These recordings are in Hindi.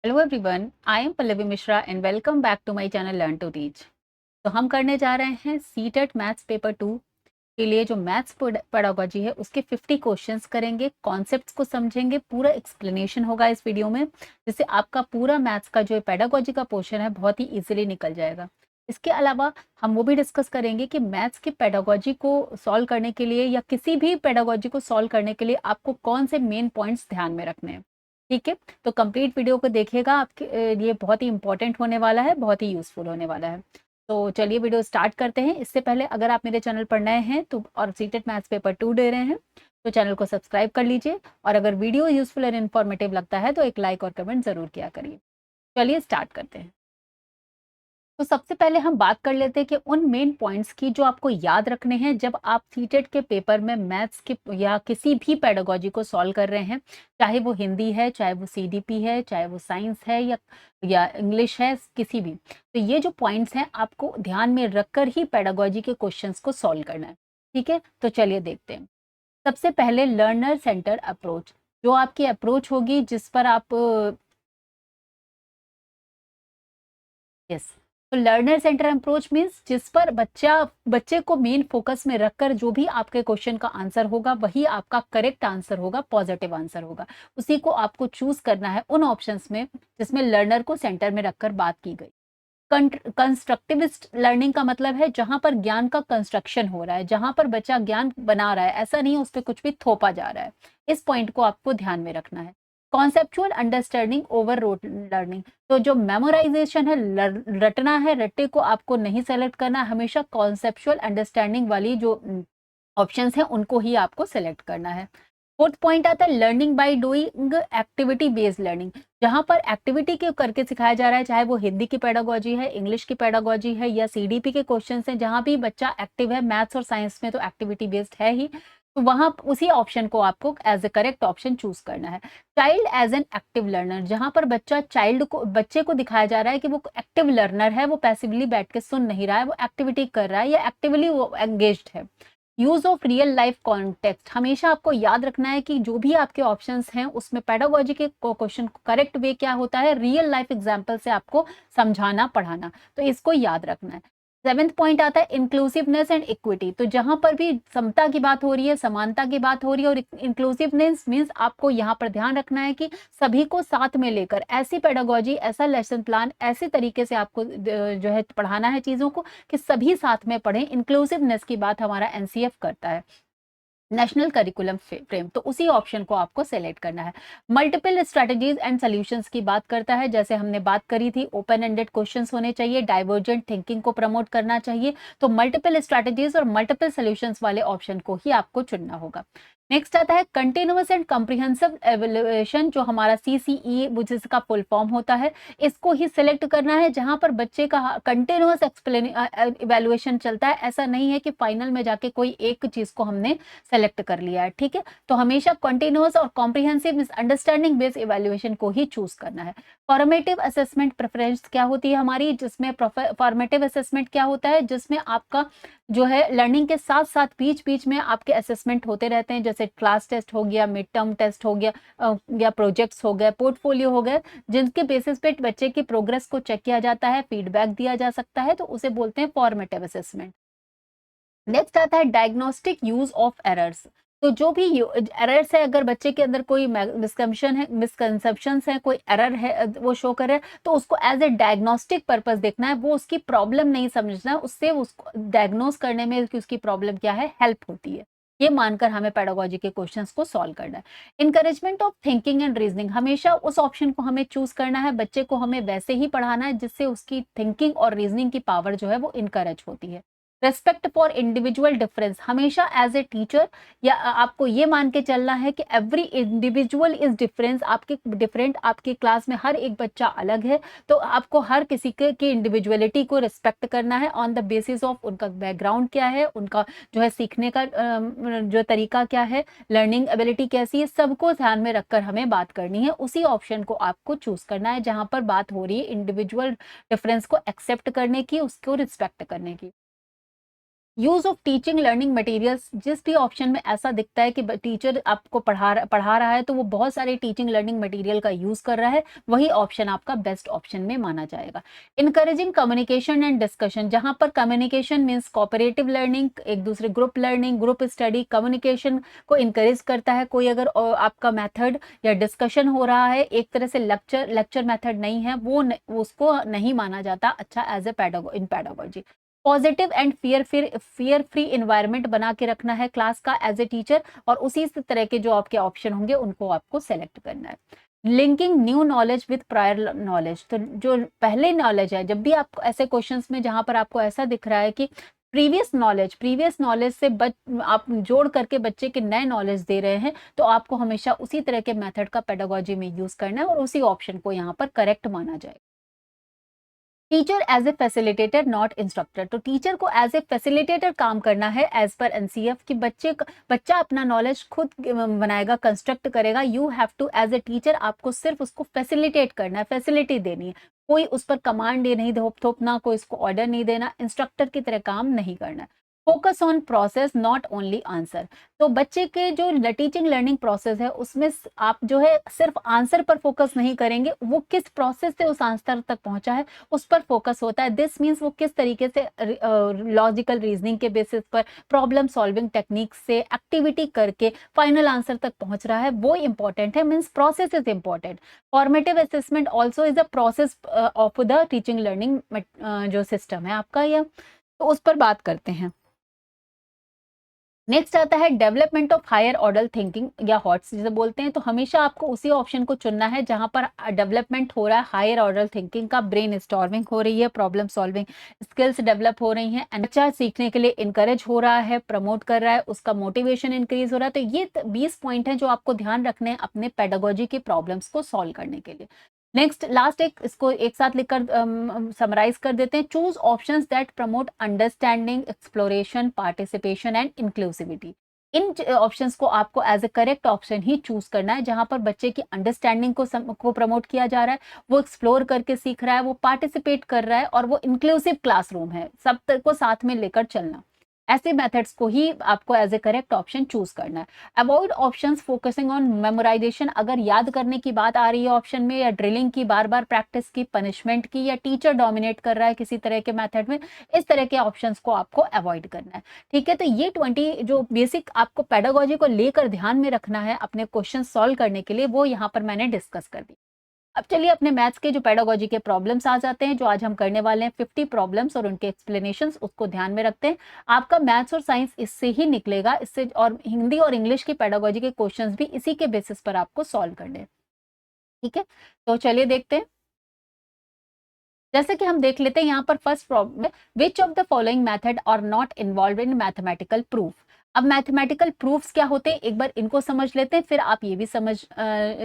Hello everyone, I am Pallavi Mishra and welcome back to my channel learn to teach. तो हम करने जा रहे हैं सीटेट मैथ्स पेपर 2 के लिए जो मैथ्स पेडागोजी है उसके 50 क्वेश्चंस करेंगे, कॉन्सेप्ट्स को समझेंगे, पूरा एक्सप्लेनेशन होगा इस वीडियो में, जिससे आपका पूरा मैथ्स का जो पेडागोजी का पोर्शन है बहुत ही इजीली निकल जाएगा। इसके अलावा हम वो भी डिस्कस करेंगे कि मैथ्स की पेडागोजी को सॉल्व करने के लिए या किसी भी पेडागोजी को सॉल्व करने के लिए आपको कौन से मेन पॉइंट्स ध्यान में रखने हैं। ठीक है, तो कंप्लीट वीडियो को देखिएगा, आपके लिए बहुत ही इंपॉर्टेंट होने वाला है, बहुत ही यूजफुल होने वाला है। तो चलिए वीडियो स्टार्ट करते हैं। इससे पहले अगर आप मेरे चैनल पर नए हैं तो और सीटेट मैथ्स पेपर 2 दे रहे हैं तो चैनल को सब्सक्राइब कर लीजिए, और अगर वीडियो यूजफुल और इन्फॉर्मेटिव लगता है तो एक लाइक और कमेंट जरूर किया करिए। चलिए स्टार्ट करते हैं। तो सबसे पहले हम बात कर लेते हैं कि उन मेन पॉइंट्स की जो आपको याद रखने हैं जब आप सीटेट के पेपर में मैथ्स के या किसी भी पेडागोजी को सॉल्व कर रहे हैं, चाहे वो हिंदी है, चाहे वो सीडीपी है, चाहे वो साइंस है या इंग्लिश है, किसी भी। तो ये जो पॉइंट्स हैं आपको ध्यान में रखकर ही पेडागोजी के क्वेश्चंस को सॉल्व करना है। ठीक है, तो चलिए देखते हैं। सबसे पहले लर्नर सेंटर अप्रोच, जो आपकी अप्रोच होगी जिस पर आप यस, तो लर्नर सेंटर अप्रोच मीन्स जिस पर बच्चे को मेन फोकस में रखकर जो भी आपके क्वेश्चन का आंसर होगा वही आपका करेक्ट आंसर होगा, पॉजिटिव आंसर होगा। उसी को आपको चूज करना है उन ऑप्शंस में जिसमें लर्नर को सेंटर में रखकर बात की गई। कंस्ट्रक्टिविस्ट लर्निंग का मतलब है जहां पर ज्ञान का कंस्ट्रक्शन हो रहा है, जहां पर बच्चा ज्ञान बना रहा है, ऐसा नहीं है उस पर कुछ भी थोपा जा रहा है। इस पॉइंट को आपको ध्यान में रखना है। Conceptual understanding over rote learning, तो जो मेमोराइजेशन है, रटना है, रट्टे को आपको नहीं सेलेक्ट करना, हमेशा कॉन्सेप्चुअल अंडरस्टैंडिंग वाली जो ऑप्शंस हैं उनको ही आपको सेलेक्ट करना है। फोर्थ पॉइंट आता है learning by doing, activity based learning, जहां पर एक्टिविटी के करके सिखाया जा रहा है, चाहे वो हिंदी की पेडागोजी है, इंग्लिश की पेडागोजी है या सीडीपी के क्वेश्चंस हैं, जहां भी बच्चा एक्टिव है, मैथ्स और साइंस में तो एक्टिविटी बेस्ड है ही, तो वहां उसी ऑप्शन को आपको as a correct option choose करना है। Child as an active learner, जहां पर बच्चे को दिखाया जा रहा है कि वो एक्टिव लर्नर है, वो पैसिवली बैठ के सुन नहीं रहा है, वो एक्टिविटी कर रहा है या एक्टिवली वो एंगेज्ड है। Use of real life context, हमेशा आपको याद रखना है कि जो भी आपके ऑप्शंस हैं उसमें पेडागोजी के क्वेश्चन करेक्ट वे क्या होता है, रियल लाइफ एग्जांपल से आपको समझाना पढ़ाना, तो इसको याद रखना है। सेवेंथ पॉइंट आता है इंक्लूसिवनेस एंड इक्विटी, तो जहां पर भी समता की बात हो रही है, समानता की बात हो रही है, और इंक्लूसिवनेस मीन्स आपको यहाँ पर ध्यान रखना है कि सभी को साथ में लेकर ऐसी पेडागोजी, ऐसा लेसन प्लान, ऐसे तरीके से आपको जो है पढ़ाना है चीजों को कि सभी साथ में पढ़ें। इंक्लूसिवनेस की बात हमारा एनसीएफ करता है, नेशनल करिकुलम फ्रेम, तो उसी ऑप्शन को आपको सेलेक्ट करना है। मल्टीपल स्ट्रेटजीज एंड सॉल्यूशंस की बात करता है, जैसे हमने बात करी थी, ओपन एंडेड क्वेश्चंस होने चाहिए, डाइवर्जेंट थिंकिंग को प्रमोट करना चाहिए, तो मल्टीपल स्ट्रेटजीज और मल्टीपल सॉल्यूशंस वाले ऑप्शन को ही आपको चुनना होगा। नेक्स्ट आता है कंटिन्यूअस एंड कॉम्प्रिहेंसिव एवेल्युएशन, जो हमारा सीसीई जिसका फुल फॉर्म होता है, इसको ही सिलेक्ट करना है, जहां पर बच्चे का कंटिन्यूअस इवेल्युएशन चलता है। ऐसा नहीं है कि फाइनल में जाके कोई एक चीज को हमने सेलेक्ट कर लिया है। ठीक है, तो हमेशा कंटिन्यूअस और कॉम्प्रिहेंसिव अंडरस्टैंडिंग बेस्ड इवैल्यूएशन को ही चूज करना है। फॉर्मेटिव असेसमेंट प्रेफरेंस क्या होती है हमारी, जिसमें फॉर्मेटिव असेसमेंट क्या होता है, जिसमें आपका जो है लर्निंग के साथ साथ बीच बीच में आपके असेसमेंट होते रहते हैं, जैसे क्लास टेस्ट हो गया, मिड टर्म टेस्ट हो गया, या प्रोजेक्ट्स हो गए, पोर्टफोलियो हो गए, जिनके बेसिस पे बच्चे की प्रोग्रेस को चेक किया जाता है, फीडबैक दिया जा सकता है, तो उसे बोलते हैं फॉर्मेटिव असेसमेंट। नेक्स्ट आता है डायग्नोस्टिक यूज ऑफ एरर्स, तो जो भी एरर्स है, अगर बच्चे के अंदर कोई मिसकंसेप्शन है, कोई एरर है वो शो कर रहा है, तो उसको एज ए डायग्नोस्टिक पर्पस देखना है, वो उसकी प्रॉब्लम नहीं समझना है, उससे उसको डायग्नोस करने में कि उसकी प्रॉब्लम क्या है हेल्प होती है, ये मानकर हमें पेडागोजी के क्वेश्चंस को सॉल्व करना है। Encouragement of thinking and reasoning, हमेशा उस ऑप्शन को हमें चूज करना है, बच्चे को हमें वैसे ही पढ़ाना है जिससे उसकी थिंकिंग और रीजनिंग की पावर जो है वो इनकरेज होती है। रेस्पेक्ट फॉर इंडिविजुअल डिफरेंस, हमेशा एज ए टीचर या आपको ये मान के चलना है कि एवरी इंडिविजुअल इज डिफरेंस, आपके डिफरेंट, आपकी क्लास में हर एक बच्चा अलग है, तो आपको हर किसी के की इंडिविजुअलिटी को रिस्पेक्ट करना है ऑन द बेसिस ऑफ उनका बैकग्राउंड क्या है, उनका जो है सीखने का जो तरीका क्या है, लर्निंग एबिलिटी कैसी है, सबको ध्यान में रखकर हमें बात करनी है। उसी ऑप्शन को आपको चूज करना है जहां पर बात हो रही है इंडिविजुअल डिफरेंस को एक्सेप्ट करने की, उसको रिस्पेक्ट करने की। Use of teaching learning materials, जिस भी ऑप्शन में ऐसा दिखता है कि टीचर आपको पढ़ा रहा है तो वो बहुत सारे टीचिंग लर्निंग मटेरियल का यूज कर रहा है, वही ऑप्शन आपका बेस्ट ऑप्शन में माना जाएगा। इनकरेजिंग कम्युनिकेशन एंड डिस्कशन, जहां पर कम्युनिकेशन मीन्स कोऑपरेटिव लर्निंग, एक दूसरे group learning, group study, communication को इनकरेज करता है। कोई अगर आपका मेथड या डिस्कशन हो रहा है, एक तरह से लेक्चर मेथड नहीं है, वो उसको नहीं माना जाता अच्छा as a in pedagogy. Positive and fear free environment बना के रखना है क्लास का एज ए टीचर, और उसी तरह के जो आपके ऑप्शन होंगे उनको आपको सेलेक्ट करना है। Linking new knowledge with prior knowledge, तो जो पहले नॉलेज है, जब भी आप ऐसे क्वेश्चंस में जहां पर आपको ऐसा दिख रहा है कि प्रीवियस नॉलेज से आप जोड़ करके बच्चे के नए नॉलेज दे रहे हैं, तो आपको हमेशा उसी तरह के मेथड का पेडागोजी में यूज करना है और उसी ऑप्शन को यहाँ पर करेक्ट माना जाएगा। Teacher as a facilitator not instructor, तो टीचर को एज ए फैसिलिटेटर काम करना है एज पर एनसीएफ कि बच्चा अपना नॉलेज खुद बनाएगा, कंस्ट्रक्ट करेगा। You have to as a teacher, आपको सिर्फ उसको फैसिलिटेट करना है, फैसिलिटी देनी है, कोई उस पर कमांड ये नहीं थोपना, कोई उसको ऑर्डर नहीं देना, इंस्ट्रक्टर की तरह काम नहीं करना है। Focus on process not only answer, तो बच्चे के जो टीचिंग लर्निंग प्रोसेस है उसमें आप जो है सिर्फ आंसर पर फोकस नहीं करेंगे, वो किस प्रोसेस से उस आंसर तक पहुंचा है उस पर फोकस होता है। दिस मीन्स वो किस तरीके से लॉजिकल रीजनिंग के बेसिस पर, प्रॉब्लम सॉल्विंग टेक्निक से, एक्टिविटी करके फाइनल आंसर तक पहुंच रहा है, वो इंपॉर्टेंट है। Means process is important. Formative assessment also is a process of the teaching learning जो सिस्टम है आपका, या तो उस पर बात करते हैं। नेक्स्ट आता है development of higher order thinking या हॉट्स जिसे बोलते हैं, तो हमेशा आपको उसी ऑप्शन को चुनना है जहां पर डेवलपमेंट हो रहा है हायर ऑर्डर थिंकिंग का, ब्रेन स्टॉर्मिंग हो रही है, प्रॉब्लम सॉल्विंग स्किल्स डेवलप हो रही हैं, बच्चा सीखने के लिए इंकरेज हो रहा है, प्रमोट कर रहा है, उसका मोटिवेशन इंक्रीज हो रहा है। तो ये 20 पॉइंट है जो आपको ध्यान रखने हैं अपने पेडागोजी की प्रॉब्लम्स को सॉल्व करने के लिए। नेक्स्ट लास्ट इसको एक साथ लिखकर समराइज कर देते हैं। Choose options that promote understanding, exploration, participation and inclusivity. इन ऑप्शंस को आपको एज ए करेक्ट ऑप्शन ही चूज करना है जहां पर बच्चे की अंडरस्टैंडिंग को प्रमोट किया जा रहा है, वो एक्सप्लोर करके सीख रहा है, वो पार्टिसिपेट कर रहा है, और वो इंक्लूसिव क्लासरूम है, सब को साथ में लेकर चलना। ऐसे मेथड्स को ही आपको as a correct option choose करना है। Avoid options focusing on memorisation, अगर याद करने की बात आ रही है ऑप्शन में, या ड्रिलिंग की, बार बार प्रैक्टिस की, पनिशमेंट की, या टीचर डोमिनेट कर रहा है किसी तरह के मेथड में, इस तरह के ऑप्शंस को आपको अवॉइड करना है। ठीक है, तो ये 20 जो बेसिक आपको पेडागोजी को लेकर ध्यान में रखना है अपने क्वेश्चन सॉल्व करने के लिए, वो यहाँ पर मैंने डिस्कस कर दी। अब चलिए अपने मैथ्स के जो पेडागोजी के प्रॉब्लम्स आ जाते हैं, जो आज हम करने वाले हैं 50 प्रॉब्लम्स और उनके एक्सप्लेनेशंस, उसको ध्यान में रखते हैं। आपका मैथ्स और साइंस इससे ही निकलेगा, इससे, और हिंदी और इंग्लिश की पेडागोजी के क्वेश्चंस भी इसी के बेसिस पर आपको सॉल्व करने हैं। ठीक है, तो चलिए देखते हैं। जैसे कि हम देख लेते हैं यहाँ पर फर्स्ट प्रॉब्लम है, which of the following method are not involve in mathematical proof. अब मैथमेटिकल प्रूफ्स क्या होते हैं, एक बार इनको समझ लेते हैं, फिर आप ये भी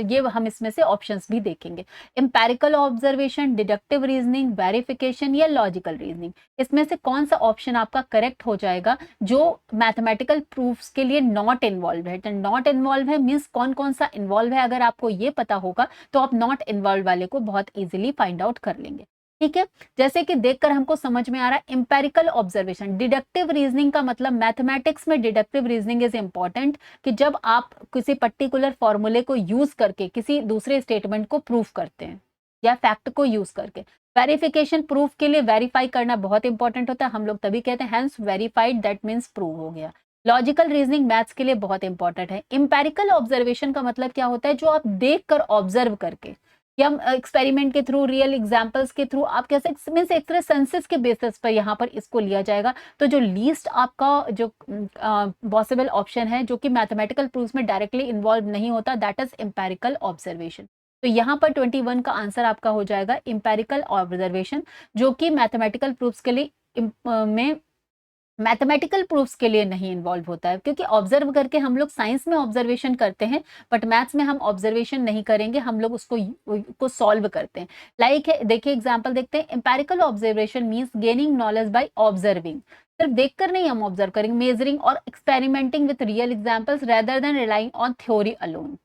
ये हम इसमें से ऑप्शंस भी देखेंगे। Empirical observation, deductive reasoning, verification, या लॉजिकल रीजनिंग, इसमें से कौन सा ऑप्शन आपका करेक्ट हो जाएगा जो मैथमेटिकल प्रूफ्स के लिए नॉट इन्वॉल्व है। नॉट इन्वॉल्व है मीन्स कौन कौन सा इन्वॉल्व है, अगर आपको ये पता होगा तो आप नॉट इन्वॉल्व वाले को बहुत इजीली फाइंड आउट कर लेंगे। ठीक है, जैसे कि देखकर हमको समझ में आ रहा है इंपेरिकल ऑब्जर्वेशन, डिडक्टिव रीजनिंग का मतलब, मैथमेटिक्स में डिडक्टिव रीजनिंग इज इंपॉर्टेंट कि जब आप किसी पर्टिकुलर फॉर्मूले को यूज करके किसी दूसरे स्टेटमेंट को प्रूफ करते हैं या फैक्ट को यूज करके। वेरिफिकेशन, प्रूफ के लिए वेरीफाई करना बहुत इंपॉर्टेंट होता है, हम लोग तभी कहते हैं hence verified, that means prove हो गया। लॉजिकल रीजनिंग मैथ्स के लिए बहुत इंपॉर्टेंट है। इंपेरिकल ऑब्जर्वेशन का मतलब क्या होता है, जो आप देख कर ऑब्जर्व करके, या एक्सपेरिमेंट के थ्रू, रियल एग्जांपल्स के थ्रू, आप कैसे मीन्स एक तरह सेंसस के बेसिस पर यहाँ पर इसको लिया जाएगा। तो जो लीस्ट आपका जो पॉसिबल ऑप्शन है जो कि मैथमेटिकल प्रूफ्स में डायरेक्टली इन्वॉल्व नहीं होता, दैट इज एम्पेरिकल ऑब्जर्वेशन। तो यहाँ पर 21 का आंसर आपका हो जाएगा एम्पेरिकल ऑब्जर्वेशन, जो कि मैथमेटिकल प्रूफ्स के लिए में मैथमेटिकल प्रूफ्स के लिए नहीं इन्वॉल्व होता है, क्योंकि ऑब्जर्व करके हम लोग साइंस में ऑब्जर्वेशन करते हैं, बट मैथ्स में हम ऑब्जर्वेशन नहीं करेंगे, हम लोग उसको सॉल्व करते हैं। लाइक है, देखिए एग्जांपल देखते हैं। Empirical observation means gaining knowledge by observing, सिर्फ देखकर नहीं हम ऑब्जर्व करेंगे, मेजरिंग और experimenting with real examples rather than relying on theory alone.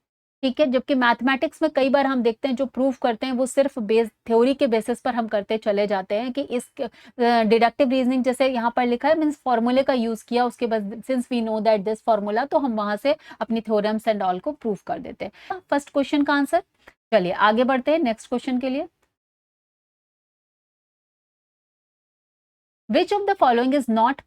ठीक है, जबकि मैथमेटिक्स में कई बार हम देखते हैं जो प्रूव करते हैं वो सिर्फ बेस थ्योरी के बेसिस पर हम करते चले जाते हैं कि इस डिडक्टिव रीजनिंग जैसे यहाँ पर लिखा है मीन्स फॉर्मूले का यूज किया, उसके बाद since we know that this formula, तो हम वहां से अपनी थ्योरम्स एंड ऑल को प्रूव कर देते हैं। फर्स्ट क्वेश्चन का आंसर। चलिए आगे बढ़ते हैं नेक्स्ट क्वेश्चन के लिए। Which of the following is not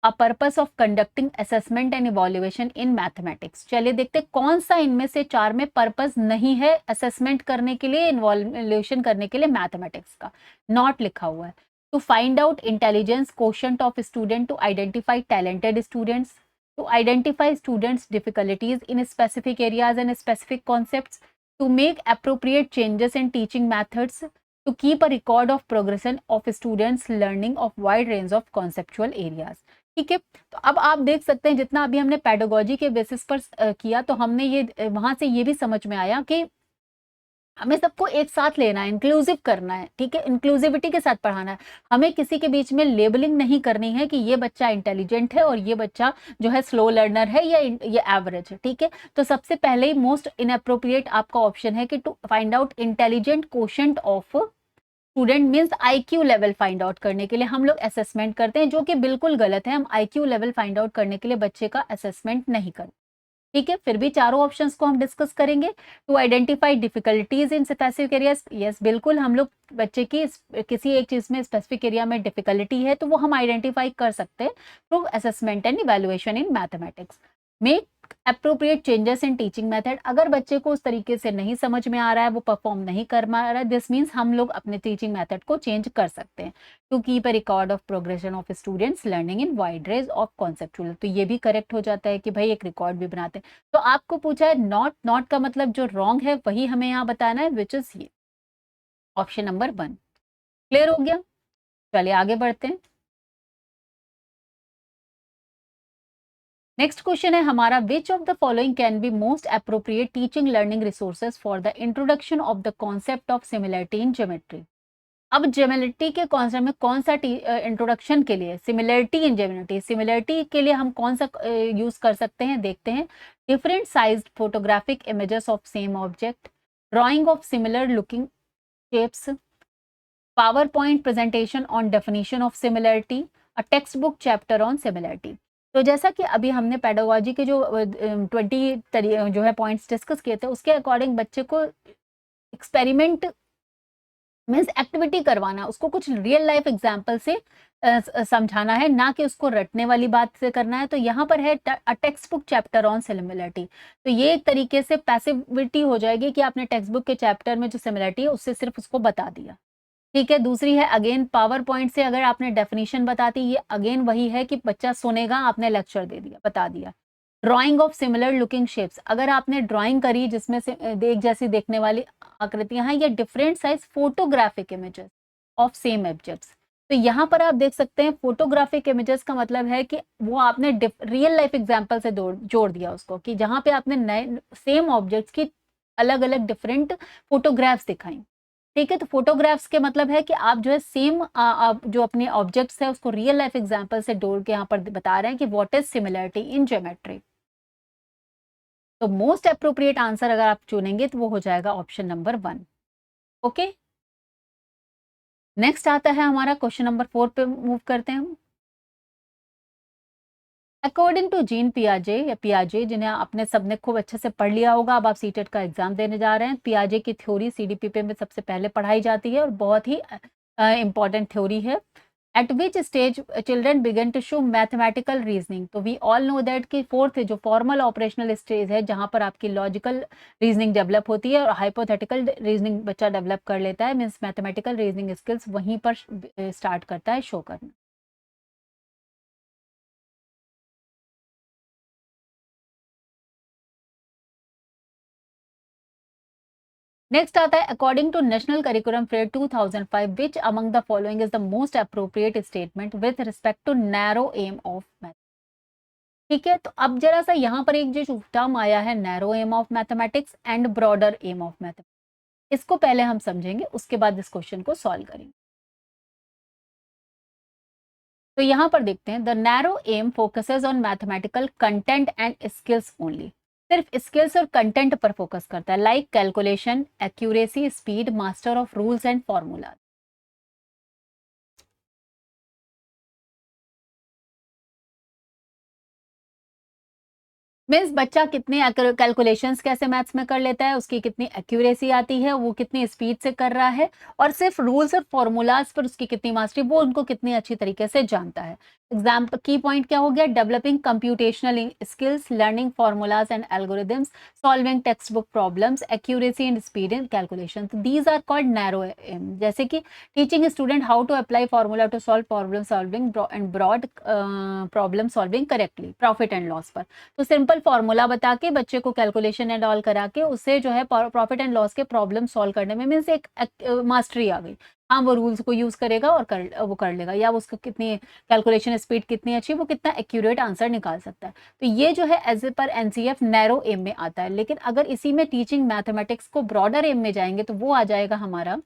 a purpose of conducting assessment and evaluation in mathematics. चलिए देखते हैं कौन सा इनमें से चार में पर्पस नहीं है असेसमेंट करने के लिए, इवैल्यूएशन करने के लिए मैथमेटिक्स का। नॉट लिखा हुआ है। To find out intelligence quotient of student, to identify talented students, to identify students difficulties in specific areas and specific concepts, to make appropriate changes in teaching methods, to keep a record of progression of students learning of wide range of conceptual areas। ठीक है, तो अब आप देख सकते हैं जितना अभी हमने पेडागोजी के बेसिस पर किया, तो हमने ये वहां से ये भी समझ में आया कि हमें सबको एक साथ लेना है, इंक्लूसिव करना है। ठीक है, इंक्लूसिविटी के साथ पढ़ाना है। हमें किसी के बीच में लेबलिंग नहीं करनी है कि ये बच्चा इंटेलिजेंट है और ये बच्चा जो है स्लो लर्नर है या ये एवरेज है। ठीक है, तो सबसे पहले ही मोस्ट इनअप्रोप्रिएट आपका ऑप्शन है कि to find out intelligent quotient of student means IQ level find out करने के लिए हम लोग असेसमेंट करते हैं, जो कि बिल्कुल गलत है। हम आईक्यू लेवल फाइंड आउट करने के लिए बच्चे का असेसमेंट नहीं करते। ठीक है, फिर भी चारों ऑप्शंस को हम डिस्कस करेंगे। To identify difficulties in specific areas, yes बिल्कुल, हम लोग बच्चे की किसी एक चीज में स्पेसिफिक एरिया में डिफिकल्टी है तो वो हम आइडेंटिफाई कर सकते हैं through assessment and evaluation in mathematics. Make appropriate changes in teaching method, अगर बच्चे को उस तरीके से नहीं समझ में आ रहा है, वो परफॉर्म नहीं कर पा रहा है, दिस मीन्स हम लोग अपने टीचिंग मेथड को चेंज कर सकते हैं। To keep a record of progression of students learning in wide range of conceptual, तो ये भी करेक्ट हो जाता है कि भाई एक रिकॉर्ड भी बनाते हैं। तो आपको पूछा है नॉट, नॉट का मतलब जो रॉन्ग है वही हमें यहाँ बताना है, विच इज ये ऑप्शन नंबर 1। क्लियर हो गया? चलिए आगे बढ़ते हैं। नेक्स्ट क्वेश्चन है हमारा, विच of the following can be most appropriate teaching learning resources for the introduction of the concept of similarity in geometry. अब ज्योमेट्री के कॉन्सेप्ट में कौन सा इंट्रोडक्शन के लिए सिमिलरिटी इन ज्योमेट्री, सिमिलरिटी के लिए हम कौन सा यूज कर सकते हैं, देखते हैं। Different sized photographic images of same object, drying of similar looking shapes, power point presentation on definition of similarity, a text book chapter on similarity. तो जैसा कि अभी हमने पेडागोजी के जो 20 जो है पॉइंट्स डिस्कस किए थे, उसके अकॉर्डिंग बच्चे को एक्सपेरिमेंट मीन्स एक्टिविटी करवाना, उसको कुछ रियल लाइफ एग्जाम्पल से समझाना है, ना कि उसको रटने वाली बात से करना है। तो यहाँ पर है text book chapter on similarity, तो ये एक तरीके से पैसिविटी हो जाएगी कि आपने टेक्स्ट बुक के चैप्टर में जो सिमिलरिटी है उससे सिर्फ उसको बता दिया। ठीक है, दूसरी है अगेन पावर पॉइंट से अगर आपने डेफिनेशन बताती, ये अगेन वही है कि बच्चा सुनेगा, आपने लेक्चर दे दिया, बता दिया। Drying of similar looking shapes, अगर आपने ड्राइंग करी जिसमें से एक जैसी देखने वाली आकृतियां हैं, या different size photographic images of same objects. तो यहाँ पर आप देख सकते हैं फोटोग्राफिक इमेजेस का मतलब है कि वो आपने रियल लाइफ एग्जांपल से जोड़ दिया उसको, कि जहाँ पे आपने नए सेम ऑब्जेक्ट्स की अलग अलग डिफरेंट फोटोग्राफ्स दिखाई। ठीक है, तो फोटोग्राफ्स के मतलब है कि आप जो है सेम जो अपने ऑब्जेक्ट्स है उसको रियल लाइफ एग्जांपल से जोड़ के यहाँ पर बता रहे हैं कि what is similarity in geometry. तो मोस्ट अप्रोप्रिएट आंसर अगर आप चुनेंगे तो वो हो जाएगा ऑप्शन नंबर 1। ओके, नेक्स्ट आता है हमारा क्वेश्चन नंबर 4 पे मूव करते हैं हम। अकॉर्डिंग टू जीन पियाजे या पियाजे, जिन्हें आपने सबने खूब अच्छे से पढ़ लिया होगा, अब आप सीटेट का एग्जाम देने जा रहे हैं। पियाजे की थ्योरी सीडीपीपी में सबसे पहले पढ़ाई जाती है और बहुत ही इंपॉर्टेंट थ्योरी है। At which stage children begin to show mathematical reasoning, तो वी ऑल नो दैट कि फोर्थ जो फॉर्मल ऑपरेशनल स्टेज है, जहां पर आपकी लॉजिकल रीजनिंग डेवलप होती है और हाइपोथेटिकल रीजनिंग बच्चा डेवलप कर लेता है, मीन्स मैथमेटिकल रीजनिंग स्किल्स वहीं पर स्टार्ट करता है शो करना। नेक्स्ट आता है according to national curriculum fair 2005, which among the following is the most appropriate statement with respect to narrow aim of math. ठीक है, तो अब जरा सा यहाँ पर एक जो टर्म आया है narrow aim of mathematics and broader aim of mathematics, इसको पहले हम समझेंगे, उसके बाद इस क्वेश्चन को सॉल्व करेंगे। तो यहाँ पर देखते हैं, the narrow aim focuses on mathematical content and skills only. सिर्फ स्किल्स और कंटेंट पर फोकस करता है, like calculation, accuracy, speed, master of rules and formula. Means बच्चा कितने कैलकुलेशंस कैसे मैथ्स में कर लेता है, उसकी कितनी एक्यूरेसी आती है, वो कितनी स्पीड से कर रहा है, और सिर्फ रूल्स और फॉर्मूलाज पर उसकी कितनी मास्टरी, वो उनको कितनी अच्छी तरीके से जानता है। एग्जाम्पल की पॉइंट क्या हो गया, developing computational skills, learning formulas and algorithms, solving text book problems, accuracy and speed in calculation, these are called narrow aim. जैसे कि teaching student how to apply formula to solve problem solving and broad problem solving correctly, profit and loss पर। तो सिंपल फॉर्मूला बता के बच्चे को कैलकुलेशन एंड ऑल करा के उससे जो है प्रॉफिट एंड लॉस के प्रॉब्लम सॉल्व करने में मीन्स एक मास्टरी आ गई। हाँ, वो रूल्स को यूज करेगा और वो कर लेगा, या उसको कितनी कैलकुलेशन स्पीड कितनी अच्छी, वो कितना एक्यूरेट आंसर निकाल सकता है। तो ये जो है as per NCF narrow M में आता है। लेकिन अगर इसी में टीचिंग मैथमेटिक्स को ब्रॉडर एम में जाएंगे तो वो आ जाएगा हमारा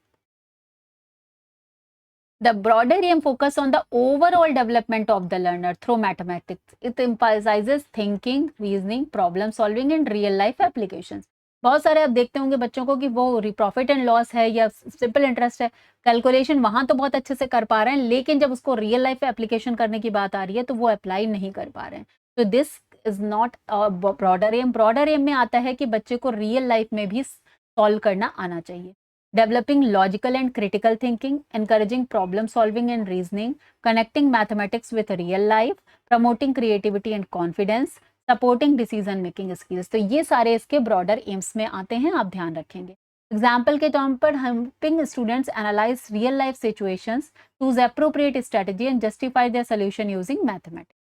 the broader aim focus on the overall development of the learner through mathematics. It emphasizes thinking, reasoning, problem solving and real life applications. बहुत सारे आप देखते होंगे बच्चों को कि वो प्रॉफिट एंड लॉस है या सिंपल इंटरेस्ट है, कैलकुलेशन वहां तो बहुत अच्छे से कर पा रहे हैं, लेकिन जब उसको रियल लाइफ में एप्लीकेशन करने की बात आ रही है तो वो अप्लाई नहीं कर पा रहे हैं। तो this is not broader aim. Broader aim में आता है कि बच्चे को रियल लाइफ में भी सॉल्व करना आना चाहिए। Developing logical and critical thinking, encouraging problem solving and reasoning, connecting mathematics with real life, promoting creativity and confidence, supporting decision making skills। तो ये सारे इसके broader aims में आते हैं, आप ध्यान रखेंगे। एग्जाम्पल के तौर पर helping students analyze real life situations, choose appropriate strategy and justify their solution using mathematics।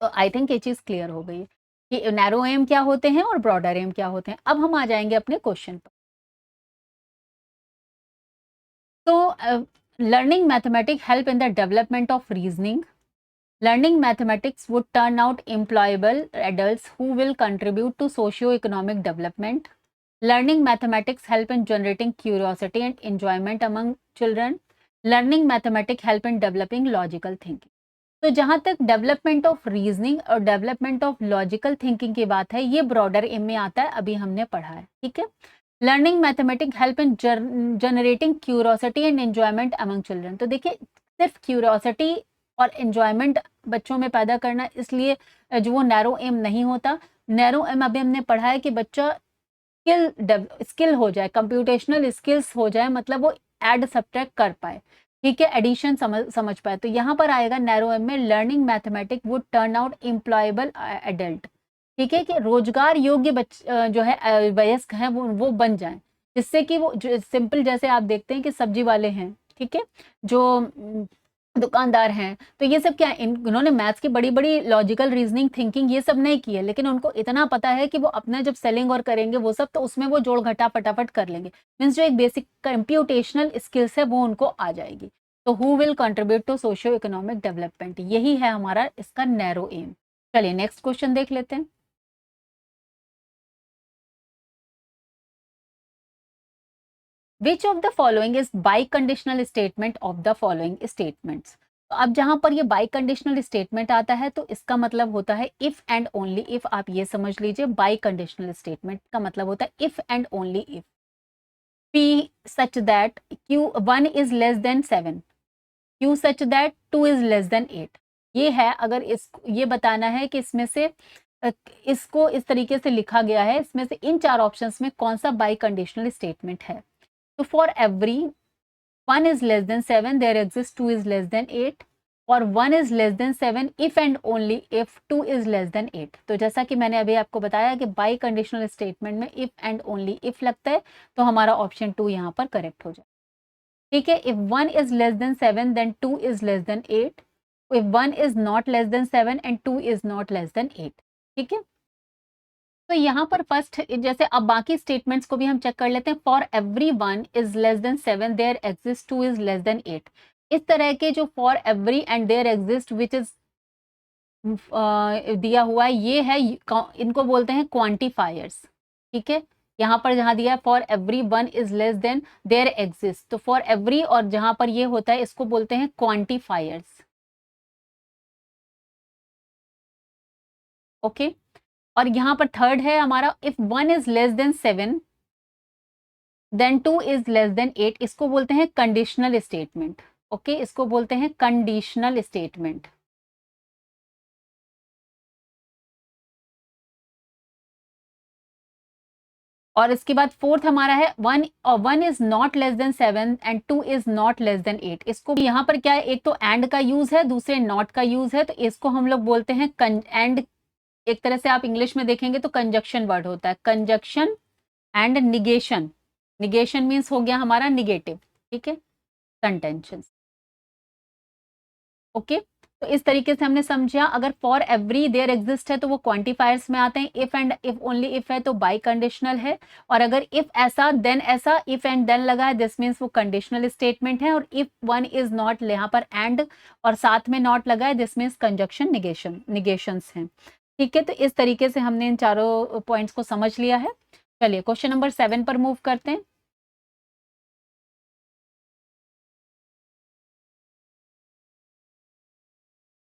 तो आई थिंक ये चीज क्लियर हो गई कि नैरो एम क्या होते हैं और ब्रॉडर एम क्या होते हैं। अब हम आ जाएंगे अपने क्वेश्चन पर। So, learning mathematics help in the development of reasoning. Learning mathematics would turn out employable adults who will contribute to socio-economic development. Learning mathematics help in generating curiosity and enjoyment among children. Learning mathematics help in developing logical thinking. तो जहां तक डेवलपमेंट ऑफ रीजनिंग और डेवलपमेंट ऑफ लॉजिकल थिंकिंग की बात है, ये ब्रॉडर एम में आता है, अभी हमने पढ़ा है, ठीक है। Learning mathematics help in generating curiosity and enjoyment among children. तो देखिए, सिर्फ क्यूरोसिटी और एंजॉयमेंट बच्चों में पैदा करना, इसलिए जो वो नैरो एम नहीं होता। नैरो एम अभी हमने पढ़ा है कि बच्चा स्किल हो जाए, कंप्यूटेशनल स्किल्स हो जाए, मतलब वो एड सब्ट्रैक्ट कर पाए, ठीक है, एडिशन समझ पाए। तो यहाँ पर आएगा नैरो एम में learning mathematics would turn out employable adult, ठीक है, कि रोजगार योग्य जो है वयस्क हैं वो बन जाएं, जिससे कि वो सिंपल, जैसे आप देखते हैं कि सब्जी वाले हैं, ठीक है, जो दुकानदार हैं, तो ये सब क्या, इन्होंने मैथ्स की बड़ी बड़ी लॉजिकल रीजनिंग थिंकिंग ये सब नहीं की है, लेकिन उनको इतना पता है कि वो अपना जब सेलिंग और करेंगे वो सब, तो उसमें वो जोड़ घटा फटाफट कर लेंगे। मीन्स जो एक बेसिक कंप्यूटेशनल स्किल्स है वो उनको आ जाएगी। तो who will contribute to socio economic development, यही है हमारा इसका नैरो एम। चलिए नेक्स्ट क्वेश्चन देख लेते हैं। Which of the following is biconditional statement of the following statements. तो अब जहां पर ये बाई कंडीशनल स्टेटमेंट आता है तो इसका मतलब होता है इफ एंड ओनली इफ। आप ये समझ लीजिए, बाई कंडीशनल स्टेटमेंट का मतलब होता है if and only if. P such that Q 1 is less than 7, Q such that 2 is less than 8। ये है, अगर इस ये बताना है कि इसमें से इसको इस तरीके से लिखा गया है, इसमें से इन चार ऑप्शंस में कौन सा बाई कंडीशनल स्टेटमेंट है। तो for every 1 is less than 7 there exists 2 is less than 8, और 1 is less than 7 if and only if 2 is less than 8। तो जैसा कि मैंने अभी आपको बताया कि बाई कंडीशनल स्टेटमेंट में if and only if लगता है, तो हमारा ऑप्शन 2 यहाँ पर करेक्ट हो जाए, ठीक है। If 1 is less than 7 then 2 is less than 8, if 1 is not less than 7 and 2 is not less than 8, ठीक है। तो यहाँ पर फर्स्ट, जैसे अब बाकी स्टेटमेंट्स को भी हम चेक कर लेते हैं। For every 1 is less than 7 there exist 2 is less than 8। इस तरह के जो for every and there exist which is दिया हुआ है, ये है, इनको बोलते हैं क्वांटिफायर्स, ठीक है। यहाँ पर जहाँ दिया है for every 1 is less than there exist, तो फॉर एवरी और जहाँ पर ये होता है इसको बोलते हैं क्वांटिफायर्स, ओके। और यहाँ पर थर्ड है हमारा, if 1 is less than 7 then 2 is less than 8, इसको बोलते हैं कंडीशनल स्टेटमेंट। ओके, इसको बोलते हैं कंडीशनल स्टेटमेंट। और इसके बाद फोर्थ हमारा है 1 is not less than 7 and 2 is not less than 8। इसको यहाँ पर क्या है, एक तो एंड का यूज है, दूसरे नॉट का यूज है, तो इसको हम लोग बोलते हैं एंड। एक तरह से आप इंग्लिश में देखेंगे तो कंजक्शन वर्ड होता है, conjunction and negation. Negation means हो गया हमारा निगेटिव, ठीक है, कंटेंशन। ओके, तो इस तरीके से हमने समझा। अगर फॉर एवरी देयर एग्जिस्ट है तो वो क्वांटिफायर्स में आते हैं, if and if only if है तो बाई कंडीशनल है, और अगर इफ ऐसा देन ऐसा, इफ एंड देन लगा है, दिस मीन्स वो कंडीशनल स्टेटमेंट है, और इफ 1 इज नॉट, यहाँ पर एंड और साथ में नॉट लगा है, दिस मीन्स कंजक्शन निगेशंस हैं। ठीक है, तो इस तरीके से हमने इन चारों पॉइंट्स को समझ लिया है। चलिए क्वेश्चन नंबर 7 पर मूव करते हैं।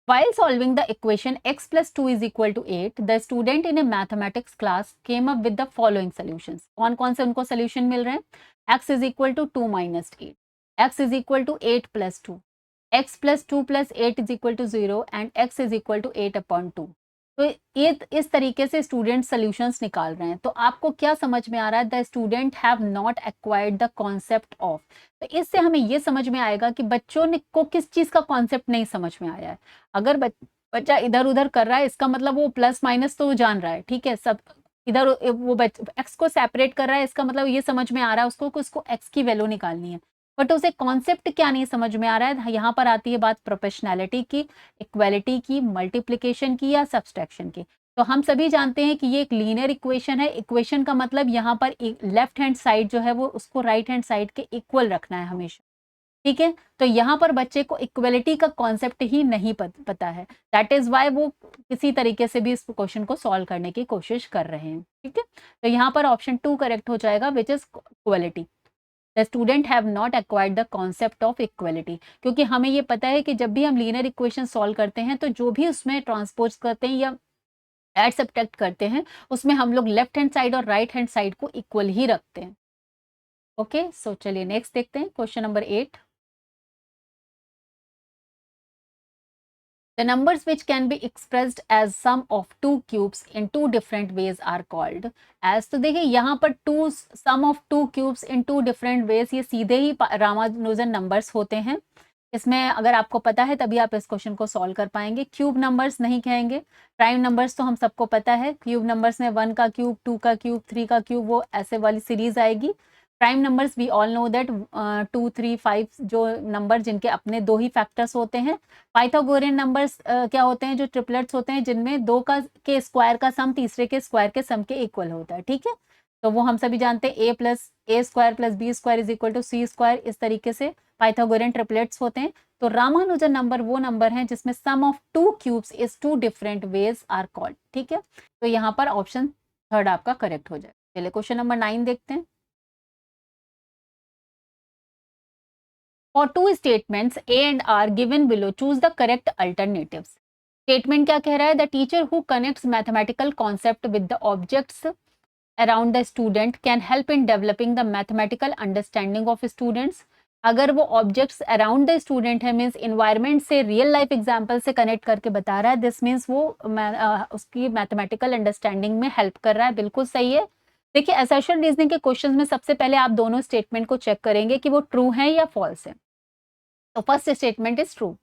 While solving the equation x plus 2 is equal to 8, the student in a mathematics class came up with the following solutions. कौन कौन से उनको solution मिल रहे हैं? x is equal to 2 minus 8, x is equal to 8 plus 2, x plus 2 plus 8 is equal to 0 and x is equal to 8 upon 2। तो ये इस तरीके से स्टूडेंट सॉल्यूशंस निकाल रहे हैं। तो आपको क्या समझ में आ रहा है? The student have not acquired the concept of. तो इससे हमें ये समझ में आएगा कि बच्चों ने को किस चीज का कॉन्सेप्ट नहीं समझ में आया है। अगर बच्चा इधर उधर कर रहा है, इसका मतलब वो प्लस माइनस तो जान रहा है, ठीक है, सब इधर वो एक्स को सेपरेट कर रहा है, इसका मतलब ये समझ में आ रहा है उसको कि उसको एक्स की वैल्यू निकालनी है, बट उसे कॉन्सेप्ट क्या नहीं समझ में आ रहा है। यहाँ पर आती है बात प्रोपोर्शनैलिटी की, इक्वालिटी की, मल्टीप्लिकेशन की या सब्सट्रैक्शन की। तो हम सभी जानते हैं कि ये एक लीनियर इक्वेशन है। इक्वेशन का मतलब यहाँ पर लेफ्ट हैंड साइड जो है वो उसको राइट हैंड साइड के इक्वल रखना है हमेशा, ठीक है। तो यहाँ पर बच्चे को इक्वलिटी का कॉन्सेप्ट ही नहीं पता है, दैट इज वाई वो किसी तरीके से भी इस क्वेश्चन को सॉल्व करने की कोशिश कर रहे हैं, ठीक है। तो यहाँ पर ऑप्शन 2 करेक्ट हो जाएगा, which is equality. The student have not acquired the concept of equality, क्योंकि हमें ये पता है कि जब भी हम लीनियर इक्वेशन सॉल्व करते हैं तो जो भी उसमें ट्रांसपोज करते हैं या एड सब्ट्रैक्ट करते हैं, उसमें हम लोग लेफ्ट हैंड साइड और राइट हैंड साइड को इक्वल ही रखते हैं। ओके, सो चलिए नेक्स्ट देखते हैं question number 8। The numbers which can be expressed as sum of two cubes in two different ways are called as। तो देखिए यहाँ पर to sum of two cubes in two different ways, ये सीधे ही रामानुजन नंबर्स होते हैं। इसमें अगर आपको पता है तभी आप इस क्वेश्चन को सॉल्व कर पाएंगे। क्यूब नंबर्स नहीं कहेंगे, प्राइम नंबर्स तो हम सबको पता है। क्यूब नंबर्स में 1 का क्यूब, 2 का क्यूब, 3 का क्यूब, वो ऐसे वाली सीरीज आएगी। Prime numbers we all know that 2, 3, 5 जो नंबर जिनके अपने दो ही फैक्टर्स होते हैं। पाइथागोरियन नंबर्स क्या होते हैं? जो ट्रिपलेट्स होते हैं जिनमें दो का के स्क्वायर का सम तीसरे के स्क्वायर के सम के इक्वल होता है, ठीक है। तो वो हम सभी जानते हैं, a square plus b square is equal to c square. इस तरीके से पाइथागोरियन ट्रिपलेट्स होते हैं। तो रामानुजन नंबर वो नंबर है जिसमें sum of two cubes is two different ways are called, ठीक है। तो यहाँ पर ऑप्शन थर्ड आपका करेक्ट हो जाए। चलिए क्वेश्चन नंबर 9 देखते हैं। For two statements A and R given below, choose the correct alternatives. Statement क्या कह रहा है? The teacher who connects mathematical concept with the objects around the student can help in developing the mathematical understanding of students. अगर वो ऑब्जेक्ट्स अराउंड द स्टूडेंट है, मीन्स इन्वायरमेंट से, रियल लाइफ एग्जाम्पल से कनेक्ट करके बता रहा है, दिस मीन्स वो उसकी मैथमेटिकल अंडरस्टैंडिंग में हेल्प कर रहा है। बिल्कुल सही है। देखिए असर्शन रीजनिंग के क्वेश्चंस में सबसे पहले आप दोनों स्टेटमेंट को चेक करेंगे कि वो ट्रू है या फॉल्स है। तो first statement is true.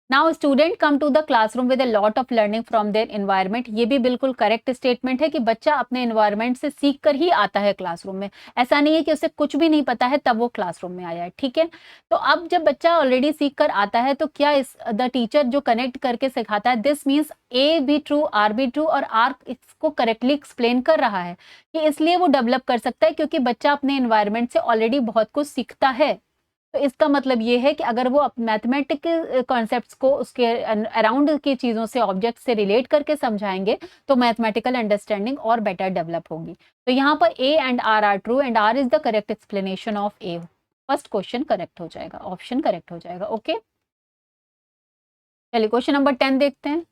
Now student come to the classroom with a lot of learning from their environment. ये भी बिल्कुल करेक्ट स्टेटमेंट है कि बच्चा अपने एनवायरनमेंट से सीख कर ही आता है क्लासरूम में। ऐसा नहीं है कि उसे कुछ भी नहीं पता है तब वो क्लासरूम में आया है, ठीक है। तो अब जब बच्चा ऑलरेडी सीख कर आता है तो क्या इस द टीचर जो कनेक्ट करके सिखाता है, दिस मीन्स ए भी ट्रू, आर भी ट्रू, और आर इसको करेक्टली एक्सप्लेन कर रहा है कि इसलिए वो डेवलप कर सकता है क्योंकि बच्चा अपने एनवायरनमेंट से ऑलरेडी बहुत कुछ सीखता है। तो इसका मतलब ये है कि अगर वो मैथमेटिकल कॉन्सेप्ट्स को उसके अराउंड की चीज़ों से, ऑब्जेक्ट से रिलेट करके समझाएंगे तो मैथमेटिकल अंडरस्टैंडिंग और बेटर डेवलप होगी। तो यहाँ पर A and R true and R is the correct explanation of A. First question correct हो जाएगा, ऑप्शन करेक्ट हो जाएगा। ओके, चलिए क्वेश्चन नंबर 10 देखते हैं।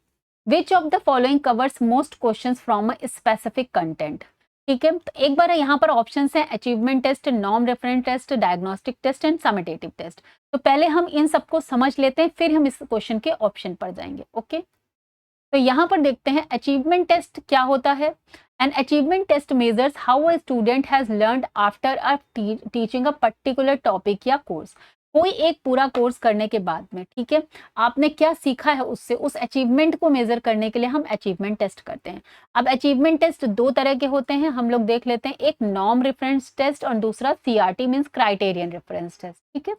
Which of the following covers most questions from a specific content. ठीक है, तो एक बार यहाँ पर ऑप्शन है achievement test, norm reference test, diagnostic test and summative test. तो पहले हम इन सबको समझ लेते हैं, फिर हम इस क्वेश्चन के ऑप्शन पर जाएंगे। ओके, तो यहाँ पर देखते हैं अचीवमेंट टेस्ट क्या होता है। An achievement test measures how a student has learned after a teaching a particular topic या कोर्स। कोई एक पूरा कोर्स करने के बाद में, ठीक है, आपने क्या सीखा है उससे, उस अचीवमेंट को मेजर करने के लिए हम अचीवमेंट टेस्ट करते हैं। अब अचीवमेंट टेस्ट दो तरह के होते हैं, हम लोग देख लेते हैं, एक नॉर्म रेफरेंस टेस्ट और दूसरा CRT means criterion reference test. ठीक है,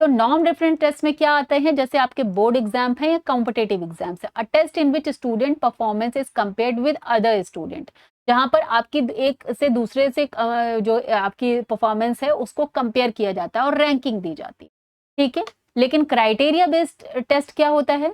तो नॉर्म रेफरेंस टेस्ट में क्या आते हैं, जैसे आपके बोर्ड एग्जाम है या कॉम्पिटेटिव एग्जाम है, a test in which student performance is compared with other student, जहां पर आपकी एक से दूसरे से जो आपकी परफॉर्मेंस है उसको कंपेयर किया जाता है और रैंकिंग दी जाती है। ठीक है, लेकिन क्राइटेरिया बेस्ड टेस्ट क्या होता है,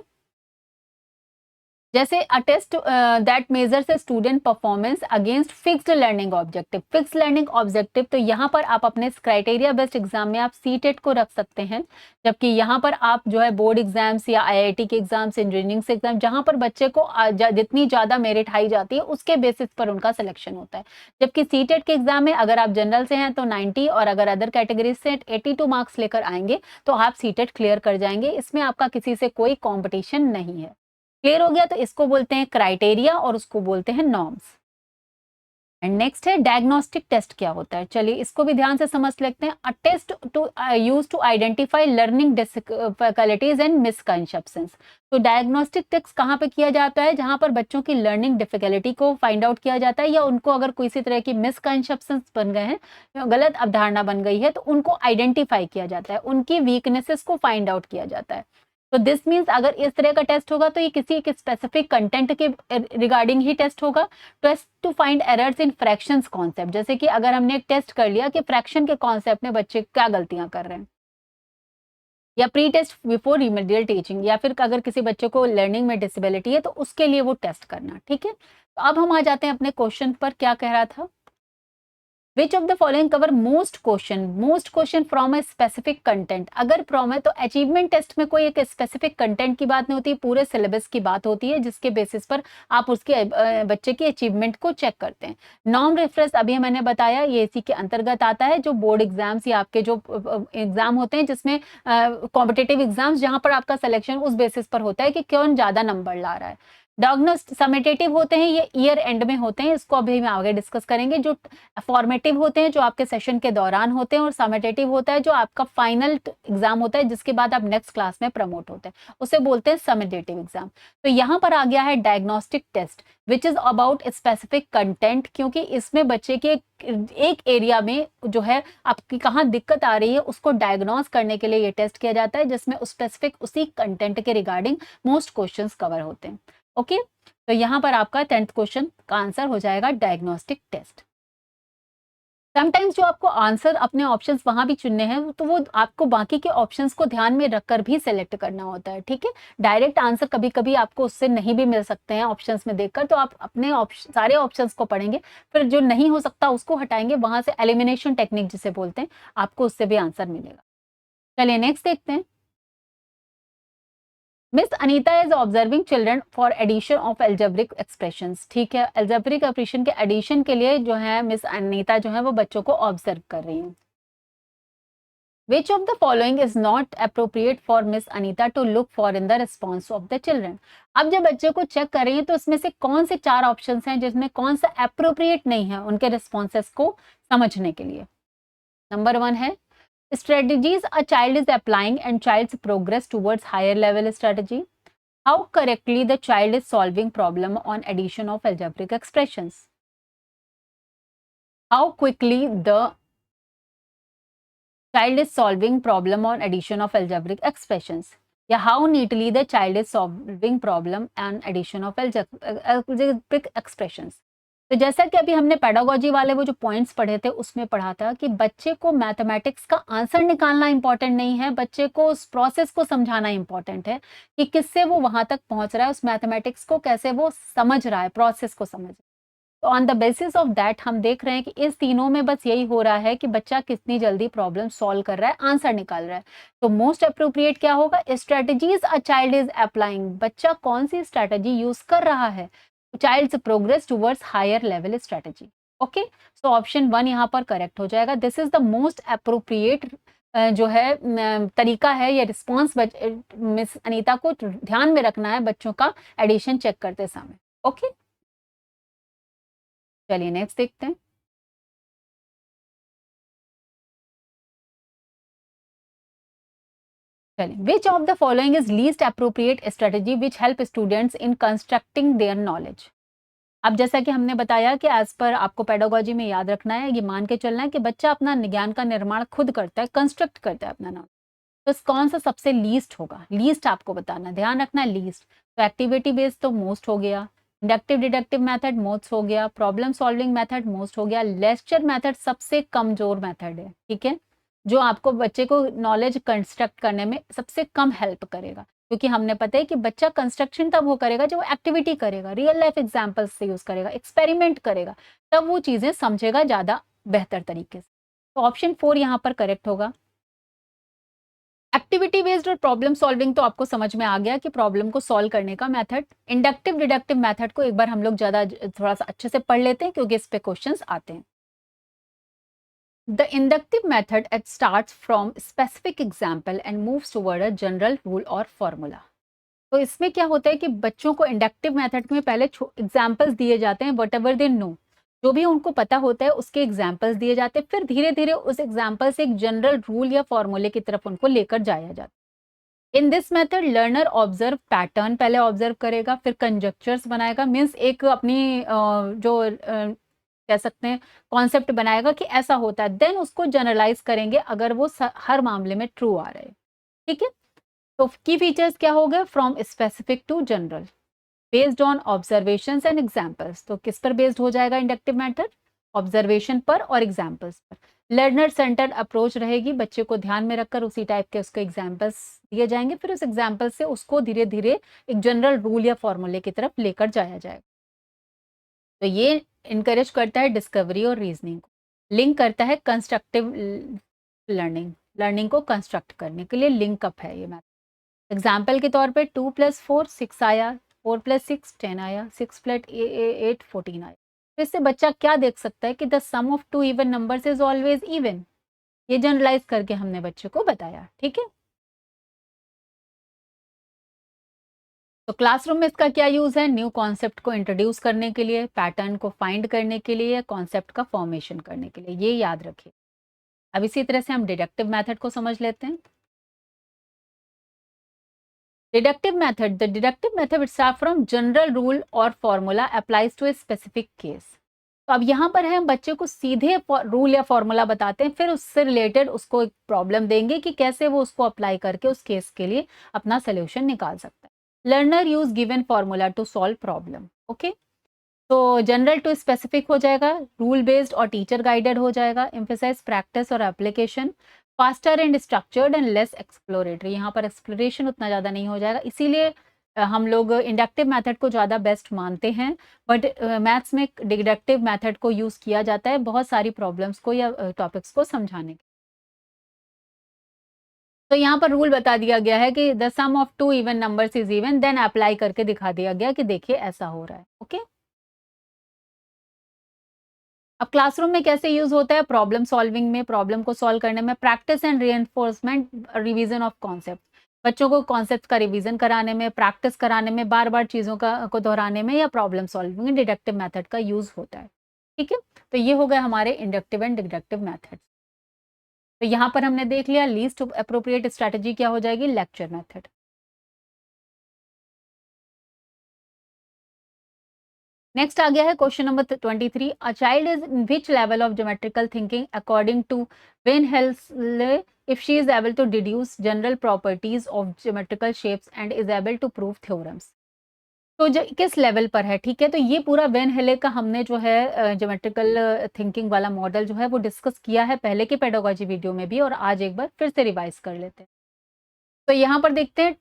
जैसे a test that measures a student performance against fixed learning objective. Fixed learning objective, तो यहाँ पर आप अपने क्राइटेरिया बेस्ड एग्जाम में आप सीटेट को रख सकते हैं, जबकि यहाँ पर आप जो है बोर्ड एग्जाम्स या आईआईटी के एग्जाम्स, इंजीनियरिंग से एग्जाम, जहाँ पर बच्चे को जितनी ज्यादा मेरिट हाई जाती है उसके बेसिस पर उनका सिलेक्शन होता है। जबकि सीटेट के एग्जाम में अगर आप जनरल से हैं तो 90 और अगर अदर कैटेगरी से 82 मार्क्स लेकर आएंगे तो आप सीटेट क्लियर कर जाएंगे, इसमें आपका किसी से कोई कॉम्पिटिशन नहीं है। क्लियर हो गया, तो इसको बोलते हैं क्राइटेरिया और उसको बोलते हैं नॉर्म्स। एंड नेक्स्ट है डायग्नोस्टिक टेस्ट क्या होता है, चलिए इसको भी ध्यान से समझ लेते हैं। A test to use to identify learning difficulties and misconceptions. तो डायग्नोस्टिक टेस्ट कहाँ पे किया जाता है, जहां पर बच्चों की लर्निंग डिफिकल्टी को फाइंड आउट किया जाता है, या उनको अगर किसी तरह की मिसकंसेप्शंस बन गए हैं, गलत अवधारणा बन गई है, तो उनको आइडेंटिफाई किया जाता है, उनकी वीकनेसेस को फाइंड आउट किया जाता है। तो दिस मीन्स अगर इस तरह का टेस्ट होगा तो ये किसी एक स्पेसिफिक कंटेंट के रिगार्डिंग ही टेस्ट होगा। Test to find errors in fractions concept, जैसे कि अगर हमने एक टेस्ट कर लिया कि फ्रैक्शन के कॉन्सेप्ट में बच्चे क्या गलतियां कर रहे हैं, या pre test before remedial teaching, या फिर अगर किसी बच्चे को लर्निंग में डिसेबिलिटी है तो उसके लिए वो टेस्ट करना। ठीक है, तो अब हम आ जाते हैं अपने क्वेश्चन पर, क्या कह रहा था, विच of the following cover most question from a specific content. अगर फ्रॉम है तो अचीवमेंट टेस्ट में कोई एक स्पेसिफिक कंटेंट की बात नहीं होती, पूरे सिलेबस की बात होती है, जिसके बेसिस पर आप उसके बच्चे की अचीवमेंट को चेक करते हैं। नॉर्म रेफरेंस अभी मैंने बताया, ये इसी के अंतर्गत आता है, जो बोर्ड एग्जाम्स या आपके जो एग्जाम होते हैं जिसमें कॉम्पिटेटिव एग्जाम्स, जहां पर आपका सिलेक्शन उस बेसिस पर होता है कि कौन ज्यादा नंबर ला रहा है। डायग्नोस्ट समेटेटिव होते हैं, ये ईयर एंड में होते हैं, इसको अभी हम आगे डिस्कस करेंगे। जो फॉर्मेटिव होते हैं जो आपके सेशन के दौरान होते हैं, और समेटेटिव होता है जो आपका फाइनल एग्जाम होता है जिसके बाद आप नेक्स्ट क्लास में प्रमोट होते हैं, उसे बोलते हैं समेटेटिव एग्जाम। तो यहाँ पर आ गया है diagnostic test which is about specific content, क्योंकि इसमें बच्चे के एक एरिया में जो है आपकी कहाँ दिक्कत आ रही है उसको डायग्नोस करने के लिए ये टेस्ट किया जाता है, जिसमें स्पेसिफिक उसी कंटेंट के रिगार्डिंग मोस्ट क्वेश्चंस कवर होते हैं। ओके, तो यहाँ पर आपका 10th क्वेश्चन का आंसर हो जाएगा डायग्नोस्टिक टेस्ट। समटाइम्स जो आपको आंसर अपने ऑप्शंस वहां भी चुनने हैं, तो वो आपको बाकी के ऑप्शंस को ध्यान में रखकर भी सिलेक्ट करना होता है। ठीक है, डायरेक्ट आंसर कभी कभी आपको उससे नहीं भी मिल सकते हैं ऑप्शंस में देखकर, तो आप अपने सारे ऑप्शंस को पढ़ेंगे, फिर जो नहीं हो सकता उसको हटाएंगे, वहां से एलिमिनेशन टेक्निक जिसे बोलते हैं, आपको उससे भी आंसर मिलेगा। चलिए नेक्स्ट देखते हैं। Miss Anita is observing children for addition of algebraic expressions. ठीक है, एल्जेब्रिक ऑपरेशन के एडिशन के लिए जो है मिस अनीता जो है वो बच्चों को ऑब्जर्व कर रही है। Which of the following is not appropriate for Miss Anita to look for in the response of the children. अब जब बच्चे को चेक कर रही है तो इसमें से कौन से चार ऑप्शंस हैं जिसमें कौन सा अप्रोप्रिएट नहीं है उनके रिस्पॉन्सेस को समझने के लिए। नंबर 1 है strategies a child is applying and child's progress towards higher level strategy. How correctly the child is solving problem on addition of algebraic expressions. How quickly the child is solving problem on addition of algebraic expressions. या how neatly the child is solving problem and addition of algebraic expressions. तो जैसा कि अभी हमने पेडागोजी वाले वो जो पॉइंट्स पढ़े थे उसमें पढ़ा था कि बच्चे को मैथमेटिक्स का आंसर निकालना इंपॉर्टेंट नहीं है, बच्चे को उस प्रोसेस को समझाना इंपॉर्टेंट है कि किससे वो वहां तक पहुंच रहा है, उस मैथमेटिक्स को कैसे वो समझ रहा है, प्रोसेस को समझ रहा है। तो on the basis of that हम देख रहे हैं कि इस तीनों में बस यही हो रहा है कि बच्चा कितनी जल्दी प्रॉब्लम सॉल्व कर रहा है, आंसर निकाल रहा है। तो मोस्ट अप्रोप्रिएट क्या होगा? Strategies a child is applying, बच्चा कौन सी स्ट्रेटजी यूज कर रहा है? Child's progress towards higher level strategy. Okay, so option 1 यहाँ पर करेक्ट हो जाएगा। This is the most appropriate जो है तरीका है या रिस्पॉन्स मिस अनीता को ध्यान में रखना है बच्चों का एडिशन चेक करते समय। ओके, चलिए नेक्स्ट देखते हैं। चलिए, विच of the following is least appropriate strategy which help students in constructing their knowledge. अब जैसा कि हमने बताया कि एज पर आपको पेडागोजी में याद रखना है, ये मान के चलना है कि बच्चा अपना ज्ञान का निर्माण खुद करता है, कंस्ट्रक्ट करता है अपना नॉलेज। तो कौन सा सबसे लीस्ट होगा? लीस्ट आपको बताना, ध्यान रखना है लीस्ट। तो एक्टिविटी बेस्ड तो मोस्ट हो गया, इंडक्टिव डिडक्टिव मेथड मोस्ट हो गया, प्रॉब्लम सॉल्विंग मेथड मोस्ट हो गया, लेक्चर मेथड सबसे कमजोर मेथड है, ठीक है, जो आपको बच्चे को नॉलेज कंस्ट्रक्ट करने में सबसे कम हेल्प करेगा। क्योंकि हमने पता है कि बच्चा कंस्ट्रक्शन तब वो करेगा जब वो एक्टिविटी करेगा, रियल लाइफ एग्जाम्पल्स से यूज करेगा, एक्सपेरिमेंट करेगा, तब वो चीजें समझेगा ज्यादा बेहतर तरीके से। तो ऑप्शन 4 यहाँ पर करेक्ट होगा। एक्टिविटी बेस्ड और प्रॉब्लम सॉल्विंग तो आपको समझ में आ गया कि प्रॉब्लम को सॉल्व करने का मेथड। इंडक्टिव डिडक्टिव मेथड को एक बार हम लोग ज्यादा थोड़ा सा अच्छे से पढ़ लेते हैं क्योंकि इस पे क्वेश्चंस आते हैं। The inductive method it starts from specific example and moves toward a general rule और फॉर्मूला। तो इसमें क्या होता है कि बच्चों को इंडक्टिव मेथड में पहले एग्जाम्पल्स दिए जाते हैं, वट एवर दे नो, जो भी उनको पता होता है उसके एग्जाम्पल्स दिए जाते हैं, फिर धीरे धीरे उस एग्जाम्पल से एक जनरल रूल या फॉर्मूले की तरफ उनको लेकर जाया जाता है। In this method learner observe pattern पहले ऑब्जर्व करेगा, फिर कंजक्चर्स बनाएगा, मीन्स एक अपनी जो कह सकते हैं कॉन्सेप्ट बनाएगा कि ऐसा होता है, देन उसको जनरलाइज करेंगे अगर वो हर मामले में ट्रू आ रहे हैं, ठीक है। तो की फीचर्स क्या हो गए? From specific to general, based on observations and examples. तो किस पर बेस्ड हो जाएगा इंडक्टिव मेथड? ऑब्जर्वेशन पर और एग्जांपल्स पर। लर्नर सेंटर्ड अप्रोच रहेगी, बच्चे को ध्यान में रखकर उसी टाइप के उसको एग्जांपल्स दिए जाएंगे, फिर उस एग्जांपल से उसको धीरे धीरे एक जनरल रूल या फॉर्मूले की तरफ लेकर जाया जाएगा। तो ये इनकरेज करता है डिस्कवरी और रीजनिंग को, लिंक करता है कंस्ट्रक्टिव लर्निंग, लर्निंग को कंस्ट्रक्ट करने के लिए लिंक अप है ये मैथड। एग्जाम्पल के तौर पे 2 + 4 6 आया, 4 + 6 10 आया, 6 + 8 14 आया। तो इससे बच्चा क्या देख सकता है कि the sum of two even numbers is always even. ये जनरलाइज करके हमने बच्चे को बताया, ठीक है। तो क्लासरूम में इसका क्या यूज है? न्यू कॉन्सेप्ट को इंट्रोड्यूस करने के लिए, पैटर्न को फाइंड करने के लिए, कॉन्सेप्ट का फॉर्मेशन करने के लिए, ये याद रखिए। अब इसी तरह से हम डिडक्टिव मेथड को समझ लेते हैं। Deductive method. The deductive method itself from general rule or formula applies to a specific case. तो अब यहाँ पर है हम बच्चे को सीधे रूल या फॉर्मूला बताते हैं, फिर उससे रिलेटेड उसको एक प्रॉब्लम देंगे कि कैसे वो उसको अप्लाई करके उस केस के लिए अपना सोल्यूशन निकाल सकता है। Learner use given formula to solve problem. Okay, तो जनरल टू स्पेसिफिक हो जाएगा, रूल बेस्ड और टीचर गाइडेड हो जाएगा, एम्फेसाइज प्रैक्टिस और application, faster and structured and less exploratory. यहाँ पर एक्सप्लोरेशन उतना ज़्यादा नहीं हो जाएगा, इसीलिए हम लोग इंडक्टिव मेथड को ज़्यादा बेस्ट मानते हैं, बट मैथ्स में डिडक्टिव मेथड को यूज़ किया जाता है बहुत सारी प्रॉब्लम्स को या टॉपिक्स को समझाने के। तो यहाँ पर रूल बता दिया गया है कि the sum of two even numbers is even, then apply करके दिखा दिया गया कि देखिए ऐसा हो रहा है। ओके, अब क्लासरूम में कैसे यूज होता है? प्रॉब्लम सॉल्विंग में, प्रॉब्लम को सॉल्व करने में, practice and reinforcement revision of concept, बच्चों को कॉन्सेप्ट का रिवीजन कराने में, प्रैक्टिस कराने में, बार बार चीजों का को दोहराने में, या प्रॉब्लम सॉल्विंग में डिडक्टिव मेथड का यूज होता है, ठीक है। तो ये हो गए हमारे इंडक्टिव एंड डिडक्टिव मेथड। तो यहाँ पर हमने देख लिया लीस्ट अप्रोप्रिएट स्ट्रेटेजी क्या हो जाएगी? Lecture method. नेक्स्ट आ गया है question number 23। A child is in which level of geometrical thinking according to Van हेल्सले if she is able to deduce general properties of geometrical shapes and is able to prove theorems। तो किस लेवल पर है, ठीक है। तो ये पूरा वेन हेले का हमने जो है ज्योमेट्रिकल थिंकिंग वाला मॉडल जो है वो डिस्कस किया है पहले के पेडागोजी वीडियो में भी, और आज एक बार फिर से रिवाइज कर लेते हैं। तो यहाँ पर देखते हैं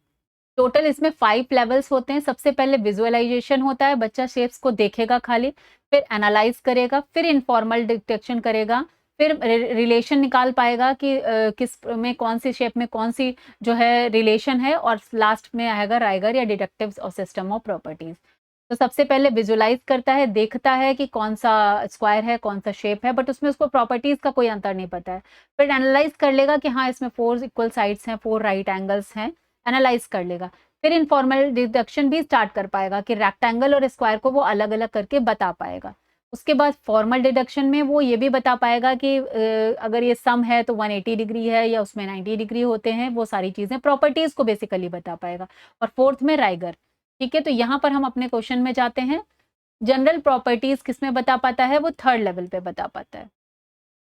टोटल इसमें 5 लेवल्स होते हैं। सबसे पहले विजुअलाइजेशन होता है, बच्चा शेप्स को देखेगा खाली, फिर एनालाइज करेगा, फिर इनफॉर्मल डिटेक्शन करेगा, फिर रिलेशन निकाल पाएगा कि किस में कौन सी शेप में कौन सी जो है रिलेशन है, और लास्ट में आएगा राइगर या डिडक्टिव और सिस्टम ऑफ प्रॉपर्टीज। तो सबसे पहले विजुअलाइज करता है, देखता है कि कौन सा स्क्वायर है, कौन सा शेप है, बट उसमें उसको प्रॉपर्टीज का कोई अंतर नहीं पता है। फिर एनालाइज कर लेगा कि हाँ इसमें 4 इक्वल साइड्स हैं, 4 राइट एंगल्स हैं, एनालाइज कर लेगा। फिर इनफॉर्मल डिडक्शन भी स्टार्ट कर पाएगा कि रेक्टेंगल और स्क्वायर को वो अलग अलग करके बता पाएगा। उसके बाद फॉर्मल डिडक्शन में वो ये भी बता पाएगा कि अगर ये सम है तो 180 डिग्री है या उसमें 90 डिग्री होते हैं, वो सारी चीजें प्रॉपर्टीज को बेसिकली बता पाएगा। और फोर्थ में राइगर। ठीक है, तो यहाँ पर हम अपने क्वेश्चन में जाते हैं। जनरल प्रॉपर्टीज किसमें बता पाता है, वो थर्ड लेवल पे बता पाता है।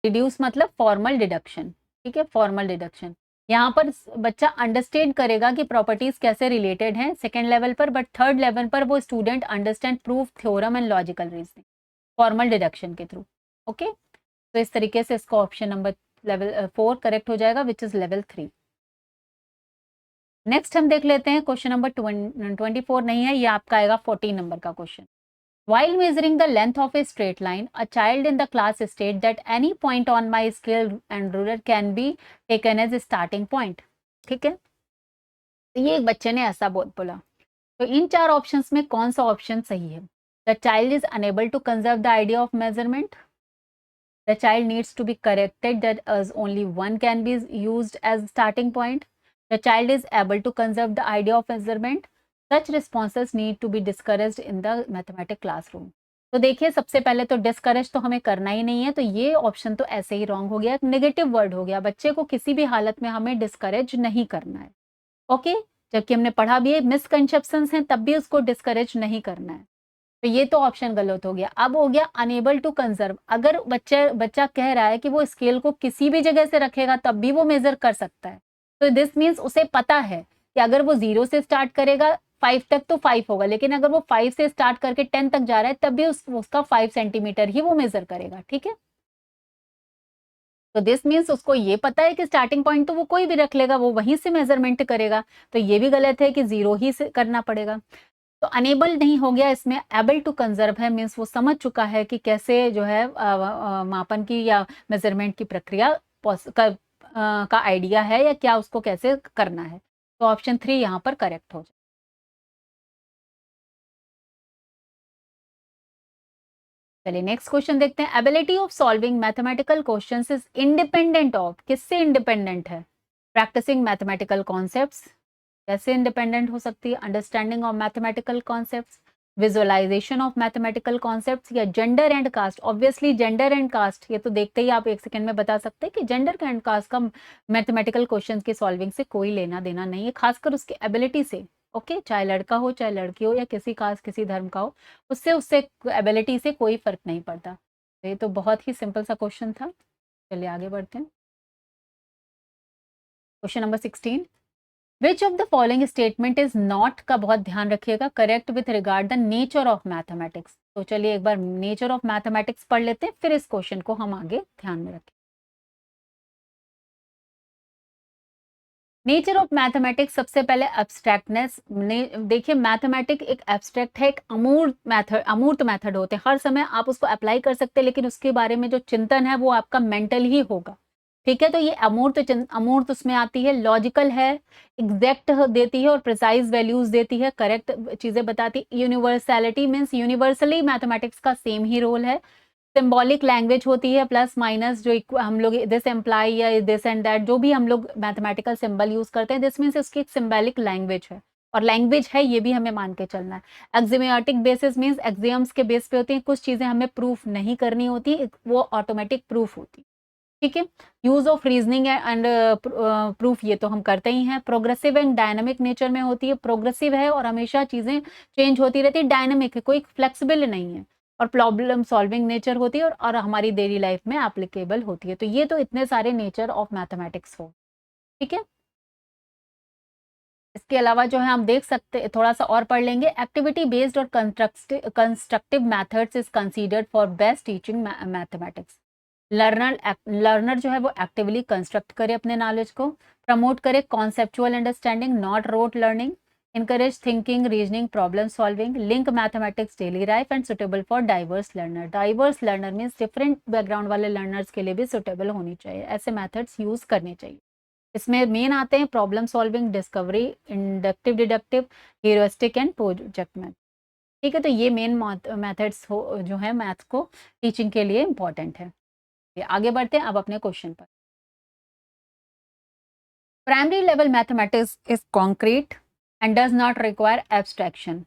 डिड्यूस मतलब फॉर्मल डिडक्शन। ठीक है, फॉर्मल डिडक्शन यहाँ पर बच्चा अंडरस्टैंड करेगा कि प्रॉपर्टीज कैसे रिलेटेड हैं सेकेंड लेवल पर, बट थर्ड लेवल पर वो student understand proof theorem and logical reasoning formal deduction के थ्रू। ओके, तो इस तरीके से इसका ऑप्शन नंबर लेवल 4 करेक्ट हो जाएगा, विच इज लेवल 3। नेक्स्ट हम देख लेते हैं क्वेश्चन नंबर 24 नहीं है, ये आपका आएगा 14 नंबर का question. While measuring the length of a straight line, a child in the class stated that any point on my scale and ruler can be taken as a starting point. ठीक है, तो ये एक बच्चे ने ऐसा बोला। तो इन 4 ऑप्शंस में कौन सा ऑप्शन सही है? The child is unable to conserve the idea of measurement. The child needs to be corrected that as only one can be used as starting point. The child is able to conserve the idea of measurement. Such responses need to be discouraged in the mathematics classroom. तो देखिए, सबसे पहले तो डिस्करेज तो हमें करना ही नहीं है, तो ये ऑप्शन तो ऐसे ही रॉन्ग हो गया, एक नेगेटिव वर्ड हो गया। बच्चे को किसी भी हालत में हमें डिस्करेज नहीं करना है। ओके, जबकि हमने पढ़ा भी है मिसकंसेप्शंस हैं, तब भी उसको डिस्करेज नहीं करना है। तो ये तो ऑप्शन गलत हो गया। अब हो गया अनेबल टू कंजर्व। अगर बच्चा कह रहा है कि वो स्केल को किसी भी जगह से रखेगा तब भी वो मेजर कर सकता है, तो दिस मीन्स उसे पता है कि अगर वो 0 से स्टार्ट करेगा 5 तक तो 5 होगा, लेकिन अगर वो 5 से स्टार्ट करके 10 तक जा रहा है तब भी उसका 5 सेंटीमीटर ही वो मेजर करेगा। ठीक है, तो दिस मीन्स उसको ये पता है कि स्टार्टिंग पॉइंट तो वो कोई भी रख लेगा, वो वहीं से मेजरमेंट करेगा। तो ये भी गलत है कि 0 ही से करना पड़ेगा। तो अनेबल नहीं हो गया, इसमें एबल टू कंजर्व है, मीन्स वो समझ चुका है कि कैसे जो है मापन की या मेजरमेंट की प्रक्रिया का आइडिया है या क्या उसको कैसे करना है। तो ऑप्शन 3 यहाँ पर करेक्ट हो जाए। चलिए नेक्स्ट क्वेश्चन देखते हैं। Ability of solving mathematical questions is independent of, किससे इंडिपेंडेंट है? प्रैक्टिसिंग मैथमेटिकल कॉन्सेप्ट्स, कैसे इंडिपेंडेंट हो सकती है? Understanding of mathematical concepts, visualisation of mathematical concepts, या gender and caste. Obviously gender and caste, ये तो देखते ही आप एक सेकंड में बता सकते हैं कि जेंडर एंड कास्ट का मैथमेटिकल क्वेश्चन की सॉल्विंग से कोई लेना देना नहीं है, खासकर उसकी एबिलिटी से। ओके, चाहे लड़का हो चाहे लड़की हो या किसी कास्ट किसी धर्म का हो, उससे उससे एबिलिटी से कोई फर्क नहीं पड़ता। तो ये तो बहुत ही सिंपल सा क्वेश्चन था। चलिए आगे बढ़ते हैं। Question number 16, which of the following statement is not का बहुत ध्यान रखिएगा correct with regard the nature of mathematics. तो चलिए एक बार नेचर ऑफ मैथमेटिक्स पढ़ लेते हैं, फिर इस क्वेश्चन को हम आगे ध्यान में रखें। नेचर ऑफ मैथमेटिक्स, सबसे पहले एब्स्ट्रैक्टनेस। देखिए मैथमेटिक एक एब्स्ट्रैक्ट है, एक अमूर्त मेथड होते हैं, हर समय आप उसको अप्लाई कर सकते हैं, लेकिन उसके बारे में जो चिंतन है वो आपका मेंटल ही होगा। ठीक है, तो ये अमूर्त उसमें आती है, लॉजिकल है, एग्जैक्ट देती है और प्रिसाइज वैल्यूज देती है, करेक्ट चीजें बताती है। यूनिवर्सैलिटी मीन्स यूनिवर्सली मैथमेटिक्स का सेम ही रोल है। सिंबॉलिक लैंग्वेज होती है, प्लस माइनस जो हम लोग दिस एम्प्लाई या दिस एंड दैट जो भी हम लोग मैथमेटिकल सिंबल यूज करते हैं, दिस मीन्स उसकी एक सिंबॉलिक लैंग्वेज है, और लैंग्वेज है ये भी हमें मान के चलना है। एक्सियोमेटिक बेसिस मीन्स एक्सियम्स के बेस पे होती है, कुछ चीजें हमें प्रूफ नहीं करनी होती, वो ऑटोमेटिक प्रूफ होती। ठीक है, use of reasoning and proof ये तो हम करते ही हैं। प्रोग्रेसिव एंड डायनामिक नेचर में होती है, प्रोग्रेसिव है और हमेशा चीजें चेंज होती रहती है, डायनामिक है, कोई फ्लेक्सिबल नहीं है, और प्रॉब्लम सॉल्विंग नेचर होती है, और हमारी डेली लाइफ में एप्लीकेबल होती है। तो ये तो इतने सारे नेचर ऑफ मैथमेटिक्स हो। ठीक है, इसके अलावा जो है हम देख सकते, थोड़ा सा और पढ़ लेंगे। एक्टिविटी बेस्ड और constructive methods is considered for best teaching mathematics. Learner जो है वो एक्टिवली कंस्ट्रक्ट करे अपने नॉलेज को, प्रमोट करे conceptual understanding, not rote learning, encourage thinking, reasoning, problem solving, link mathematics daily life and suitable for diverse learner. Diverse learner means different background वाले learners के लिए भी suitable होनी चाहिए, ऐसे methods use करने चाहिए। इसमें मेन आते हैं problem solving, discovery, inductive deductive, heuristic and project math. ठीक है, तो ये मेन मेथड्स जो है मैथ को टीचिंग के लिए इंपॉर्टेंट है। आगे बढ़ते हैं अब अपने क्वेश्चन पर। Primary level mathematics is concrete and does not require abstraction.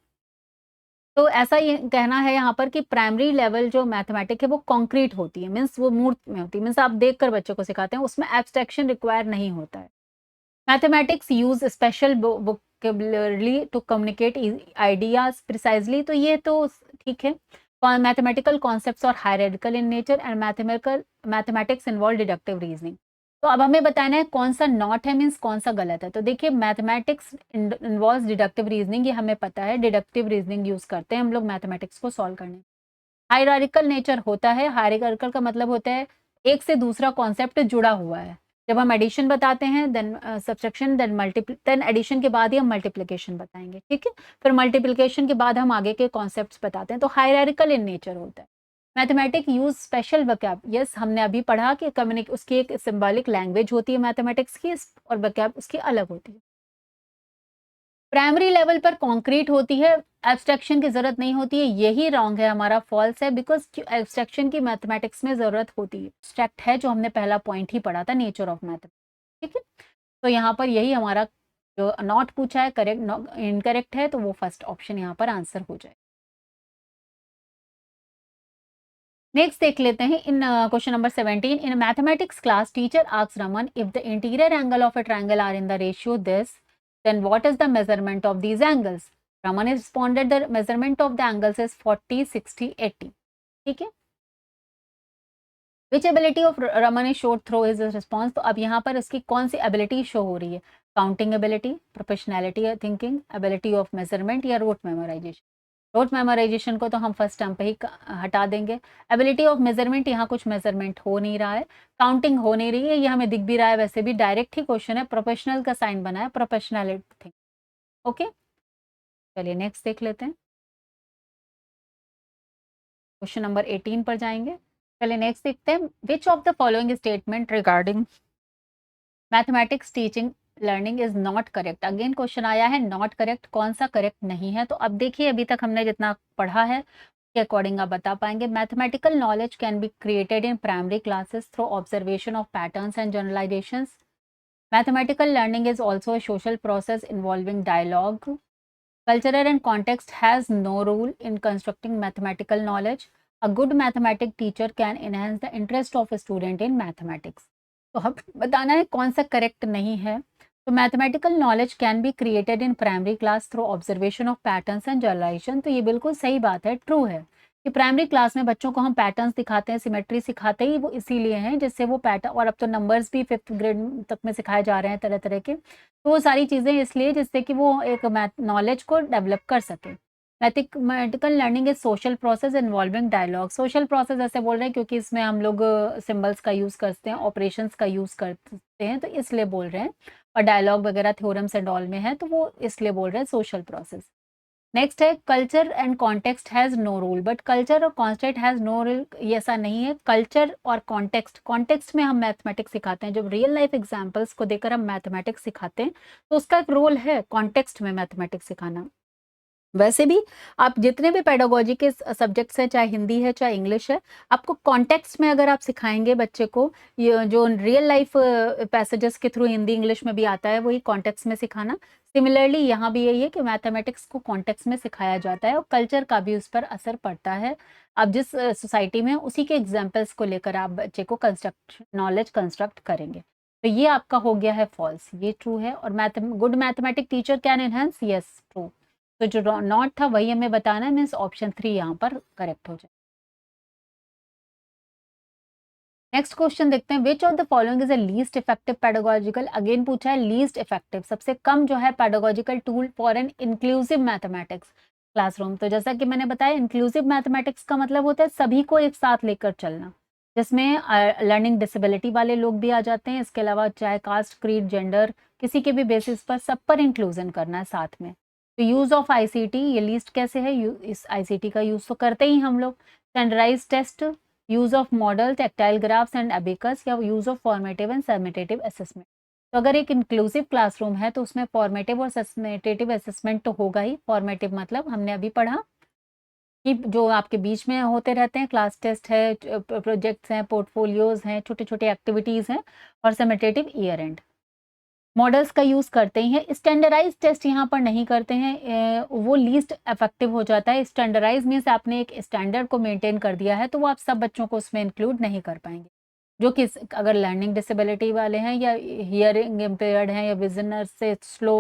तो ऐसा ये कहना है यहाँ पर कि प्राइमरी लेवल जो मैथमेटिक है वो कॉन्क्रीट होती है, मीन्स वो मूर्त में होती है, मीन्स आप देखकर बच्चों को सिखाते हैं, उसमें एब्स्ट्रैक्शन रिक्वायर नहीं होता है। Mathematics use special vocabulary to communicate ideas precisely, तो ये तो ठीक है। मैथमेटिकल कॉन्सेप्ट्स और hierarchical in nature and mathematics involve deductive reasoning. तो अब हमें बताना है कौन सा नॉट है, मीन्स कौन सा गलत है। तो देखिए मैथमेटिक्स इन्वॉल्व डिडक्टिव रीजनिंग, ये हमें पता है, डिडक्टिव रीजनिंग यूज करते हैं हम लोग मैथमेटिक्स को सॉल्व करने। हायरार्किकल नेचर होता है, हायरार्किकल का मतलब होता है एक से दूसरा कॉन्सेप्ट जुड़ा हुआ है। जब हम एडिशन बताते हैं देन सब्ट्रैक्शन, देन एडिशन के बाद ही हम मल्टीप्लिकेशन बताएंगे, ठीक है। फिर मल्टीप्लिकेशन के बाद हम आगे के कॉन्सेप्ट्स बताते हैं, तो हायरार्किकल इन नेचर होता है। Mathematic use special vocab, yes हमने अभी पढ़ा कि उसकी एक सिंबॉलिक लैंग्वेज होती है मैथमेटिक्स की, और वोकैब उसकी अलग होती है। प्राइमरी लेवल पर कॉन्क्रीट होती है, एब्स्ट्रैक्शन की जरूरत नहीं होती है, यही रॉन्ग है, हमारा फॉल्स है, बिकॉज एब्स्ट्रैक्शन की मैथमेटिक्स में जरूरत होती है। एब्स्ट्रैक्ट है जो हमने पहला पॉइंट ही पढ़ा था, नेचर ऑफ मैथमेटिक्स, ठीक है। तो यहाँ पर यही हमारा जो नॉट पूछा है करेक्ट इनकरेक्ट है, तो वो फर्स्ट ऑप्शन यहाँ पर आंसर हो जाए। नेक्स्ट देख लेते हैं in question number 17। In mathematics class teacher asks Raman if the interior angle of a triangle are in the ratio this, then what is the measurement of these angles? Raman has responded the measurement of the angles is 40, 60, 80. ठीक है। Which ability of Raman is showed through his response? तो अब यहाँ पर इसकी कौन सी एबिलिटी शो हो रही है? Counting ability, professionality thinking, ability of measurement या रोट मेमोराइजेशन। रोट मेमोराइजेशन को तो हम फर्स्ट टर्म पे ही हटा देंगे। एबिलिटी ऑफ मेजरमेंट, यहाँ कुछ मेजरमेंट हो नहीं रहा है, काउंटिंग हो नहीं रही है, ये हमें दिख भी रहा है, वैसे भी डायरेक्ट ही क्वेश्चन है, प्रोफेशनल का साइन बना है, प्रोफेशनैलिटी थिंक। ओके, चलिए नेक्स्ट देख लेते हैं, क्वेश्चन नंबर 18 पर जाएंगे। चलिए नेक्स्ट देखते हैं, which of the following statement regarding mathematics teaching learning is not correct. Again question आया है नॉट करेक्ट, कौन सा करेक्ट नहीं है। तो अब देखिए अभी तक हमने जितना पढ़ा है के अकॉर्डिंग आप बता पाएंगे। Mathematical knowledge can be created in primary classes through observation of patterns and generalisations. Mathematical learning is also a social process involving dialogue. Cultural and context has no role in constructing mathematical knowledge. A good mathematics teacher can enhance the interest of a student in mathematics. तो हम बताना है कौन सा करेक्ट नहीं है। तो mathematical knowledge can be created in primary class through observation of patterns and generalization, तो ये बिल्कुल सही बात है, ट्रू है कि प्राइमरी क्लास में बच्चों को हम पैटर्न्स दिखाते हैं, सिमेट्री सिखाते ही वो इसीलिए हैं जिससे वो पैटर्न, और अब तो नंबर्स भी 5th ग्रेड तक में सिखाए जा रहे हैं तरह तरह के, तो वो सारी चीज़ें इसलिए जिससे कि वो एक मैथ नॉलेज को डेवलप कर सके। Mathematical learning is social process involving dialogue. Social process ऐसे बोल रहे हैं क्योंकि इसमें हम लोग सिंबल्स का यूज़ करते हैं, ऑपरेशंस का यूज़ करते हैं, तो इसलिए बोल रहे हैं, और डायलॉग वगैरह थ्योरम्स एंड ऑल में है, तो वो इसलिए बोल रहे हैं सोशल प्रोसेस। नेक्स्ट है culture and context has no rule, but culture और कॉन्टेक्स्ट हैज़ नो रूल, ये ऐसा नहीं है। कल्चर और कॉन्टेक्स्ट में हम मैथमेटिक्स सिखाते हैं, जब रियल लाइफ एग्जांपल्स को देकर हम मैथमेटिक्स सिखाते हैं तो उसका एक रोल है कॉन्टेक्स्ट में मैथमेटिक्स सिखाना। वैसे भी आप जितने भी पेडागोजी के सब्जेक्ट्स हैं, चाहे हिंदी है चाहे इंग्लिश है, आपको कॉन्टेक्स्ट में अगर आप सिखाएंगे बच्चे को, ये जो रियल लाइफ पैसेजेस के थ्रू हिंदी इंग्लिश में भी आता है वही कॉन्टेक्स्ट में सिखाना। सिमिलरली यहाँ भी यही है कि मैथमेटिक्स को कॉन्टेक्स्ट में सिखाया जाता है और कल्चर का भी उस पर असर पड़ता है। आप जिस सोसाइटी में उसी के एग्जाम्पल्स को लेकर आप बच्चे को नॉलेज कंस्ट्रक्ट करेंगे। तो ये आपका हो गया है फॉल्स, ये ट्रू है। और good mathematic teacher can enhance, yes true. तो जो नॉट था वही हमें बताना है, मीन्स ऑप्शन 3 यहाँ पर करेक्ट हो जाए। नेक्स्ट क्वेश्चन देखते हैं, which of the following is a least effective pedagogical. Again पूछा है लीस्ट इफेक्टिव, सबसे कम जो है pedagogical tool for an inclusive mathematics classroom. तो जैसा कि मैंने बताया इंक्लूसिव मैथमेटिक्स का मतलब होता है सभी को एक साथ लेकर चलना, जिसमें लर्निंग डिसेबिलिटी वाले लोग भी आ जाते हैं, इसके अलावा चाहे कास्ट क्रीड जेंडर किसी के भी बेसिस पर सब पर इंक्लूजन करना है साथ में। तो यूज़ ऑफ आईसीटी, ये लिस्ट कैसे है, इस आईसीटी का यूज़ तो करते ही हम लोग। Standardised test, use of model, tactile graphs and abacus, या use of formative and summative assessment. तो अगर एक इंक्लूसिव क्लासरूम है तो उसमें फॉर्मेटिव और समेटिव असेसमेंट तो होगा ही। फॉर्मेटिव मतलब हमने अभी पढ़ा कि जो आपके बीच में होते रहते हैं, क्लास टेस्ट है, प्रोजेक्ट्स हैं, पोर्टफोलियोज हैं, छोटे छोटे एक्टिविटीज़ हैं, और समेटेटिव ईयर एंड। मॉडल्स का यूज़ करते ही हैं। स्टैंडर्डाइज टेस्ट यहाँ पर नहीं करते हैं, वो लीस्ट इफेक्टिव हो जाता है। स्टैंडर्डाइज मीन्स आपने एक स्टैंडर्ड को मेंटेन कर दिया है, तो वो आप सब बच्चों को उसमें इंक्लूड नहीं कर पाएंगे। जो कि अगर लर्निंग डिसेबिलिटी वाले हैं, या हियरिंग इम्पेयर्ड हैं, या विजनर से स्लो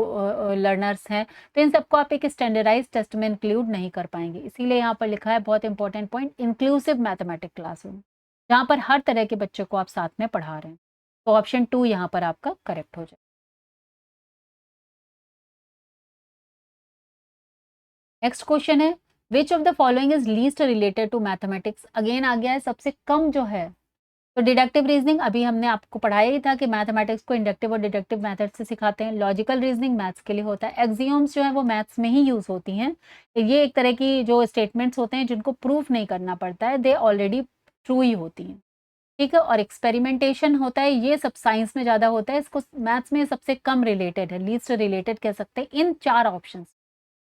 लर्नर्स हैं, तो इन सबको आप एक स्टैंडर्डाइज टेस्ट में इंक्लूड नहीं कर पाएंगे। इसीलिए यहाँ पर लिखा है बहुत important point, inclusive mathematic classroom, जहाँ पर हर तरह के बच्चों को आप साथ में पढ़ा रहे हैं। तो ऑप्शन 2 यहाँ पर आपका करेक्ट हो जाए। नेक्स्ट क्वेश्चन है, which of the following is least related to mathematics. Again आ गया है सबसे कम जो है। तो डिडक्टिव रीजनिंग अभी हमने आपको पढ़ाया ही था कि मैथमेटिक्स को इंडक्टिव और डिडक्टिव मेथड से सिखाते हैं। लॉजिकल रीजनिंग मैथ्स के लिए होता है। एक्सियोम्स जो है वो मैथ्स में ही यूज होती हैं। ये एक तरह की जो स्टेटमेंट्स होते हैं जिनको प्रूफ नहीं करना पड़ता है, दे ऑलरेडी ट्रू ही होती हैं। ठीक है। और एक्सपेरिमेंटेशन होता है, ये सब साइंस में ज्यादा होता है, इसको मैथ्स में सबसे कम रिलेटेड है, लीस्ट रिलेटेड कह सकते हैं इन 4 ऑप्शन।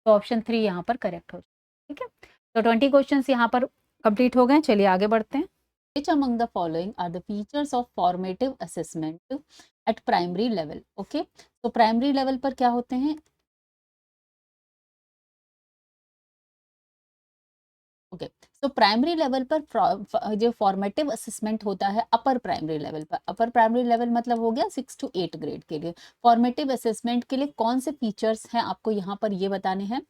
तो ऑप्शन 3 यहाँ पर करेक्ट हो जाए। ठीक है। तो 20 क्वेश्चन यहाँ पर कंप्लीट हो गए। चलिए आगे बढ़ते हैं। Which among the following are the features of formative assessment at primary level? Okay, तो प्राइमरी लेवल पर क्या होते हैं? ओके, तो प्राइमरी लेवल पर जो फॉर्मेटिव असेसमेंट होता है अपर प्राइमरी लेवल पर। अपर प्राइमरी लेवल मतलब हो गया 6 to 8 ग्रेड के लिए। फॉर्मेटिव असेसमेंट के लिए कौन से फीचर्स हैं आपको यहाँ पर ये बताने हैं।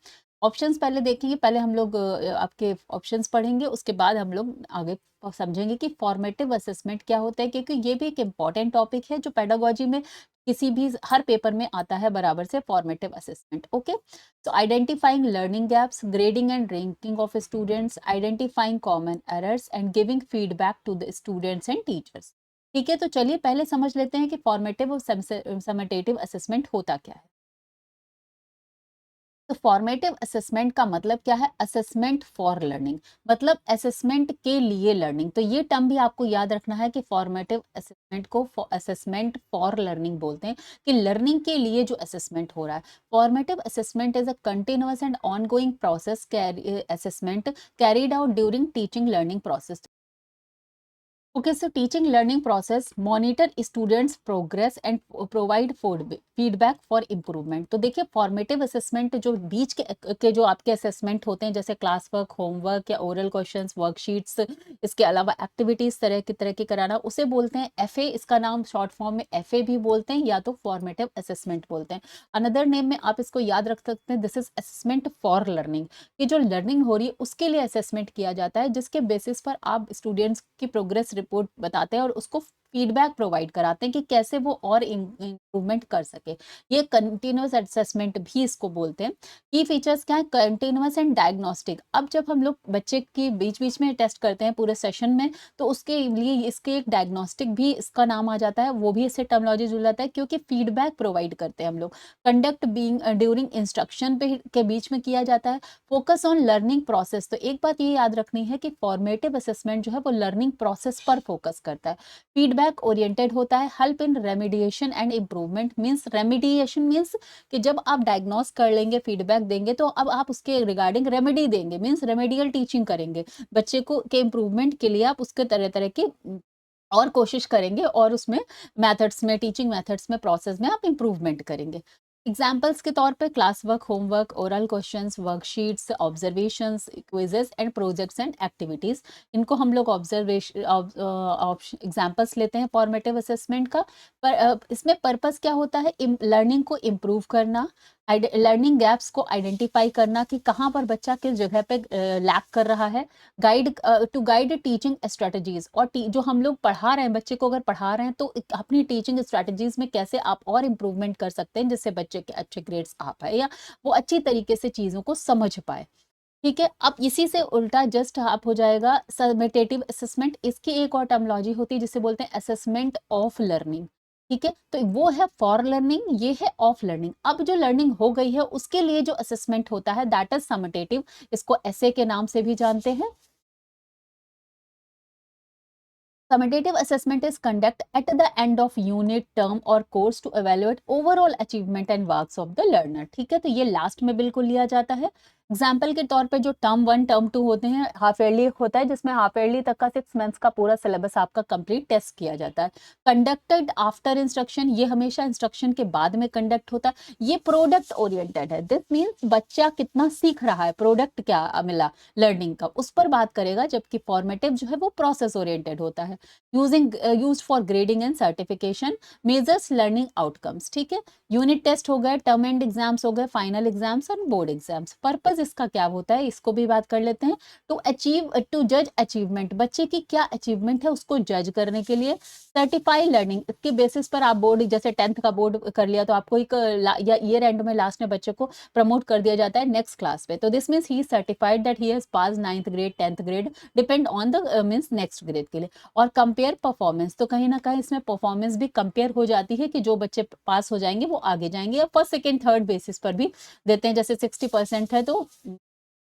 ऑप्शंस पहले देखेंगे, पहले हम लोग आपके ऑप्शंस पढ़ेंगे, उसके बाद हम लोग आगे समझेंगे कि फॉर्मेटिव असेसमेंट क्या होता है, क्योंकि ये भी एक इम्पॉर्टेंट टॉपिक है जो पेडागोजी में किसी भी हर पेपर में आता है बराबर से, formative assessment. Okay, so identifying learning gaps, grading and ranking of students, identifying common errors and giving feedback to the students and teachers। ठीक है, तो चलिए पहले समझ लेते हैं कि फॉर्मेटिव और समेटेटिव असेसमेंट होता क्या है। तो फॉर्मेटिव असेसमेंट का मतलब क्या है? असेसमेंट फॉर लर्निंग, मतलब असेसमेंट के लिए लर्निंग। तो ये टर्म भी आपको याद रखना है कि फॉर्मेटिव असेसमेंट को असेसमेंट फॉर लर्निंग बोलते हैं, कि लर्निंग के लिए जो असेसमेंट हो रहा है। Formative assessment is a continuous and ongoing process assessment carried out during teaching learning process. Okay, so teaching learning process monitor students progress and provide feedback for improvement। तो देखिए फॉर्मेटिव असेसमेंट जो बीच के जो आपके असेसमेंट होते हैं, जैसे क्लास वर्क, होमवर्क या ओरल क्वेश्चंस, वर्कशीट्स, इसके अलावा एक्टिविटीज तरह की कराना, उसे बोलते हैं एफए। इसका नाम शॉर्ट फॉर्म में एफए भी बोलते हैं या तो फॉर्मेटिव असेसमेंट बोलते हैं। अनदर नेम में आप इसको याद रख सकते हैं, this is assessment for learning, कि जो लर्निंग हो रही है उसके लिए असेसमेंट किया जाता है, जिसके बेसिस पर आप स्टूडेंट्स की प्रोग्रेस रिपोर्ट बताते हैं और उसको फीडबैक प्रोवाइड कराते हैं कि कैसे वो और इम्प्रूवमेंट कर सके। ये कंटिन्यूअस असेसमेंट भी इसको बोलते हैं। की फीचर्स क्या है? Continuous and diagnostic. अब जब हम लोग बच्चे की बीच बीच में टेस्ट करते हैं पूरे सेशन में, तो उसके लिए इसके एक डायग्नोस्टिक भी इसका नाम आ जाता है, वो भी इससे टर्मिनोलॉजी जुड़ जाता है, क्योंकि फीडबैक प्रोवाइड करते हैं हम लोग। कंडक्ट बीइंग ड्यूरिंग इंस्ट्रक्शन पे के बीच में किया जाता है। Focus on learning process. तो एक बात ये याद रखनी है कि फॉर्मेटिव असेसमेंट जो है वो लर्निंग प्रोसेस पर फोकस करता है। फीडबैक ओरिएंटेड होता है। Help in remediation and improvement means, remediation means कि जब आप डायग्नोस कर लेंगे, फीडबैक देंगे, तो अब आप उसके रिगार्डिंग रेमेडी देंगे, मीन्स रेमेडियल टीचिंग करेंगे बच्चे को के इम्प्रूवमेंट के लिए। आप उसके तरह तरह के और कोशिश करेंगे और उसमें मेथड्स में, टीचिंग मेथड्स में, प्रोसेस में आप इम्प्रूवमेंट करेंगे। एग्जाम्पल्स के तौर पे class work, homework, oral questions, worksheets, observations, quizzes and projects and activities. इनको हम लोग ऑब्जर्वेशन एग्जाम्पल्स लेते हैं फॉर्मेटिव असेसमेंट का। पर इसमें पर्पस क्या होता है? लर्निंग को इम्प्रूव करना, लर्निंग गैप्स को आइडेंटिफाई करना कि कहाँ पर बच्चा किस जगह पे लैक कर रहा है, guide to guide teaching strategies. और जो हम लोग पढ़ा रहे हैं, बच्चे को अगर पढ़ा रहे हैं, तो अपनी टीचिंग स्ट्रेटजीज में कैसे आप और इम्प्रूवमेंट कर सकते हैं, जिससे बच्चे के अच्छे ग्रेड्स आ पाए या वो अच्छी तरीके से चीज़ों को समझ पाए। ठीक है। अब इसी से उल्टा जस्ट आप हो जाएगा समेटेटिव असेसमेंट। इसकी एक और टर्मिनोलॉजी होती है जिसे बोलते हैं असेसमेंट ऑफ लर्निंग। ठीक है, तो वो है फॉर लर्निंग, ये है ऑफ लर्निंग। अब जो लर्निंग हो गई है उसके लिए जो असेसमेंट होता है दैट इज समटेटिव, इसको ऐसे के नाम से भी जानते हैं। Summative assessment is conducted at the end of unit, term or course to evaluate overall achievement and marks of the learner। ठीक है, तो ये लास्ट में बिल्कुल लिया जाता है। एग्जाम्पल के तौर पे जो टर्म 1 टर्म 2 होते हैं, हाफ ईयरली होता है जिसमें हाफ ईयरली तक का 6 मंथ्स का पूरा सिलेबस आपका कंप्लीट टेस्ट किया जाता है। कंडक्टेड आफ्टर इंस्ट्रक्शन, ये हमेशा इंस्ट्रक्शन के बाद में कंडक्ट होता है। ये प्रोडक्ट ओरिएंटेड है, दिस मीन्स बच्चा कितना सीख रहा है, प्रोडक्ट क्या मिला लर्निंग का, उस पर बात करेगा। जबकि फॉर्मेटिव जो है वो प्रोसेस ओरिएंटेड होता है, used for grading and certification, measures learning outcomes. ठीक है, यूनिट टेस्ट हो गए, टर्म एंड एग्जाम्स हो गए, फाइनल एग्जाम्स और बोर्ड एग्जाम्स। पर्पस इसका क्या होता है, इसको भी बात कर लेते हैं। टू जज अचीवमेंट, बच्चे की क्या अचीवमेंट है उसको जज करने के लिए। सर्टिफाई लर्निंग, इसके बेसिस पर आप बोर्ड, जैसे 10th का बोर्ड कर लिया तो आपको एक या ईयर एंड में लास्ट में बच्चे को प्रमोट कर दिया जाता है नेक्स्ट क्लास पे, तो this means he certified that he has pass 9th grade 10th grade, depend on the means next grade के लिए। और कंपेयर परफॉर्मेंस, तो कहीं ना कहीं इसमें परफॉर्मेंस भी कंपेयर हो जाती है कि जो बच्चे पास हो जाएंगे वो आगे जाएंगे, या फर्स्ट सेकेंड थर्ड बेसिस पर भी देते हैं। जैसे 60% है तो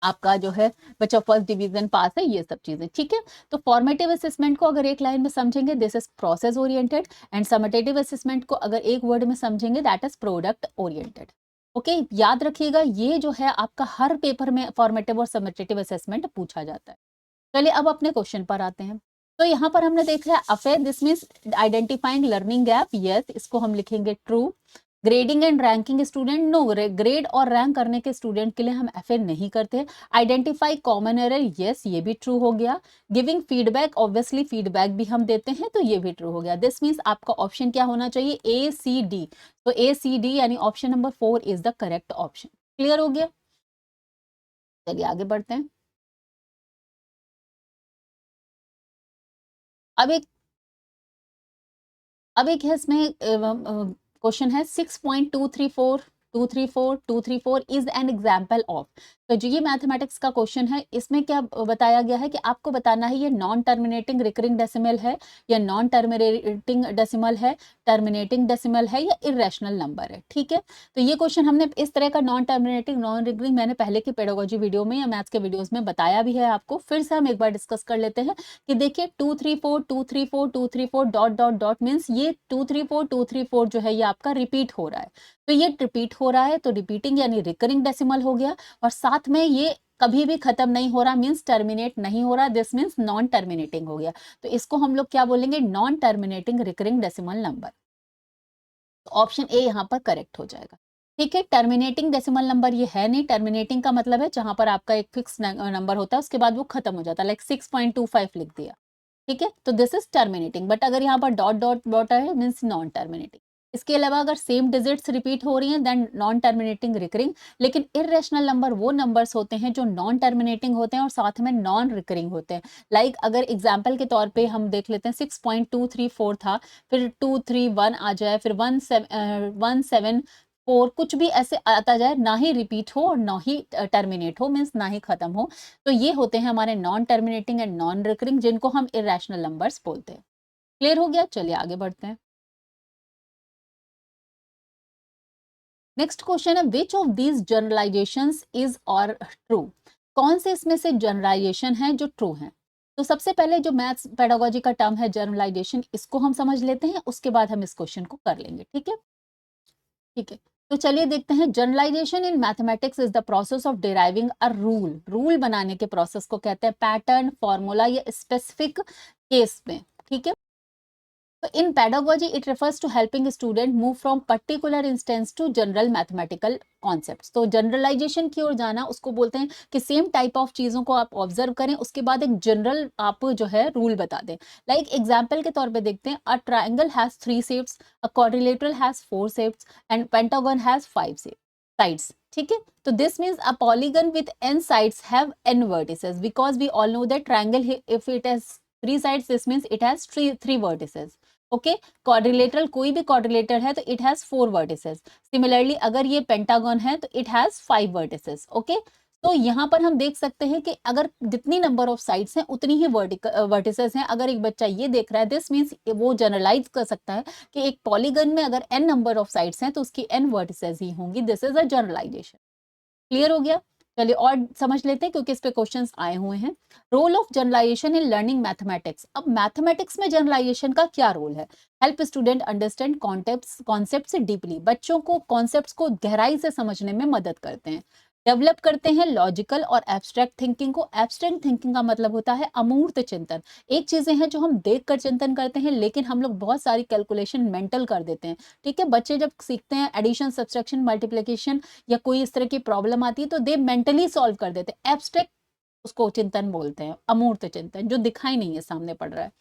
आपका जो है बच्चा फर्स्ट डिवीजन पास है, ये सब चीजें। ठीक है, तो फॉर्मेटिव असेसमेंट को अगर एक लाइन में समझेंगे this is process oriented, and summative assessment को अगर एक वर्ड में समझेंगे that is product oriented. Okay, याद रखिएगा ये जो है आपका हर पेपर में फॉर्मेटिव और समटेटिव असेसमेंट पूछा जाता है। चलिए अब अपने क्वेश्चन पर आते हैं। तो यहाँ पर हमने देखा है affair, this means identifying learning gap, yes इसको हम लिखेंगे true. Grading and ranking student, no, grade और रैंक करने के स्टूडेंट के लिए हम अफेयर नहीं करते। आइडेंटिफाई कॉमन एरर, यस ये भी ट्रू हो गया। गिविंग फीडबैक, ऑब्वियसली फीडबैक भी हम देते हैं तो ये भी ट्रू हो गया। दिस मीन्स आपका ऑप्शन क्या होना चाहिए, ए सी डी, तो ए सी डी यानी option number 4 is the correct option. Clear हो गया, चलिए आगे बढ़ते हैं। अब एक है इसमें क्वेश्चन है 6.234 इज एन एग्जाम्पल ऑफ। तो जो ये मैथमेटिक्स का क्वेश्चन है इसमें क्या बताया गया है कि आपको बताना है ये नॉन टर्मिनेटिंग रिकरिंग डेसिमल है या नॉन टर्मिनेटिंग डेसिमल है, टर्मिनेटिंग डेसिमल है या इरेशनल नंबर है। ठीक है, तो ये क्वेश्चन हमने इस तरह का नॉन टर्मिनेटिंग नॉन रिकरिंग मैंने पहले की पेडागोजी वीडियो में या मैथ्स के वीडियोस में बताया भी है आपको, फिर से हम एक बार डिस्कस कर लेते हैं कि देखिए 234 डॉट डॉट डॉट मीन्स ये 234 जो है ये आपका रिपीट हो रहा है। तो ये रिपीट हो रहा है तो रिपीटिंग यानी रिकरिंग डेसिमल हो गया, और साथ में ये कभी भी खत्म नहीं हो रहा मीन्स टर्मिनेट नहीं हो रहा, दिस मीन्स नॉन टर्मिनेटिंग हो गया। तो इसको हम लोग क्या बोलेंगे, non terminating recurring decimal number. तो ऑप्शन ए यहाँ पर करेक्ट हो जाएगा। ठीक है, टर्मिनेटिंग डेसिमल नंबर ये है नहीं, टर्मिनेटिंग का मतलब है जहां पर आपका एक फिक्स नंबर होता है उसके बाद वो खत्म हो जाता है, लाइक 6.25 लिख दिया। ठीक है, तो दिस इज टर्मिनेटिंग, बट अगर यहाँ पर डॉट डॉट डॉट है मीन्स नॉन टर्मिनेटिंग। इसके अलावा अगर सेम डिजिट्स रिपीट हो रही हैं देन नॉन टर्मिनेटिंग रिकरिंग। लेकिन इरेशनल नंबर वो नंबर्स होते हैं जो नॉन टर्मिनेटिंग होते हैं और साथ में नॉन रिकरिंग होते हैं। लाइक अगर एग्जाम्पल के तौर पे हम देख लेते हैं 6.234 था, फिर 231 आ जाए, फिर 174 कुछ भी ऐसे आता जाए, ना ही रिपीट हो और ना ही टर्मिनेट हो मीन्स ना ही खत्म हो, तो ये होते हैं हमारे non terminating and non recurring जिनको हम इरेशनल नंबर्स बोलते हैं। क्लियर हो गया, चलिए आगे बढ़ते हैं। नेक्स्ट क्वेश्चन है which of these generalisations is और ट्रू, कौन से इसमें से जनरलाइजेशन है जो ट्रू है। तो सबसे पहले जो मैथ्स पेडागोजी का टर्म है जनरलाइजेशन, इसको हम समझ लेते हैं, उसके बाद हम इस क्वेश्चन को कर लेंगे। ठीक है, ठीक है, तो चलिए देखते हैं। Generalization in mathematics is the process of deriving a rule, rule बनाने के प्रोसेस को कहते हैं पैटर्न, फॉर्मूला या स्पेसिफिक केस में। ठीक है, तो in pedagogy it refers to helping student move from particular instance to general mathematical concepts। तो जनरलाइजेशन की ओर जाना उसको बोलते हैं कि सेम टाइप ऑफ चीजों को आप ऑब्जर्व करें, उसके बाद एक जनरल आप जो है रूल बता दें। लाइक एग्जांपल के तौर पे देखते हैं, a triangle has 3 shapes, a quadrilateral has 4 shapes and pentagon has 5 sides. ठीक है, तो this means a polygon with n sides have n vertices because we all know that triangle if it has 3 sides this means it has 3 vertices। Okay, quadrilateral कोई भी क्वाड्रिलेटर है तो इट हैज 4 वर्टिसेस। सिमिलरली अगर ये पेंटागन है तो इट हैज 5 वर्टिसेस। ओके, तो यहाँ पर हम देख सकते हैं कि अगर जितनी नंबर ऑफ साइड्स हैं उतनी ही वर्टिसेस हैं। अगर एक बच्चा ये देख रहा है, दिस मीन्स वो जनरलाइज कर सकता है कि एक पॉलीगन में अगर n नंबर ऑफ साइड्स हैं तो उसकी n वर्टिसेस ही होंगी। This is a generalization. Clear हो गया? चलिए और समझ लेते हैं क्योंकि इस पे क्वेश्चंस आए हुए हैं। Role of generalization in learning mathematics. अब मैथमेटिक्स में जनरलाइजेशन का क्या रोल है? Help student understand concepts deeply. बच्चों को कॉन्सेप्ट्स को गहराई से समझने में मदद करते हैं। डेवलप करते हैं लॉजिकल और एब्स्ट्रैक्ट थिंकिंग को। एब्स्ट्रैक्ट थिंकिंग का मतलब होता है अमूर्त चिंतन। एक चीजें हैं जो हम देखकर चिंतन करते हैं, लेकिन हम लोग बहुत सारी कैलकुलेशन मेंटल कर देते हैं। ठीक है, बच्चे जब सीखते हैं एडिशन, सब्सट्रैक्शन, मल्टीप्लिकेशन या कोई इस तरह की प्रॉब्लम आती है तो दे मेंटली सॉल्व कर देते हैं। एब्स्ट्रैक्ट उसको चिंतन बोलते हैं, अमूर्त चिंतन, जो दिखाई नहीं है, सामने पड़ रहा है।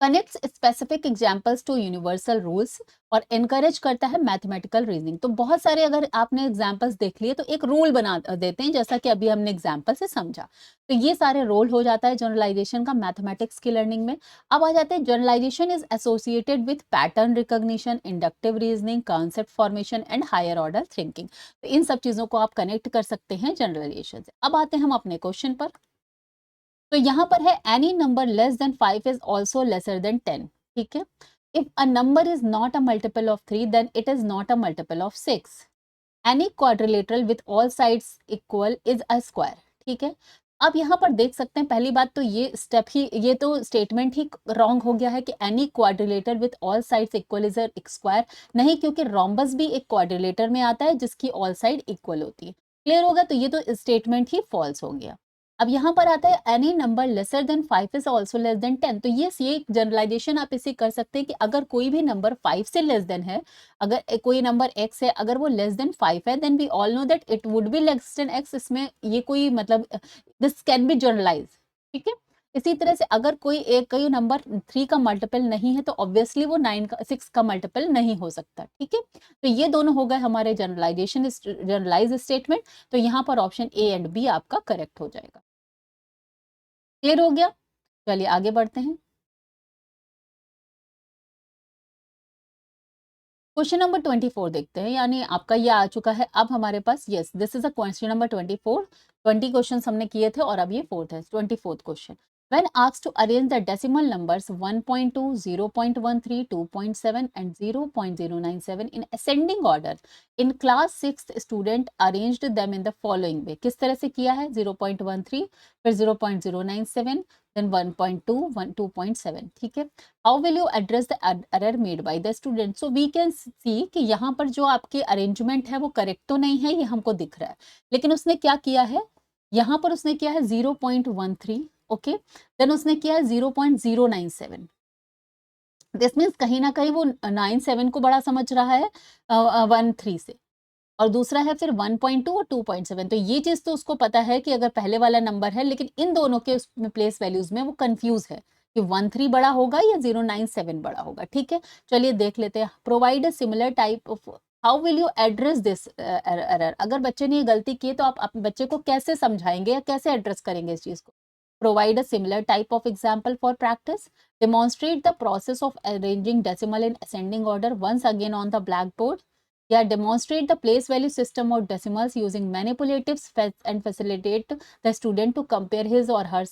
Connects specific examples to universal rules और एनकरेज करता है मैथमेटिकल रीजनिंग। तो बहुत सारे अगर आपने एग्जाम्पल्स देख लिए तो एक रूल बना देते हैं, जैसा कि अभी हमने एग्जाम्पल से समझा। तो ये सारे रोल हो जाता है जनरलाइजेशन का मैथमेटिक्स की लर्निंग में। अब आ जाते हैं generalization is associated with pattern recognition, inductive reasoning, concept formation and higher order thinking. तो इन सब चीजों को आप कनेक्ट कर सकते हैं जनरलाइजेशन से। अब आते हैं हम अपने क्वेश्चन पर। तो यहाँ पर है any number less than 5 is also lesser than 10। ठीक है, if a number is not a multiple of 3 then it is not a multiple of 6। Any quadrilateral with all sides equal is a square. ठीक है, अब यहाँ पर देख सकते हैं, पहली बात तो ये स्टेप ही, ये तो स्टेटमेंट ही रॉन्ग हो गया है कि any quadrilateral with all sides equal is a square. नहीं, क्योंकि रोम्बस भी एक क्वाड्रिलेटर में आता है जिसकी ऑल साइड इक्वल होती है। क्लियर होगा? तो ये तो स्टेटमेंट ही फॉल्स हो गया। अब यहाँ पर आता है any number lesser than 5 is also less than 10। तो ये जनरलाइजेशन आप इसे कर सकते हैं कि अगर कोई भी नंबर 5 से लेस देन है, अगर कोई नंबर x है, अगर वो लेस देन 5 है, then we all know that it would be less than x। इसमें ये कोई मतलब दिस कैन बी जनरलाइज। ठीक है, इसी तरह से अगर कोई नंबर 3 का मल्टीपल नहीं है तो ऑब्वियसली वो 6 का मल्टीपल नहीं हो सकता। ठीक है, तो ये दोनों हो गए हमारे जनरलाइज स्टेटमेंट। तो यहाँ पर ऑप्शन ए एंड बी आपका करेक्ट हो जाएगा। क्लियर हो गया? चलिए आगे बढ़ते हैं। क्वेश्चन नंबर 24 देखते हैं, यानी आपका ये आ चुका है अब हमारे पास। Yes, this is a question number 24। 20 question हमने किए थे और अब ये फोर्थ है, 24th question. When asked to arrange the decimal numbers 1.2, 0.13, 2.7 and 0.097 in ascending order, in class 6th student arranged them in the following way। किस तरह से किया है? 0.13, फिर 0.097, then 1.2, 2.7। ठीक है, how will you address the error made by the student. So we can see कि यहाँ पर जो आपके अरेंजमेंट है वो करेक्ट तो नहीं है, ये हमको दिख रहा है, लेकिन उसने क्या किया है, यहाँ पर उसने किया है 0.13। ओके, देन उसने किया है 0.097। दिस मीन्स कहीं ना कहीं वो 97 को बड़ा समझ रहा है 13 से, और दूसरा है फिर 1.2 और 2.7। तो ये चीज तो उसको पता है कि अगर पहले वाला नंबर है, लेकिन इन दोनों के प्लेस वैल्यूज में वो कंफ्यूज है कि 13 बड़ा होगा या 097 बड़ा होगा। ठीक है, चलिए देख लेते हैं। Provide a similar type of, how will you address this error. अगर बच्चे ने ये गलती की है तो आप अपने बच्चे को कैसे समझाएंगे या कैसे एड्रेस करेंगे इस चीज को। Provide a similar type of example for practice. Demonstrate the process of arranging decimal in ascending order once again on the blackboard. Yeah, demonstrate the place value system of decimals using manipulatives and facilitate the student to compare his or her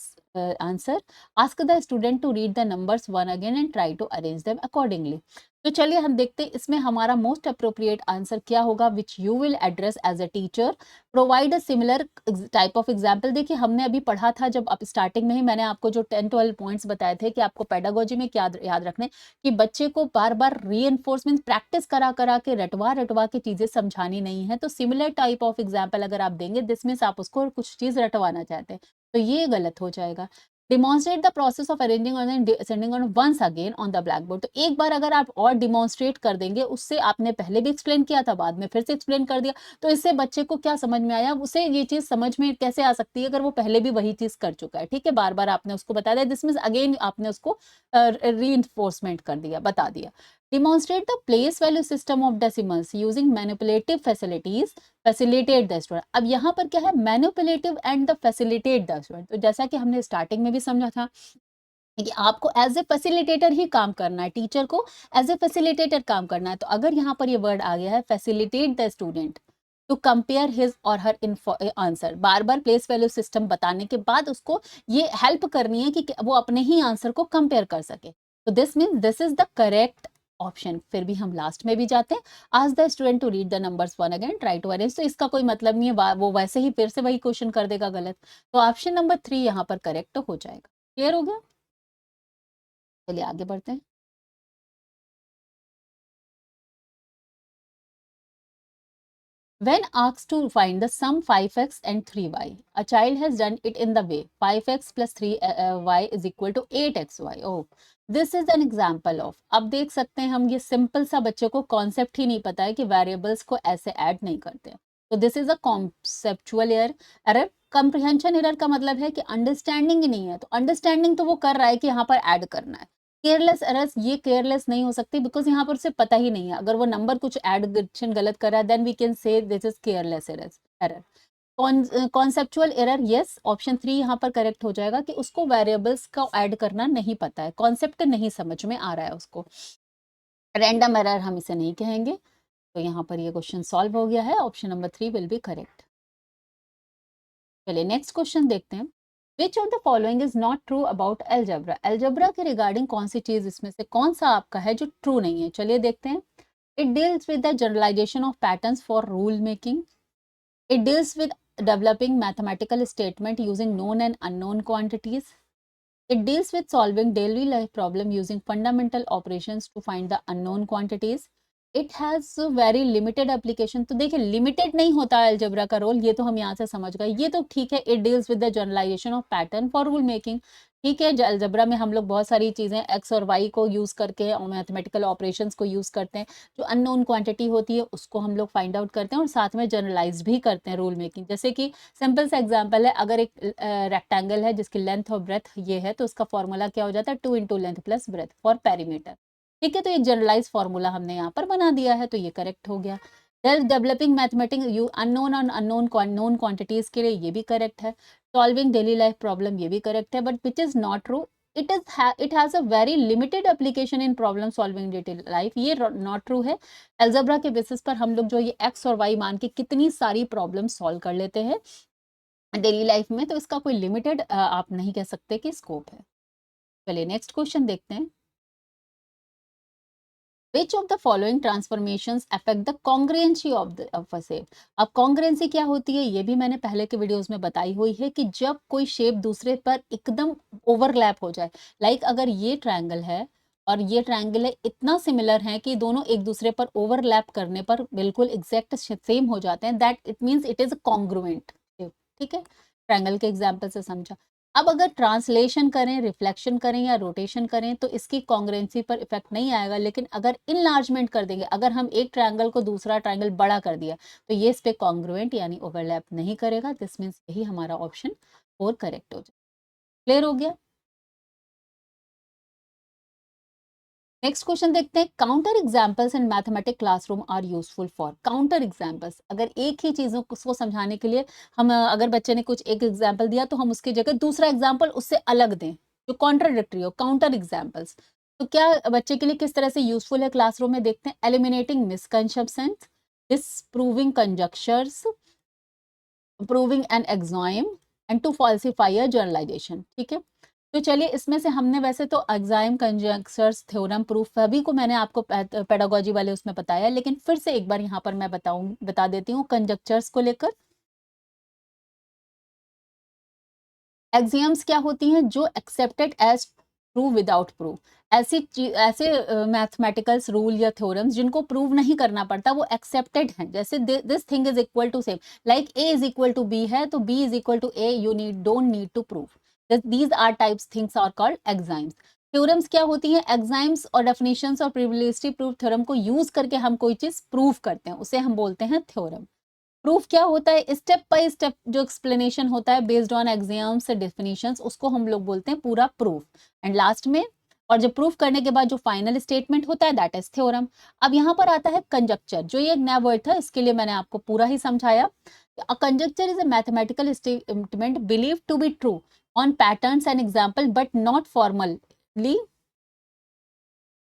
answer. Ask the student to read the numbers one again and try to arrange them accordingly. तो चलिए हम देखते हैं इसमें हमारा मोस्ट अप्रोप्रिएट आंसर क्या होगा, which you will address as a teacher. Provide a similar type of example. देखिए हमने अभी पढ़ा था, जब आप स्टार्टिंग में ही मैंने आपको जो 10-12 पॉइंट्स बताए थे कि आपको पेडागोजी में क्या याद रखने, कि बच्चे को बार बार री प्रैक्टिस करा करा के रटवा रटवा के चीजें समझानी नहीं है। तो सिमिलर टाइप ऑफ एग्जाम्पल अगर आप देंगे, दिस मीन्स आप उसको कुछ चीज रटवाना चाहते हैं, तो ये गलत हो जाएगा। Demonstrate the process of arranging और sending on once again on the blackboard. तो एक बार अगर आप और डिमॉन्स्ट्रेट कर देंगे, उससे आपने पहले भी एक्सप्लेन किया था, बाद में फिर से एक्सप्लेन कर दिया, तो इससे बच्चे को क्या समझ में आया, उसे ये चीज समझ में कैसे आ सकती है अगर वो पहले भी वही चीज कर चुका है। ठीक है, बार बार आपने उसको बता दिया, दिस मीन्स अगेन आपने उसको री कर दिया, बता दिया। Demonstrate the place value system of decimals using manipulative facilities, facilitate the student। अब यहाँ पर क्या है, manipulative and the facilitate the student। तो जैसा कि हमने स्टार्टिंग में भी समझा था कि आपको एज ए फैसिलिटेटर ही काम करना है, टीचर को एज ए फैसिलिटेटर काम करना है। तो अगर यहाँ पर ये वर्ड आ गया है facilitate the student, to compare his और हर आंसर। बार बार प्लेस वैल्यू सिस्टम बताने के बाद उसको ये हेल्प करनी है कि वो अपने ही आंसर को कंपेयर कर सके। तो this mean this is the correct option. फिर भी हम लास्ट में भी जाते हैं, ask the student to read the numbers one again try to arrange. तो इसका कोई मतलब नहीं है, वो वैसे ही फिर से वही क्वेश्चन कर देगा गलत। तो ऑप्शन नंबर 3 यहाँ पर करेक्ट हो जाएगा। क्लियर हो गया? चलिए आगे बढ़ते हैं। When asked to find the sum 5x and 3y, a child has done it in the way 5x plus 3y is equal to 8xy. Oh, this is an example of। अब देख सकते हैं हम, ये सिंपल सा बच्चे को कॉन्सेप्ट ही नहीं पता है कि वेरिएबल्स को ऐसे ऐड नहीं करते। तो this is a conceptual error. Comprehension error का मतलब है कि अंडरस्टैंडिंग ही नहीं है। तो अंडरस्टैंडिंग तो वो कर रहा है कि यहाँ पर ऐड करना है। केयरलेस एरर्स, ये केयरलेस नहीं हो सकती बिकॉज यहाँ पर उसे पता ही नहीं है। अगर वो नंबर कुछ एडिशन गलत कर रहा है then we can say this is careless error. Conceptual error, yes, option 3 यहाँ पर करेक्ट हो जाएगा कि उसको वेरिएबल्स का ऐड करना नहीं पता है, कॉन्सेप्ट नहीं समझ में आ रहा है उसको। रैंडम एरर हम इसे नहीं कहेंगे। तो यहाँ पर ये क्वेश्चन सॉल्व हो गया है, option number 3 will be correct. चलिए नेक्स्ट क्वेश्चन देखते हैं। Which of the following is not true about algebra. Algebra के रिगार्डिंग कौन सी चीज इसमें से कौन सा आपका है जो ट्रू नहीं है? चलिए देखते हैं। It deals with the generalization of patterns for rule making. It deals with developing mathematical statement using known and unknown quantities. It deals with solving daily life problem using fundamental operations to find the unknown quantities. It has a very limited application। तो देखिए लिमिटेड नहीं होता है अलजेब्रा का रोल, ये तो हम यहाँ से समझ गए, ये तो ठीक है। It deals with the generalization of pattern for rule making। ठीक है, अलजेब्रा में हम लोग बहुत सारी चीजें एक्स और वाई को यूज करके और मैथमेटिकल ऑपरेशंस को यूज करते हैं। जो अननोन क्वांटिटी होती है उसको हम लोग फाइंड आउट करते हैं और साथ में जनरलाइज भी करते हैं रूल मेकिंग। जैसे कि सिंपल सा एग्जांपल है, अगर एक रेक्टेंगल है जिसकी लेंथ और ब्रेथ ये है तो उसका फॉर्मूला क्या हो जाता है? 2 into length plus breadth for perimeter. ठीक है, तो एक जनरलाइज फॉर्मूला हमने यहाँ पर बना दिया है, तो ये करेक्ट हो गया। डेवलपिंग मैथमेटिक्स यू अननोन और अननोन नोन क्वांटिटीज के लिए ये भी करेक्ट है। सॉल्विंग डेली लाइफ प्रॉब्लम ये भी करेक्ट है, but which is not true, it has a very limited application in problem solving daily life। ये नॉट ट्रू है। एल्जेब्रा के बेसिस पर हम लोग जो ये एक्स और वाई मान के कितनी सारी प्रॉब्लम सॉल्व कर लेते हैं डेली लाइफ में, तो इसका कोई लिमिटेड आप नहीं कह सकते कि स्कोप है। चलिए नेक्स्ट क्वेश्चन देखते हैं। Which of the following transformations affect the congruency of a shape? अब congruency क्या होती है ये भी मैंने पहले के वीडियोस में बताई हुई है कि जब कोई शेप दूसरे पर एकदम ओवरलैप हो जाए। लाइक अगर ये ट्रायंगल है और ये ट्रायंगल है, इतना सिमिलर है कि दोनों एक दूसरे पर ओवरलैप करने पर बिल्कुल एग्जैक्ट सेम हो जाते हैं, that it means it is congruent shape. ठीक है, ट्रायंगल के एग्जाम्पल से समझा। अब अगर ट्रांसलेशन करें, रिफ्लेक्शन करें या रोटेशन करें तो इसकी कॉन्ग्रुएंसी पर इफेक्ट नहीं आएगा, लेकिन अगर इनलार्जमेंट कर देंगे, अगर हम एक ट्रायंगल को दूसरा ट्रायंगल बड़ा कर दिया तो ये इस पे कॉन्ग्रुएंट यानी ओवरलैप नहीं करेगा। दिस मीन्स यही हमारा ऑप्शन 4 करेक्ट हो जाए। क्लियर हो गया? नेक्स्ट क्वेश्चन देखते हैं। Counter examples in mathematic classroom are useful for. Counter examples, अगर एक ही चीजों को समझाने के लिए हम अगर बच्चे ने कुछ एक एग्जाम्पल दिया तो हम उसकी जगह दूसरा एग्जाम्पल उससे अलग दें जो कॉन्ट्राडिक्टरी हो, काउंटर एग्जाम्पल्स। तो क्या बच्चे के लिए किस तरह से यूजफुल है क्लासरूम में, देखते हैं। Eliminating misconceptions, disproving conjectures, proving an axiom and to falsify a generalization. ठीक है, तो चलिए इसमें से हमने वैसे तो एग्जाइम, कंजक्चर्स, थ्योरम, प्रूफ सभी को मैंने आपको पेडागोजी वाले उसमें बताया, लेकिन फिर से एक बार यहाँ पर मैं बता देती हूँ कंजक्चर्स को लेकर। एक्सियम्स क्या होती हैं? जो accepted as true without proof. ऐसे मैथमेटिकल्स रूल या थ्योरम्स जिनको प्रूव नहीं करना पड़ता, वो एक्सेप्टेड हैं। जैसे this thing is equal to same, like A is equal to B है तो B is equal to A, you don't need to prove. These are types things are called axioms. Theorems क्या होती हैं? एक्साइम्स और डेफिनेशंस और प्रिविलेजरी प्रूफ थ्योरम को यूज करके हम कोई चीज प्रूव करते हैं, उसे हम बोलते हैं थ्योरम। प्रूफ क्या होता है? स्टेप बाय स्टेप जो एक्सप्लेनेशन होता है बेस्ड ऑन एग्जाम्स से डेफिनेशंस, उसको हम लोग बोलते हैं पूरा प्रूफ। एंड लास्ट में और जो प्रूफ करने के बाद जो फाइनल स्टेटमेंट होता है दैट इज थ्योरम। अब यहाँ पर आता है कंजक्चर, जो ये नया वर्ड था इसके लिए मैंने आपको पूरा ही समझाया। A conjecture is a mathematical statement believe to be true on patterns and example but not formally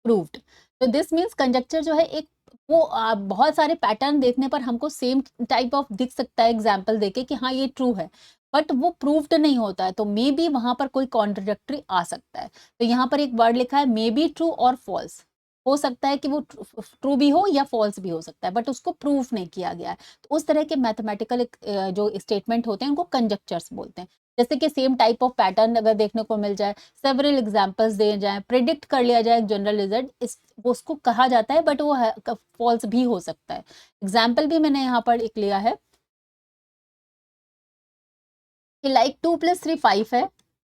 proved. तो दिस मीन्स कंजक्चर जो है एक वो बहुत सारे पैटर्न देखने पर हमको सेम टाइप ऑफ दिख सकता है एग्जाम्पल देके कि हाँ ये ट्रू है, बट वो प्रूव्ड नहीं होता है, तो मे बी वहां पर कोई कॉन्ट्रडिक्टरी आ सकता है। तो यहाँ पर एक वर्ड लिखा है मे बी ट्रू और फॉल्स, हो सकता है कि वो ट्रू भी हो या फॉल्स भी हो सकता है, बट उसको प्रूव नहीं किया गया है। तो उस तरह के मैथमेटिकल जो स्टेटमेंट होते हैं उनको कंजक्चर्स बोलते हैं। जैसे कि सेम टाइप ऑफ पैटर्न अगर देखने को मिल जाए, सेवरल एग्जांपल्स दिए जाए, प्रिडिक्ट कर लिया जाए जनरल रिजल्ट, इस वो उसको कहा जाता है, बट वो फॉल्स भी हो सकता है। एग्जाम्पल भी मैंने यहाँ पर एक लिया है कि लाइक 2+3 5 है,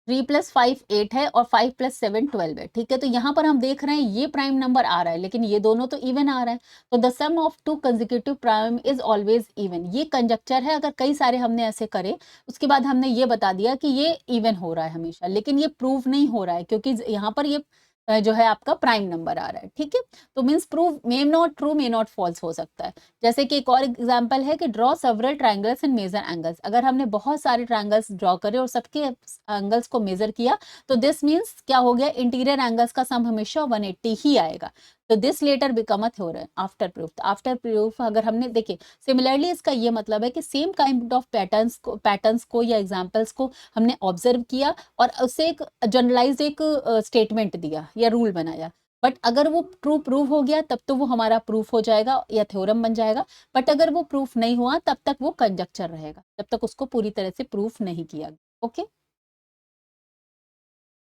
3+5 8 है और 5+7 12 है। ठीक है, तो यहाँ पर हम देख रहे हैं ये प्राइम नंबर आ रहा है, लेकिन ये दोनों तो इवन आ रहा है। तो the sum of two consecutive prime is always even, ये कंजक्चर है। अगर कई सारे हमने ऐसे करे, उसके बाद हमने ये बता दिया कि ये इवन हो रहा है हमेशा, लेकिन ये प्रूव नहीं हो रहा है क्योंकि यहाँ पर ये जो है आपका प्राइम नंबर आ रहा है। ठीक है, तो means prove may not true may not false हो सकता है। जैसे कि एक और एग्जांपल है कि draw several triangles and measure angles, अगर हमने बहुत सारे ट्रायंगल्स ड्रॉ करे और सबके एंगल्स को मेजर किया, तो दिस मीन्स क्या हो गया, इंटीरियर एंगल्स का सम हमेशा 180 ही आएगा। तो this letter become a theorem after proof. After proof अगर हमने देखे, सिमिलरली इसका ये मतलब है कि सेम काइंड ऑफ पैटर्न्स को या एग्जाम्पल्स को हमने ऑब्जर्व किया और उससे एक जनरलाइज एक स्टेटमेंट दिया या रूल बनाया, बट अगर वो ट्रू प्रूव हो गया तब तो वो हमारा प्रूफ हो जाएगा या थ्योरम बन जाएगा। बट अगर वो प्रूफ नहीं हुआ तब तक वो कंजक्चर रहेगा, जब तक उसको पूरी तरह से प्रूफ नहीं किया गया। ओके,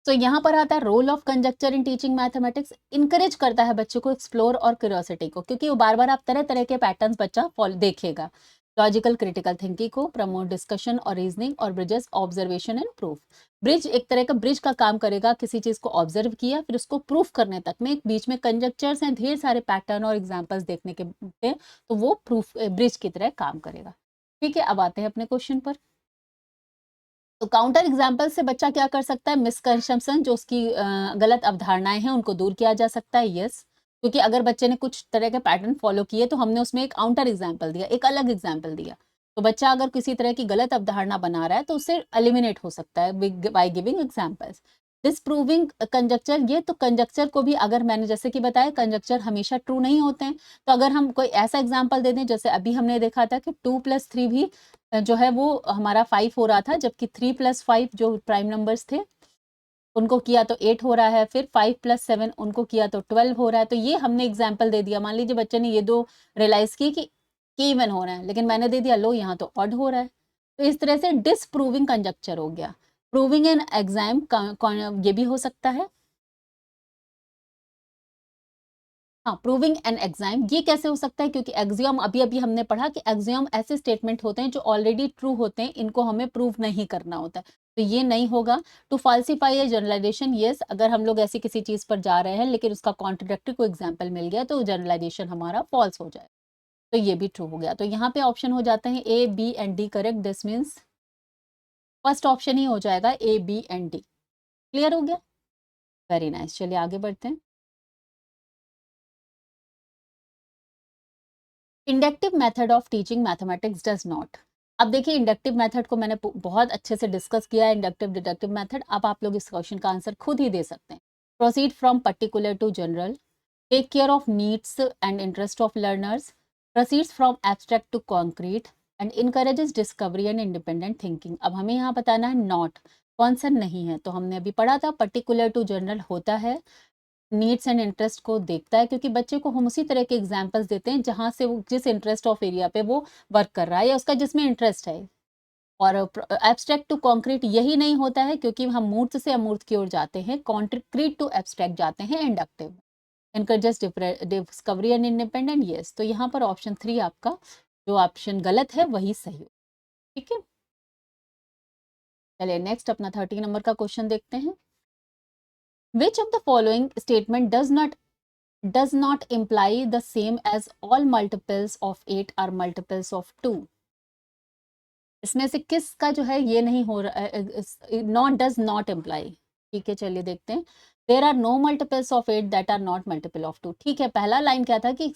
तो यहाँ पर आता है role of conjecture in teaching mathematics. Encourage करता है बच्चों को एक्सप्लोर और क्यूरियोसिटी को, क्योंकि वो बार बार आप तरह तरह के पैटर्न्स बच्चा फॉलो देखेगा। लॉजिकल क्रिटिकल थिंकिंग को प्रमोट डिस्कशन और रीजनिंग और bridges observation and proof. Bridge एक तरह का ब्रिज का काम करेगा, किसी चीज को ऑब्जर्व किया फिर उसको प्रूफ करने तक में बीच में कंजक्चर्स हैं, ढेर सारे पैटर्न और एग्जाम्पल्स देखने के हैं, तो वो प्रूफ ब्रिज की तरह काम करेगा। ठीक है, अब आते हैं अपने क्वेश्चन पर। तो काउंटर एग्जाम्पल से बच्चा क्या कर सकता है, मिसकंसेप्शन जो उसकी गलत अवधारणाएं हैं उनको दूर किया जा सकता है। यस, क्योंकि अगर बच्चे ने कुछ तरह के पैटर्न फॉलो किए तो हमने उसमें एक काउंटर एग्जाम्पल दिया, एक अलग एग्जाम्पल दिया, तो बच्चा अगर किसी तरह की गलत अवधारणा बना रहा है तो उससे एलिमिनेट हो सकता है बाय गिविंग एग्जाम्पल्स। डिसप्रूविंग कंजक्चर, ये तो कंजक्चर को भी अगर मैंने जैसे कि बताया कंजक्चर हमेशा ट्रू नहीं होते हैं, तो अगर हम कोई ऐसा एग्जाम्पल दे दें, जैसे अभी हमने देखा था कि 2+3 भी जो है वो हमारा 5 हो रहा था, जबकि 3+5 जो प्राइम नंबर्स थे उनको किया तो 8 हो रहा है, फिर 5+7 उनको किया तो 12 हो रहा है। तो ये हमने एग्जाम्पल दे दिया। मान लीजिए बच्चे ने ये दो रियलाइज की कि इवन हो रहा है, लेकिन मैंने दे दिया लो यहाँ तो ऑड हो रहा है। तो इस तरह से डिसप्रूविंग कंजक्चर हो गया। प्रूविंग एन एग्जाम ये भी हो सकता है। हाँ, प्रूविंग एन एग्जाम ये कैसे हो सकता है, क्योंकि एक्सियम अभी अभी हमने पढ़ा कि एक्सियम ऐसे स्टेटमेंट होते हैं जो ऑलरेडी ट्रू होते हैं, इनको हमें प्रूव नहीं करना होता है, तो ये नहीं होगा। टू फाल्सीफाई ए जनरलाइजेशन, यस, अगर हम लोग ऐसी किसी चीज पर जा रहे हैं लेकिन उसका कॉन्ट्रोडक्टरी को एग्जाम्पल मिल गया तो जनरलाइजेशन हमारा फॉल्स हो जाए, तो ये भी ट्रू हो गया। तो यहाँ पे ऑप्शन हो जाते हैं A B and D correct. This means first option ही हो जाएगा A B and D. Clear हो गया, वेरी नाइस। चलिए आगे बढ़ते हैं। Inductive method of teaching mathematics does not. अब देखिए इंडक्टिव मेथड को मैंने बहुत अच्छे से डिस्कस किया है, इंडक्टिव डिडक्टिव मेथड। अब आप लोग इस क्वेश्चन का आंसर खुद ही दे सकते हैं। Proceed from particular to general, take care of needs and interest of learners, proceeds from abstract to concrete and encourages discovery and independent thinking. अब हमें यहाँ बताना है नॉट, कौन सा नहीं है, तो हमने अभी पढ़ा था पर्टिकुलर टू जनरल होता है, नीड्स एंड इंटरेस्ट को देखता है, क्योंकि बच्चे को हम उसी तरह के एग्जाम्पल्स देते हैं जहां से वो जिस इंटरेस्ट ऑफ एरिया पे वो वर्क कर रहा है या उसका जिसमें इंटरेस्ट है। और एब्स्ट्रैक्ट टू कॉन्क्रीट यही नहीं होता है, क्योंकि हम मूर्त से अमूर्त की ओर जाते हैं, कॉन्क्रीट टू एब्स्ट्रैक्ट जाते हैं inductive. Encourages discovery and independent, yes, तो यहाँ पर ऑप्शन 3 आपका जो ऑप्शन गलत है वही सही हो। ठीक है, चलिए नेक्स्ट अपना 30 नंबर का क्वेश्चन देखते हैं। Which of the following statement does not imply the same as all multiples of 8 are multiples of 2। इसमें से किसका जो है ये नहीं हो रहा, नॉट डज नॉट इम्प्लाई। ठीक है, चलिए देखते हैं। There are no multiples of 8 that are not multiple of 2। ठीक है, पहला लाइन क्या था कि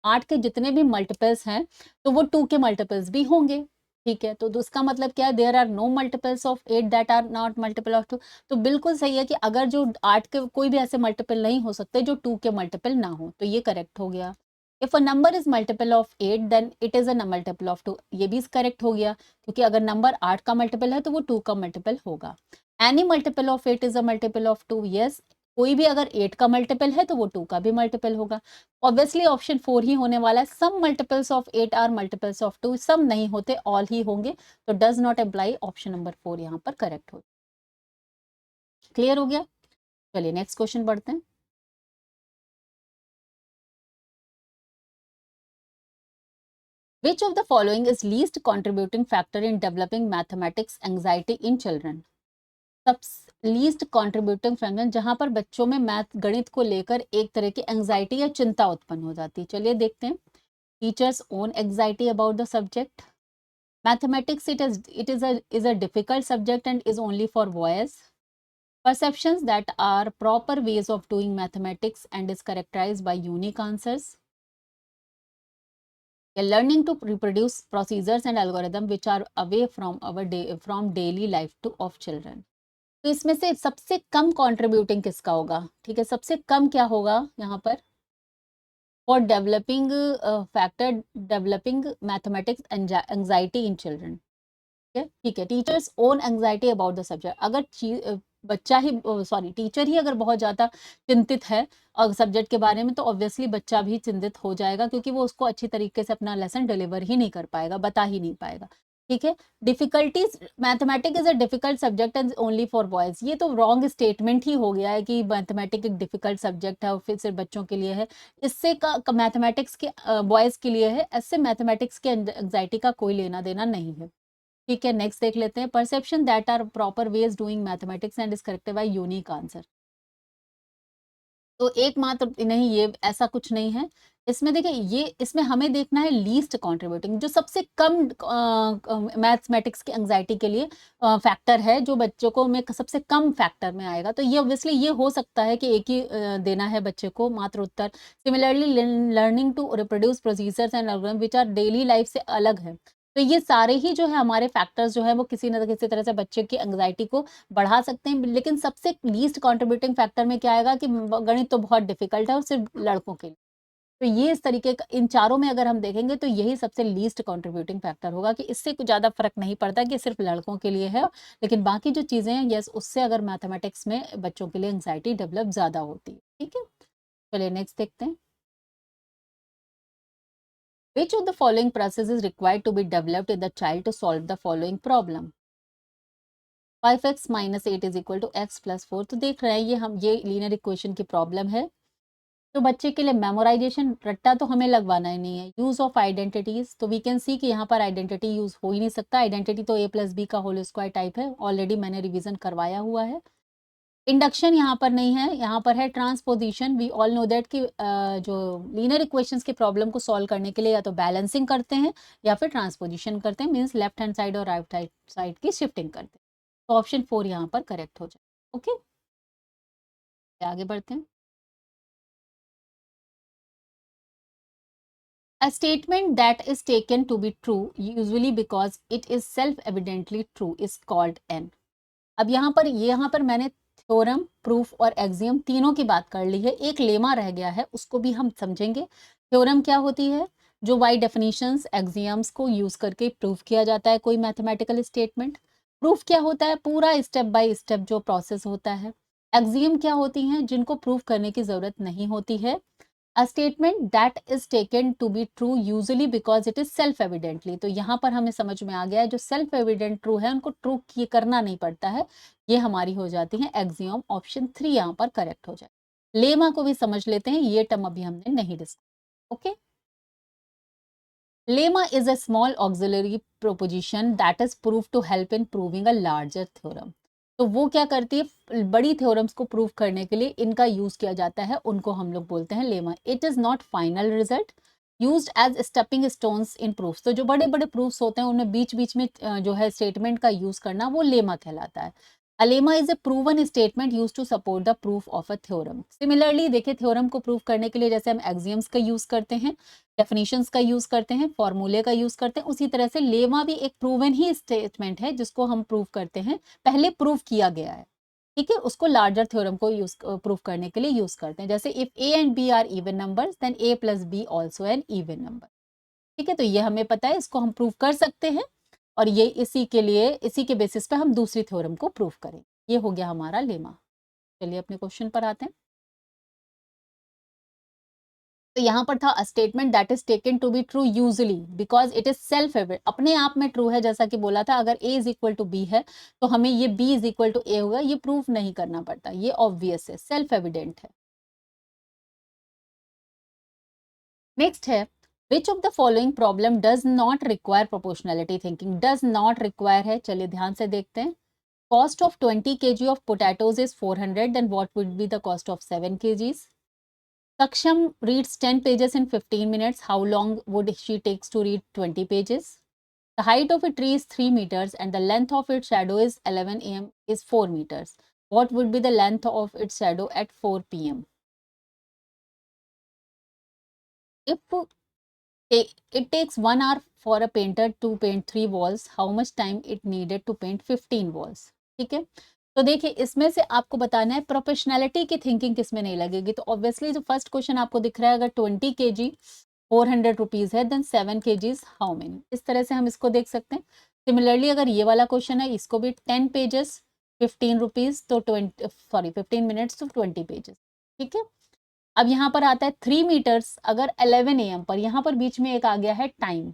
8 के जितने भी मल्टीपल्स हैं तो वो 2 के मल्टीपल्स भी होंगे। ठीक है, तो उसका मतलब क्या है, there are no multiples of 8 that are not multiple of 2। तो बिल्कुल सही है कि अगर जो 8 के कोई भी ऐसे मल्टीपल नहीं हो सकते जो 2 के मल्टीपल ना हो, तो ये करेक्ट हो गया। If a number is multiple of 8 then it is a multiple of 2, ये भी करेक्ट हो गया, क्योंकि अगर नंबर 8 का मल्टीपल है तो वो 2 का मल्टीपल होगा। Any multiple of 8 is a multiple of 2, yes, कोई भी अगर 8 का मल्टीपल है तो वो 2 का भी मल्टीपल होगा। ऑब्वियसली ऑप्शन 4 ही होने वाला है, some multiples of 8 are multiples of 2, some नहीं होते, ऑल ही होंगे, तो does not employ option number 4 यहाँ पर करेक्ट हो। क्लियर हो गया? चलिए नेक्स्ट क्वेश्चन बढ़ते हैं। Which of the following is least contributing factor in developing mathematics anxiety in children? सब लीस्ट कॉन्ट्रीब्यूटिंग फैक्टर जहां पर बच्चों में मैथ गणित को लेकर एक तरह की एंजाइटी या चिंता उत्पन्न हो जाती है। चलिए देखते हैं। Teachers own anxiety about the subject, mathematics it is a difficult subject and is only for boys, perceptions that are proper ways of doing mathematics and is characterized by unique answers, learning to reproduce procedures and algorithm which are away from our from daily life to of children। तो इसमें से सबसे कम कंट्रीब्यूटिंग किसका होगा? ठीक है, सबसे कम क्या होगा यहाँ पर? For developing factor developing mathematics anxiety in children. ठीक है, teachers own anxiety about the subject. अगर बच्चा ही सॉरी टीचर ही अगर बहुत ज़्यादा चिंतित है और सब्जेक्ट के बारे में, तो ऑब्वियसली बच्चा भी चिंतित हो जाएगा, क्योंकि वो उसको अच्छी तरीके से अपना लेसन डिलीवर ही नहीं कर पाएगा, बता ही नहीं पाएगा। ठीक है, difficulties, mathematics is a difficult subject and only for boys, ये तो रॉन्ग स्टेटमेंट ही हो गया है कि मैथमेटिक्स एक डिफिकल्ट सब्जेक्ट है और फिर सिर्फ बच्चों के लिए है। इससे का मैथमेटिक्स के बॉयज के लिए है, इससे मैथमेटिक्स के एंजाइटी का कोई लेना देना नहीं है। ठीक है, नेक्स्ट देख लेते हैं। Perception that are proper ways doing mathematics and is corrected by unique answer. तो एकमात्र नहीं, ये ऐसा कुछ नहीं है इसमें। देखिए, ये इसमें हमें देखना है लीस्ट कंट्रीब्यूटिंग, जो सबसे कम मैथमेटिक्स की एंजाइटी के लिए फैक्टर है, जो बच्चों को में सबसे कम फैक्टर में आएगा। तो ये ऑब्वियसली ये हो सकता है कि एक ही देना है बच्चे को मात्र उत्तर। Similarly learning to reproduce procedures and algorithm which are daily life से अलग है। तो ये सारे ही जो है हमारे फैक्टर्स जो है वो किसी न किसी तरह से बच्चे की एंजाइटी को बढ़ा सकते हैं। लेकिन सबसे लीस्ट कंट्रीब्यूटिंग फैक्टर में क्या आएगा कि गणित तो बहुत डिफिकल्ट है और सिर्फ लड़कों के लिए। तो ये इस तरीके का इन चारों में अगर हम देखेंगे तो यही सबसे लीस्ट कंट्रीब्यूटिंग फैक्टर होगा कि इससे कुछ ज़्यादा फर्क नहीं पड़ता कि सिर्फ लड़कों के लिए है, लेकिन बाकी जो चीज़ें हैं यस, उससे अगर मैथमेटिक्स में बच्चों के लिए एंग्जाइटी डेवलप ज़्यादा होती है। ठीक है, चलिए नेक्स्ट देखते हैं। Which of the following process is required to be developed in the child to solve the following problem? 5x minus 8 is equal to x plus 4। तो देख रहे हैं ये लीनियर इक्वेशन की प्रॉब्लम है। तो बच्चे के लिए मेमोराइजेशन रट्टा तो हमें लगवाना ही नहीं है। यूज ऑफ आइडेंटिटीज, तो वी कैन सी कि यहाँ पर आइडेंटिटी यूज हो ही नहीं सकता। आइडेंटिटी तो a प्लस बी का होल स्क्वायर टाइप है, ऑलरेडी मैंने रिवीजन करवाया हुआ है। इंडक्शन यहाँ पर नहीं है, यहाँ पर है transposition. We all know that कि जो लीनियर इक्वेशंस की प्रॉब्लम को सॉल्व करने के लिए या तो बैलेंसिंग करते हैं या फिर ट्रांसपोजिशन करते हैं, मीन्स लेफ्ट हैंड साइड और राइट साइड की शिफ्टिंग करते हैं। तो ऑप्शन 4 यहाँ पर करेक्ट हो जाए। ओके, आगे बढ़ते हैं। A statement that is taken to be true usually because it is self-evidently true is called an। अब यहाँ पर मैंने थ्योरम, प्रूफ और एक्सियम तीनों की बात कर ली है। एक लेमा रह गया है, उसको भी हम समझेंगे। थ्योरम क्या होती है? जो बाय डेफिनेशंस एक्सियम्स को यूज करके प्रूफ किया जाता है कोई मैथमेटिकल स्टेटमेंट। प्रूफ क्या होता है? पूरा स्टेप बाय स्टेप जो प्रोसेस होता है। एक्सियम क्या होती हैं? जिनको प्रूफ करने की जरूरत नहीं होती है। A statement that is taken to be true usually because it is self evidently। तो यहाँ पर हमें समझ में आ गया है, जो सेल्फ एविडेंट ट्रू है उनको ट्रू करना नहीं पड़ता है, ये हमारी हो जाती है एक्सियम। ऑप्शन 3 यहाँ पर करेक्ट हो जाए। लेमा को भी समझ लेते हैं, ये टर्म अभी हमने नहीं discuss. Okay, lemma is a small auxiliary proposition that is prove to help in proving a larger theorem. तो वो क्या करती है? बड़ी थ्योरम्स को प्रूव करने के लिए इनका यूज किया जाता है, उनको हम लोग बोलते हैं lemma. It is not final result used as stepping stones in proofs. तो जो बड़े बड़े प्रूफ्स होते हैं उनमें बीच बीच में जो है स्टेटमेंट का यूज करना, वो लेमा कहलाता है। A lemma is a proven statement used to support the proof of a theorem। Similarly देखिए, थ्योरम को प्रूव करने के लिए जैसे हम एक्सियम्स का यूज करते हैं, डेफिनेशंस का यूज करते हैं, फॉर्मूले का यूज करते हैं, उसी तरह से लेमा भी एक प्रूवन ही स्टेटमेंट है जिसको हम प्रूव करते हैं, पहले प्रूव किया गया है। ठीक है, उसको लार्जर थ्योरम को यूज प्रूव करने के लिए यूज करते हैं। जैसे if A and B are even numbers then A plus B also an even number. ठीक है, तो ये हमें पता है, इसको हम प्रूव कर सकते हैं और ये इसी के लिए, इसी के बेसिस पे हम दूसरी थ्योरम को प्रूव करें। ये हो गया हमारा लेमा। चलिए अपने क्वेश्चन पर आते हैं। तो यहाँ पर था a statement that is taken to be true usually because it is self evident, अपने आप में ट्रू है, जैसा कि बोला था अगर ए इज इक्वल टू बी है तो हमें ये बी इज इक्वल टू ए होगा, ये प्रूफ नहीं करना पड़ता, ये ऑब्वियस है, सेल्फ एविडेंट है। नेक्स्ट है which of the following problem does not require proportionality thinking. Does not require है, चलिए ध्यान से देखते हैं। Cost of 20 kg of potatoes is 400, then what would be the cost of 7 kgs? Saksham reads 10 pages in 15 minutes. How long would she takes to read 20 pages? The height of a tree is 3 meters and the length of its shadow is 11 am is 4 meters. What would be the length of its shadow at 4 pm? If it takes 1 hour for a painter to paint 3 walls, how much time it needed to paint 15 walls? ठीक है, तो देखिए इसमें से आपको बताना है प्रोफेशनैलिटी की थिंकिंग किस में नहीं लगेगी। तो ऑब्वियसली जो फर्स्ट क्वेश्चन आपको दिख रहा है, अगर 20 kg 400 रुपीज है देन 7 kgs हाउ मेनी, इस तरह से हम इसको देख सकते हैं। सिमिलरली अगर ये वाला क्वेश्चन है, इसको भी 10 पेजेस 15 रुपीज तो 15 मिनट्स तो 20 पेजेस। ठीक है, अब यहाँ पर आता है 3 मीटर्स, अगर 11 AM पर, यहाँ पर बीच में एक आ गया है टाइम,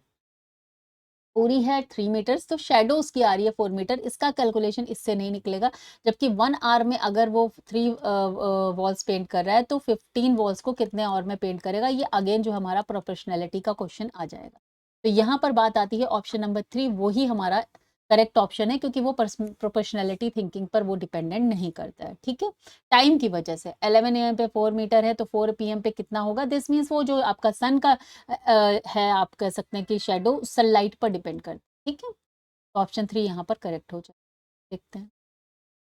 पूरी है 3 मीटर्स तो शेडो उसकी आ रही है 4 मीटर, इसका कैलकुलेशन इससे नहीं निकलेगा। जबकि 1 आवर में अगर वो 3 वॉल्स पेंट कर रहा है तो 15 वॉल्स को कितने आवर में पेंट करेगा, ये अगेन जो हमारा प्रोपोर्शनैलिटी का क्वेश्चन आ जाएगा। तो यहाँ पर बात आती है ऑप्शन नंबर 3, वही हमारा करेक्ट ऑप्शन है, क्योंकि वो प्रोपोर्शनैलिटी थिंकिंग पर वो डिपेंडेंट नहीं करता है। ठीक है, टाइम की वजह से 11 AM पे 4 मीटर है तो 4 PM पे कितना होगा, दिस मीन्स वो जो आपका सन का है, आप कह सकते हैं कि शेडो सनलाइट पर डिपेंड करता है। ठीक है, तो ऑप्शन 3 यहाँ पर करेक्ट हो जाए। देखते हैं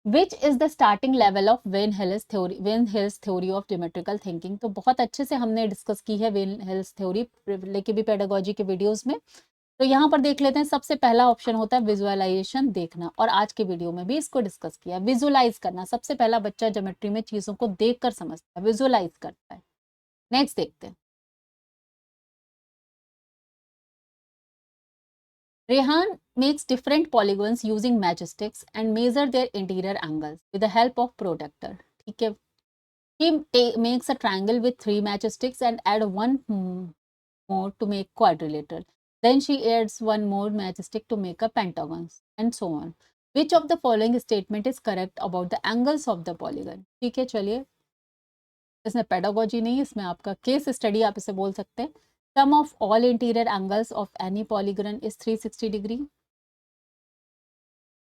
which is the starting level of when hills theory of geometrical thinking. तो बहुत अच्छे से हमने डिस्कस की है वेन हिल्स थ्योरी लेके भी पेडागोजी के वीडियोस में। तो यहाँ पर देख लेते हैं, सबसे पहला ऑप्शन होता है विजुअलाइजेशन देखना, और आज के वीडियो में भी इसको डिस्कस किया। विजुअलाइज करना, सबसे पहला बच्चा ज्योमेट्री में चीजों को देखकर समझता है, विजुअलाइज करता है। नेक्स्ट देखते हैं, Rehan makes different polygons using matchsticks and measure their interior angles with the help of protractor. ठीक है, he makes a triangle with 3 matchsticks and add one more to make quadrilateral. Then she adds one more matchstick to make a pentagon and so on. Which of the following statement is correct about the angles of the polygon? ठीक है, चलिए इसमें पेडागोजी नहीं, इसमें आपका केस स्टडी आप इसे बोल सकते हैं। Sum of all interior angles of any polygon is 360 degree.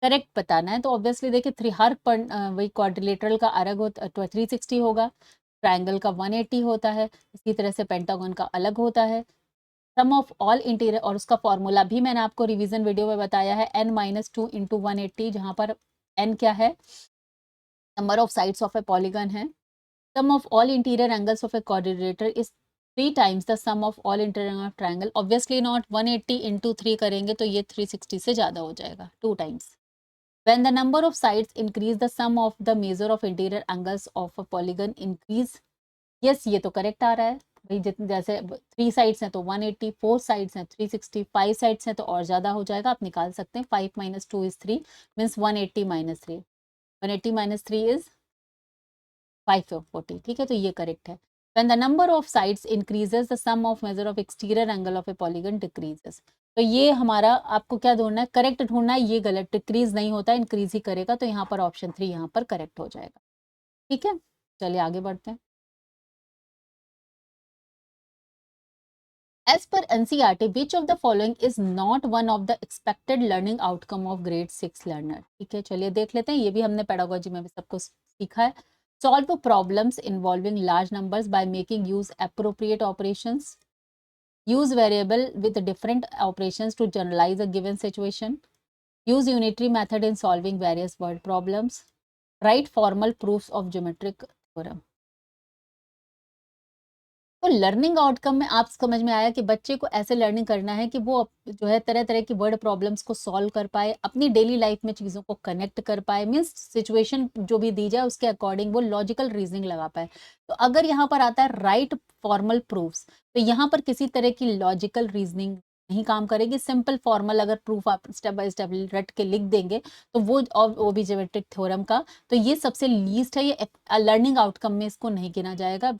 Correct बताना है, तो ऑब्वियसली देखिए वही क्वाड्रिलेटरल का अलग होता 360 होगा, ट्राइंगल का 180 होता है, इसी तरह से पेंटागन का अलग होता है। सम ऑफ ऑल इंटीरियर, और उसका फॉर्मूला भी मैंने आपको रिवीजन वीडियो में बताया है, n-2 इंटू 180, जहाँ पर n क्या है, number of sides of a polygon है। Sum of all interior angles of a quadrilateral is 3 times the sum of all interior of triangle. Obviously not 180 into 3 करेंगे तो ये 360 से ज़्यादा हो जाएगा, 2 times. When the number of sides increase, the sum of the measure of interior angles of a polygon increase. Yes, ये तो करेक्ट आ रहा है भाई, जितने जैसे 3 साइड्स हैं तो 180, 4 साइड्स हैं 360, 5 साइड्स हैं तो और ज़्यादा हो जाएगा, आप निकाल सकते हैं। 5 minus 2 is 3 means 180 minus 3, 180 minus 3 is 540। ठीक है, तो ये करेक्ट है। When the number of sides increases, the sum of measure of exterior angle of a polygon decreases. तो ये हमारा आपको क्या ढूंढना है, करेक्ट ढूंढना है, ये गलत, डिक्रीज नहीं होता, इंक्रीज ही करेगा, तो यहाँ पर ऑप्शन 3 यहाँ पर करेक्ट हो जाएगा। ठीक है, चलिए आगे बढ़ते हैं। As per NCERT, which of the following is not one of the expected learning outcome of grade 6 learner? ठीक है, चलिए देख लेते हैं, ये भी हमने पेडागोजी में भी सबको सीखा है। Solve problems involving large numbers by making use appropriate operations. Use variable with different operations to generalize a given situation. Use unitary method in solving various word problems. Write formal proofs of geometric theorem. तो लर्निंग आउटकम में आप समझ में आया कि बच्चे को ऐसे लर्निंग करना है कि वो जो है तरह तरह की वर्ड प्रॉब्लम्स को सॉल्व कर पाए, अपनी डेली लाइफ में चीज़ों को कनेक्ट कर पाए, मीन्स सिचुएशन जो भी दी जाए उसके अकॉर्डिंग वो लॉजिकल रीजनिंग लगा पाए। तो अगर यहाँ पर आता है राइट फॉर्मल प्रूफ्स, तो यहाँ पर किसी तरह की लॉजिकल रीजनिंग नहीं काम करेगी। सिंपल फॉर्मल अगर प्रूफ आप स्टेप बाय स्टेप रट के लिख देंगे तो वो, और वो भी ज्योमेट्रिक थ्योरम का, तो ये सबसे लीस्ट है, ये लर्निंग आउटकम में इसको नहीं गिना जाएगा।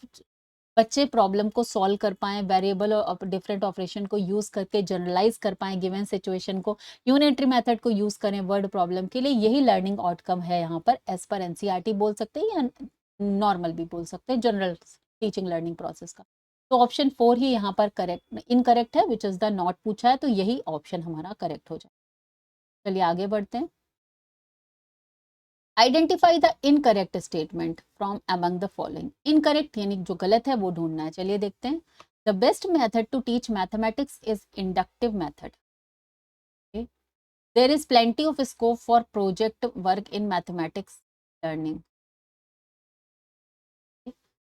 बच्चे प्रॉब्लम को सॉल्व कर पाएँ, वेरिएबल और डिफरेंट ऑपरेशन को यूज़ करके जनरलाइज़ कर पाएँ गिवन सिचुएशन को, यूनिटरी मेथड को यूज़ करें वर्ड प्रॉब्लम के लिए, यही लर्निंग आउटकम है यहाँ पर एज़ पर एनसीईआरटी बोल सकते हैं या नॉर्मल भी बोल सकते हैं, जनरल टीचिंग लर्निंग प्रोसेस का। तो ऑप्शन 4 ही यहाँ पर करेक्ट इनकरेक्ट है, व्हिच इज़ द नॉट पूछा है, तो यही ऑप्शन हमारा करेक्ट हो जाए। चलिए आगे बढ़ते हैं। Identify the incorrect statement from among the following. Incorrect यानी जो गलत है वो ढूंढना है। चलिए देखते हैं। The best method to teach mathematics is inductive method. There is plenty of scope for project work in mathematics learning.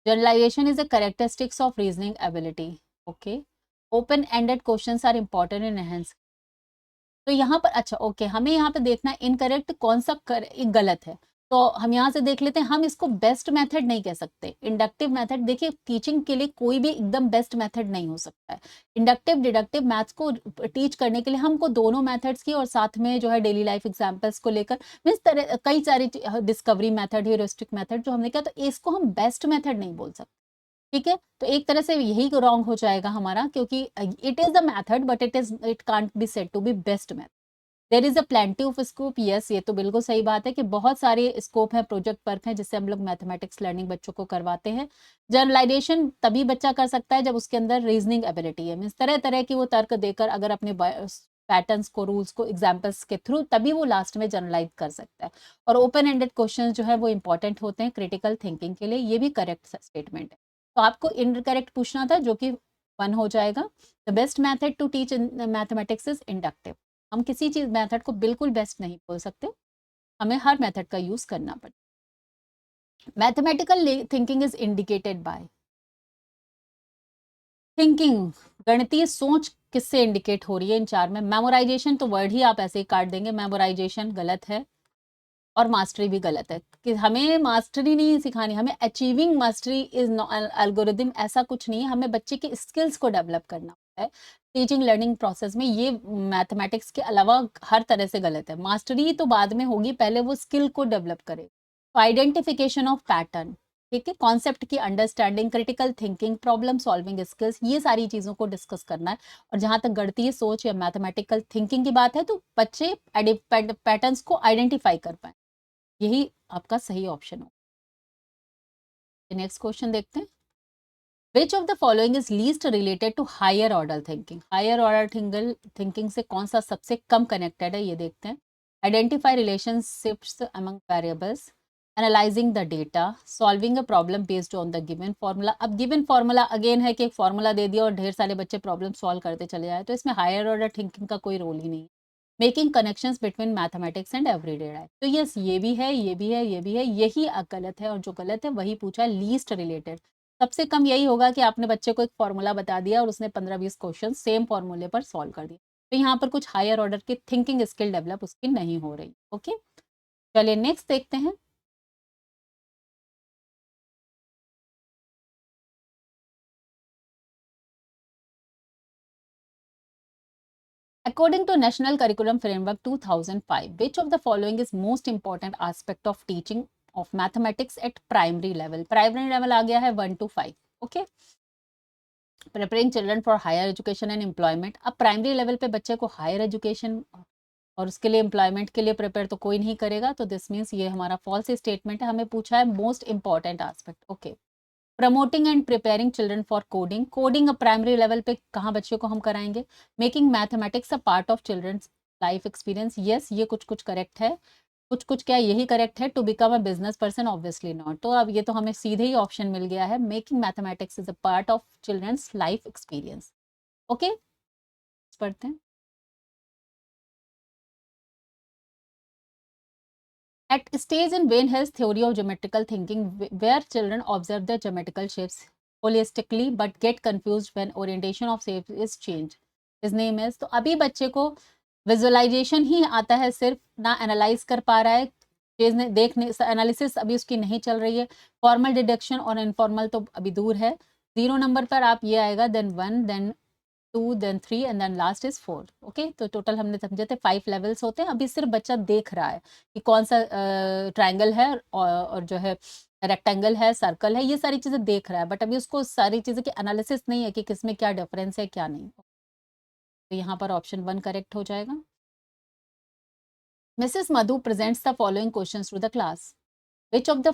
Generalization is a characteristics of reasoning ability. Okay, open ended questions are important in enhance. तो यहाँ पर अच्छा ओके, हमें यहाँ पे देखना है इनकरेक्ट कौन सा गलत है। तो हम यहाँ से देख लेते हैं, हम इसको बेस्ट मेथड नहीं कह सकते। इंडक्टिव मेथड देखिए, टीचिंग के लिए कोई भी एकदम बेस्ट मेथड नहीं हो सकता है। इंडक्टिव डिडक्टिव मैथ्स को टीच करने के लिए हमको दोनों मेथड्स की और साथ में जो है डेली लाइफ एग्जांपल्स को लेकर मीन्स तरह कई सारे डिस्कवरी मेथड, ह्यूरिस्टिक मेथड जो हमने कहा, तो इसको हम बेस्ट मेथड नहीं बोल सकते। ठीक है, तो एक तरह से यही रॉन्ग हो जाएगा हमारा, क्योंकि it is the method but it can't be said to be best method. There is a plenty of scope, yes ये तो बिल्कुल सही बात है कि बहुत सारे स्कोप है, प्रोजेक्ट वर्क है जिससे हम लोग मैथमेटिक्स लर्निंग बच्चों को करवाते हैं। जनरलाइजेशन तभी बच्चा कर सकता है जब उसके अंदर रीजनिंग एबिलिटी है, मीन्स तरह तरह की वो तर्क देकर अगर अपने पैटर्न्स को, रूल्स को एग्जाम्पल्स के थ्रू, तभी वो लास्ट में जनरलाइज कर सकता है। और ओपन एंडेड क्वेश्चन जो है वो इंपॉर्टेंट होते हैं क्रिटिकल थिंकिंग के लिए, ये भी करेक्ट स्टेटमेंट है। तो आपको इनकरेक्ट पूछना था, जो कि 1 हो जाएगा। The best method to teach mathematics is inductive. हम किसी चीज मेथड को बिल्कुल बेस्ट नहीं बोल सकते, हमें हर मेथड का यूज करना पड़ेगा। Mathematical thinking is indicated by thinking, गणितीय सोच किससे इंडिकेट हो रही है इन चार में। मेमोराइजेशन तो वर्ड ही आप ऐसे ही काट देंगे, मेमोराइजेशन गलत है, और मास्टरी भी गलत है कि हमें मास्टरी नहीं सिखानी, हमें अचीविंग मास्टरी इज एल्गोरिदम, ऐसा कुछ नहीं है। हमें बच्चे के स्किल्स को डेवलप करना होता है टीचिंग लर्निंग प्रोसेस में। ये मैथमेटिक्स के अलावा हर तरह से गलत है। मास्टरी तो बाद में होगी, पहले वो स्किल को डेवलप करे। तो आइडेंटिफिकेशन ऑफ पैटर्न, ठीक है, कॉन्सेप्ट की understanding, critical thinking, problem solving skills, ये सारी चीजों को डिस्कस करना है। और जहां तक गणितीय सोच या मैथमेटिकल थिंकिंग की बात है, तो बच्चे पैटर्न्स को आइडेंटिफाई कर पाए, यही आपका सही ऑप्शन हो। नेक्स्ट क्वेश्चन देखते हैं। Which of the following is least related to higher order thinking. Higher order thinking से कौन सा सबसे कम कनेक्टेड है, ये देखते हैं। Identify relationships among variables, analysing the data, solving a problem based on the given formula. अब गिवन फॉर्मूला अगेन है कि एक फॉर्मूला दे दिया और ढेर सारे बच्चे प्रॉब्लम सॉल्व करते चले जाए, तो इसमें हायर ऑर्डर थिंकिंग का कोई रोल ही नहीं है। Making connections between mathematics and everyday life, तो यस ये भी है, ये भी है, ये भी है, यही गलत है, और जो गलत है वही पूछा है लीस्ट रिलेटेड। सबसे कम यही होगा कि आपने बच्चे को एक फॉर्मूला बता दिया और उसने 15-20 क्वेश्चन सेम फॉर्मूले पर सॉल्व कर दिया, तो यहाँ पर कुछ हायर ऑर्डर की थिंकिंग स्किल डेवलप उसकी नहीं हो रही। ओके, चलिए नेक्स्ट देखते हैं। According to National Curriculum Framework 2005, which of the following is most important aspect of teaching of mathematics at primary level? Primary level आ गया है 1 to 5. Okay. Preparing children for higher education and employment. अब प्राइमरी लेवल पे बच्चे को हायर एजुकेशन और उसके लिए एम्प्लॉयमेंट के लिए प्रिपेयर तो कोई नहीं करेगा, तो दिस मीन्स ये हमारा फॉल्स स्टेटमेंट है। हमें पूछा है most important aspect. Okay, promoting and preparing children for coding. Coding primary level पे कहाँ बच्चों को हम कराएंगे। Making mathematics a part of children's life experience, yes ये कुछ कुछ करेक्ट है, कुछ कुछ क्या यही करेक्ट है। To become a business person, obviously not. तो अब ये तो हमें सीधे ही ऑप्शन मिल गया है, making mathematics is a part of children's life experience. Okay, पढ़ते हैं। At stage in Wayne Hill's theory of geometrical thinking, where children observe the geometrical shapes, holistically but get confused when orientation of shape is changed. His name is, तो अभी बच्चे को विजुअलाइजेशन ही आता है सिर्फ, ना एनालाइज कर पा रहा है, चीज देखने एनालिसिस अभी उसकी नहीं चल रही है, फॉर्मल डिडक्शन और इनफॉर्मल तो अभी दूर है। 0 नंबर पर आप ये आएगा, then 1, then 2, then 3 and then last is 4। Okay, तो टोटल हमने समझे थे 5 लेवल्स होते हैं। अभी सिर्फ बच्चा देख रहा है कि कौन सा ट्रायंगल है और जो है रेक्टेंगल है, सर्कल है, ये सारी चीजें देख रहा है, बट अभी उसको सारी चीजें की एनालिसिस नहीं है कि किसमें क्या डिफरेंस है क्या नहीं। तो यहाँ पर ऑप्शन 1 करेक्ट हो जाएगा। Mrs. Madhu presents the following questions to the class. Which of the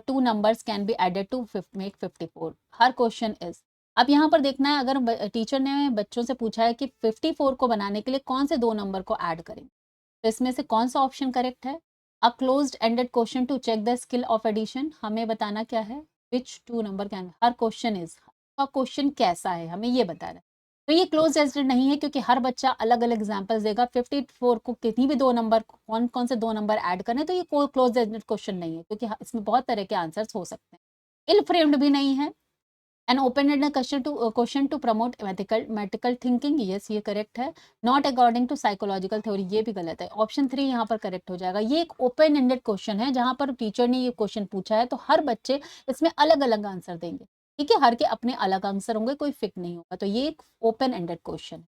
two numbers can be added to make 54? Her question is, अब यहाँ पर देखना है, अगर टीचर ने बच्चों से पूछा है कि 54 को बनाने के लिए कौन से दो नंबर को ऐड करें, तो इसमें से कौन सा ऑप्शन करेक्ट है? A closed ended question to check the skill of addition, हमें बताना क्या है, विच टू नंबर कैन, हर क्वेश्चन इज, का क्वेश्चन कैसा है हमें ये बता रहा है। तो ये क्लोज एंडेड नहीं है क्योंकि हर बच्चा अलग अलग एग्जांपल्स देगा। 54 को कितनी भी दो नंबर, कौन कौन से दो नंबर ऐड करने, तो ये कोई क्लोज एंडेड क्वेश्चन नहीं है क्योंकि इसमें बहुत तरह के आंसर्स हो सकते हैं। इल फ्रेम्ड भी नहीं है। An open ended question to promote mathematical thinking, yes ये करेक्ट है। Not according to psychological theory, ये भी गलत है। ऑप्शन 3 यहाँ पर करेक्ट हो जाएगा। ये एक ओपन एंडेड क्वेश्चन है जहां पर टीचर ने ये क्वेश्चन पूछा है, तो हर बच्चे इसमें अलग अलग आंसर देंगे, ठीक है, हर के अपने अलग आंसर होंगे, कोई फिक्स नहीं होगा, तो ये एक ओपन एंडेड क्वेश्चन है।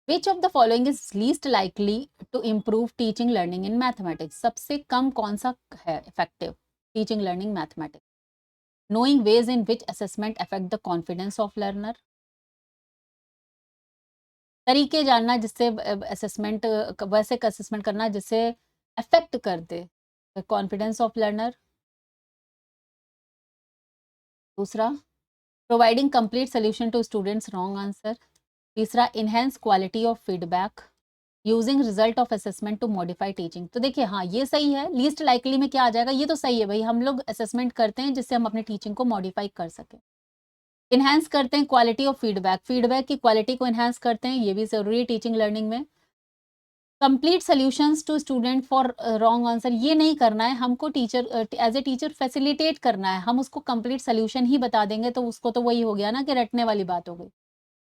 Which of the following is least likely to improve teaching learning in mathematics? सबसे कम कौन सा है effective teaching learning mathematics? Knowing ways in which assessment affect the confidence of learner. तरीके जानना जिससे असेसमेंट, वैसे असेसमेंट करना जिससे अफेक्ट कर दे कॉन्फिडेंस ऑफ लर्नर। दूसरा, providing complete solution to students, wrong answer. तीसरा, enhance quality of feedback, using result of assessment to modify teaching. तो देखिए हाँ ये सही है। लीस्ट लाइकली में क्या आ जाएगा, ये तो सही है भाई, हम लोग असेसमेंट करते हैं जिससे हम अपनी टीचिंग को मॉडिफाई कर सकें। इनहेंस करते हैं क्वालिटी ऑफ फीडबैक, फीडबैक की क्वालिटी को इनहेंस करते हैं, ये भी जरूरी है टीचिंग लर्निंग में। Complete solutions to student for wrong answer, ये नहीं करना है हमको, teacher as a teacher facilitate करना है, हम उसको कंप्लीट सोल्यूशन ही बता देंगे तो उसको तो वही हो गया ना कि रटने वाली बात हो गई,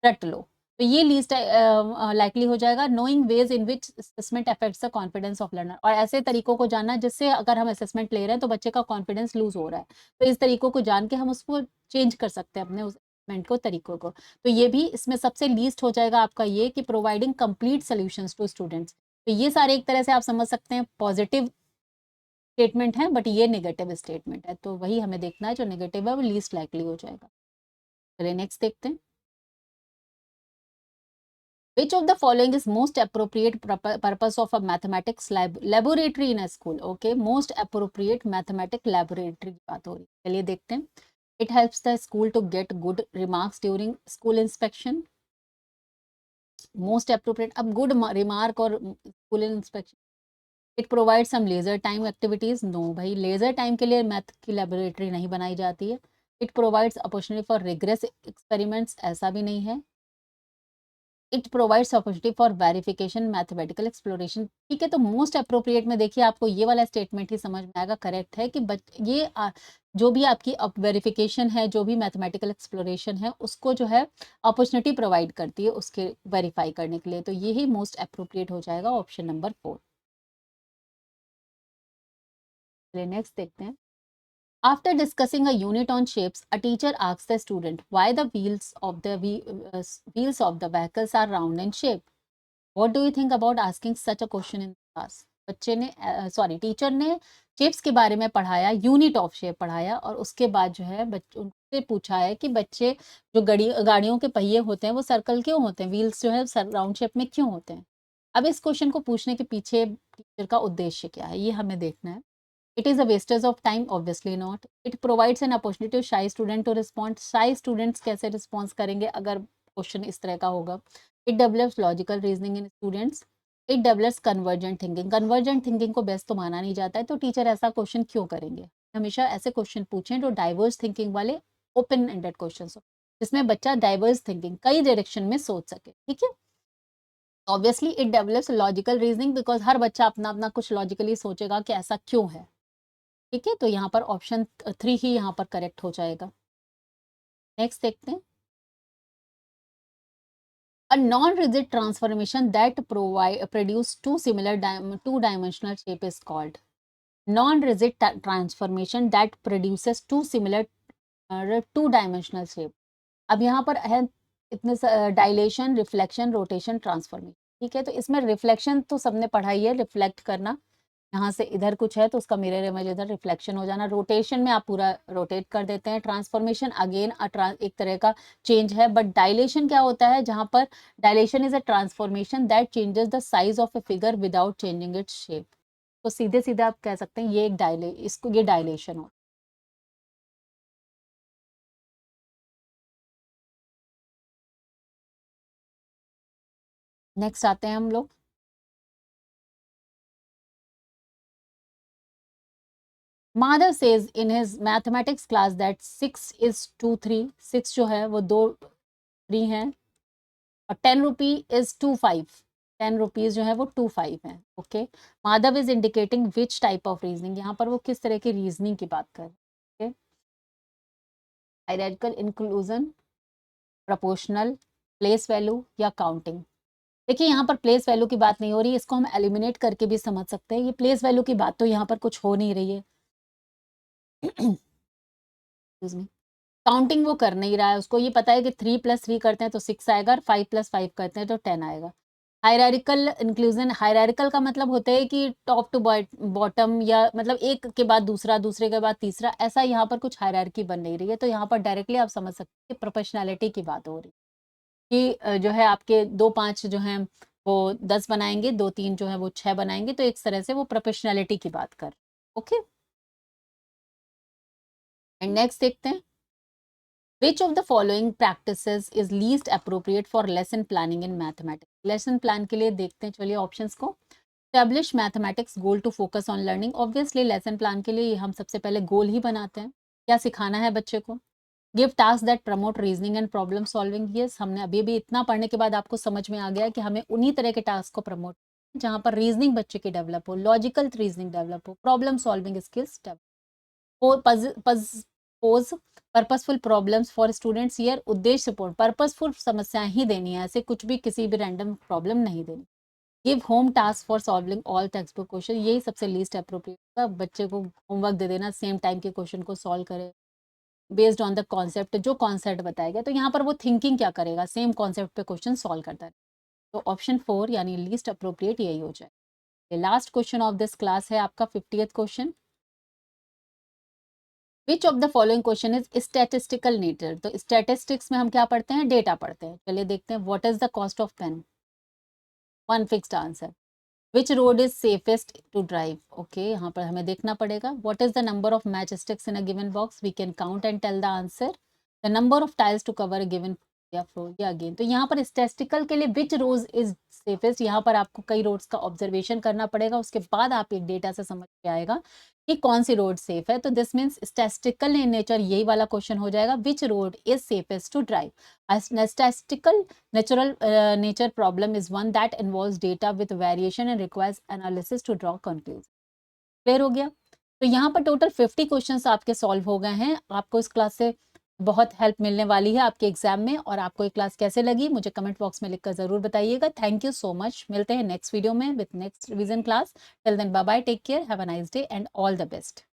रट लो। तो ये लीस्ट लाइकली हो जाएगा। Knowing ways in which assessment affects the confidence of learner, और ऐसे तरीकों को जानना जिससे अगर हम असेसमेंट ले रहे हैं तो बच्चे का कॉन्फिडेंस लूज हो रहा है, तो इस तरीकों को जान के हम उसको चेंज कर सकते हैं अपने उस असेसमेंट को, तरीकों को। तो ये भी इसमें सबसे लीस्ट हो जाएगा आपका ये कि providing complete solutions to students. तो ये सारे एक तरह से आप समझ सकते हैं पॉजिटिव स्टेटमेंट है, बट ये नेगेटिव स्टेटमेंट है, तो वही हमें देखना है, जो नेगेटिव है वो लीस्ट लाइकली हो जाएगा। चलिए नेक्स्ट देखते हैं। Which of the following is most appropriate purpose of a mathematics laboratory in a school? Okay, most appropriate mathematics laboratory की बात हो रही है। चलिए देखते हैं। It helps the school to get good remarks during school inspection. Most appropriate, अब good remark और school inspection. It provides some leisure time activities. No भाई, leisure time के लिए मैथ की laboratory नहीं बनाई जाती है। It provides opportunity for rigorous experiments, ऐसा भी नहीं है। It provides opportunity for verification mathematical exploration, ठीक है। तो मोस्ट अप्रोप्रिएट में देखिए आपको ये वाला स्टेटमेंट ही समझ में आएगा, करेक्ट है कि जो भी आपकी वेरिफिकेशन है, जो भी मैथमेटिकल एक्सप्लोरेशन है, उसको जो है अपॉर्चुनिटी प्रोवाइड करती है उसके वेरीफाई करने के लिए, तो ये ही मोस्ट अप्रोप्रिएट हो जाएगा ऑप्शन नंबर 4। चलिए नेक्स्ट देखते हैं। After discussing a unit on shapes, a teacher asks the student why the wheels of the vehicles are round in shape. What do you think about asking such a question in class? बच्चे ने टीचर ने शेप्स के बारे में पढ़ाया, यूनिट ऑफ शेप पढ़ाया, और उसके बाद जो है उनसे पूछा है कि बच्चे जो गाड़ियों के पहिए होते हैं वो सर्कल क्यों होते हैं, व्हील्स जो है राउंड शेप में क्यों होते हैं। अब इस क्वेश्चन को पूछने के पीछे टीचर का उद्देश्य क्या है, ये हमें देखना है। It is a wastage of time, obviously not. It provides an opportunity to shy student to respond. Shy students कैसे response करेंगे अगर क्वेश्चन इस तरह का होगा। It develops logical reasoning in students. It develops convergent thinking. Convergent thinking को बेस्ट तो माना नहीं जाता है, तो टीचर ऐसा क्वेश्चन क्यों करेंगे। हमेशा ऐसे क्वेश्चन पूछें जो डाइवर्स थिंकिंग वाले ओपन एंडेड क्वेश्चन हो, जिसमें बच्चा डाइवर्स थिंकिंग कई डायरेक्शन में सोच सके, ठीक है। Obviously it develops logical reasoning, because हर बच्चा अपना अपना कुछ लॉजिकली सोचेगा कि ऐसा क्यों है। ठीक है, तो यहाँ पर ऑप्शन 3 ही यहाँ पर करेक्ट हो जाएगा। नेक्स्ट देखते हैं। A non-rigid transformation that produce two similar two-dimensional shape is called non-rigid transformation that produces two similar two-dimensional shape. अब यहाँ पर है इतने डायलेशन, रिफ्लेक्शन, रोटेशन, ट्रांसफॉर्मेशन। ठीक है, तो इसमें रिफ्लेक्शन तो सबने पढ़ाई है, रिफ्लेक्ट करना, यहाँ से इधर कुछ है तो उसका मिरर इमेज इधर रिफ्लेक्शन हो जाना। रोटेशन में आप पूरा रोटेट कर देते हैं। ट्रांसफॉर्मेशन अगेन एक तरह का चेंज है, बट डायलेशन क्या होता है, जहां पर dilation is a transformation that changes the size of a figure without changing its shape. तो सीधे सीधे आप कह सकते हैं ये एक ये डायलेशन हो। नेक्स्ट आते हैं हम लोग। Madhav says in his mathematics class that 6 is 2 3, 6 जो है वो 2 3 है, और 10 रुपी इज 2 5, 10 रुपीज जो है वो 2 5 है। Okay, Madhav is indicating which type of reasoning, यहाँ पर वो किस तरह की रीजनिंग की बात कर रहे हैं। Hierarchical, inclusion, proportional, place value या काउंटिंग। देखिए यहाँ पर प्लेस वैल्यू की बात नहीं हो रही है, इसको हम एलिमिनेट करके भी समझ सकते हैं। ये प्लेस वैल्यू की बात तो यहाँ पर कुछ हो नहीं रही है। काउंटिंग वो कर नहीं रहा है, उसको ये पता है कि 3 + 3 करते हैं तो 6 आएगा, और 5 + 5 करते हैं तो 10 आएगा। हायरार्किकल इंक्लूजन, हायरार्किकल का मतलब होता है कि टॉप टू बॉटम, या मतलब एक के बाद दूसरा, दूसरे के बाद तीसरा, ऐसा यहाँ पर कुछ हायरार्की बन नहीं रही है। तो यहाँ पर डायरेक्टली आप समझ सकते हैं कि प्रोपोर्शनैलिटी की बात हो रही है कि जो है आपके 2 5 जो हैं वो 10 बनाएंगे, 2 3 जो है वो 6 बनाएंगे, तो एक तरह से वो प्रोपोर्शनैलिटी की बात कर। ओके, एंड नेक्स्ट देखते हैं। Which of the following practices is least appropriate for lesson planning in mathematics? Lesson plan के लिए देखते हैं, चलिए ऑप्शंस को। Establish mathematics goal to focus on learning. Obviously lesson plan के लिए हम सबसे पहले गोल ही बनाते हैं, क्या सिखाना है बच्चे को। Give tasks that promote reasoning and problem solving. Yes, हमने अभी भी इतना पढ़ने के बाद आपको समझ में आ गया कि हमें उन्हीं तरह के टास्क को प्रमोट, जहां पर रीजनिंग बच्चे की डेवलप हो, लॉजिकल रीजनिंग डेवलप हो, problem solving skills pose purposeful problems for students. Year उद्देश्यपूर्ण पर्पसफुल समस्याएं ही देनी है, ऐसे कुछ भी किसी भी रैंडम प्रॉब्लम नहीं देनी। Give home task for solving all text book question, यही सबसे लीस्ट अप्रोप्रिएट है। बच्चे को होमवर्क दे देना, सेम टाइम के क्वेश्चन को सॉल्व करे बेस्ड ऑन द कॉन्सेप्ट, जो कॉन्सेप्ट बताएगा। तो यहाँ पर वो थिंकिंग क्या करेगा, सेम कॉन्सेप्ट पे क्वेश्चन सॉल्व करता है। तो ऑप्शन 4 यानी लीस्ट अप्रोप्रिएट यही हो जाए। Last question of this class है आपका 50th question. Which of the following question is statistical nature. तो स्टैटिस्टिक्स में हम क्या पढ़ते हैं, डेटा पढ़ते हैं। चलिए देखते हैं। What is the cost of pen, one fixed answer. Which road is safest to drive, okay, यहाँ पर हमें देखना पड़ेगा। What is the number of match sticks in a given box, we can count and tell the answer. The number of tiles to cover a given या फ्लोर, या अगेन। तो यहाँ पर स्टैटिस्टिकल के लिए विच रोज इज सेफेस्ट, यहाँ पर आपको कई रोड्स का ऑब्जर्वेशन करना पड़ेगा, उसके बाद आप एक डेटा से समझ में आएगा कि कौन सी रोड सेफ है। तो this means statistical in nature यही वाला क्वेश्चन हो जाएगा, which road is safest to drive. Statistical natural nature problem is one that involves data with variation and requires analysis to draw conclusion. Clear हो गया। तो यहाँ पर टोटल 50 क्वेश्चंस आपके सॉल्व हो गए हैं। आपको इस क्लास से बहुत हेल्प मिलने वाली है आपके एग्जाम में। और आपको ये क्लास कैसे लगी मुझे कमेंट बॉक्स में लिखकर जरूर बताइएगा। Thank you so much. मिलते हैं नेक्स्ट वीडियो में with next revision class. Till then bye bye, take care, have a nice day and all the best.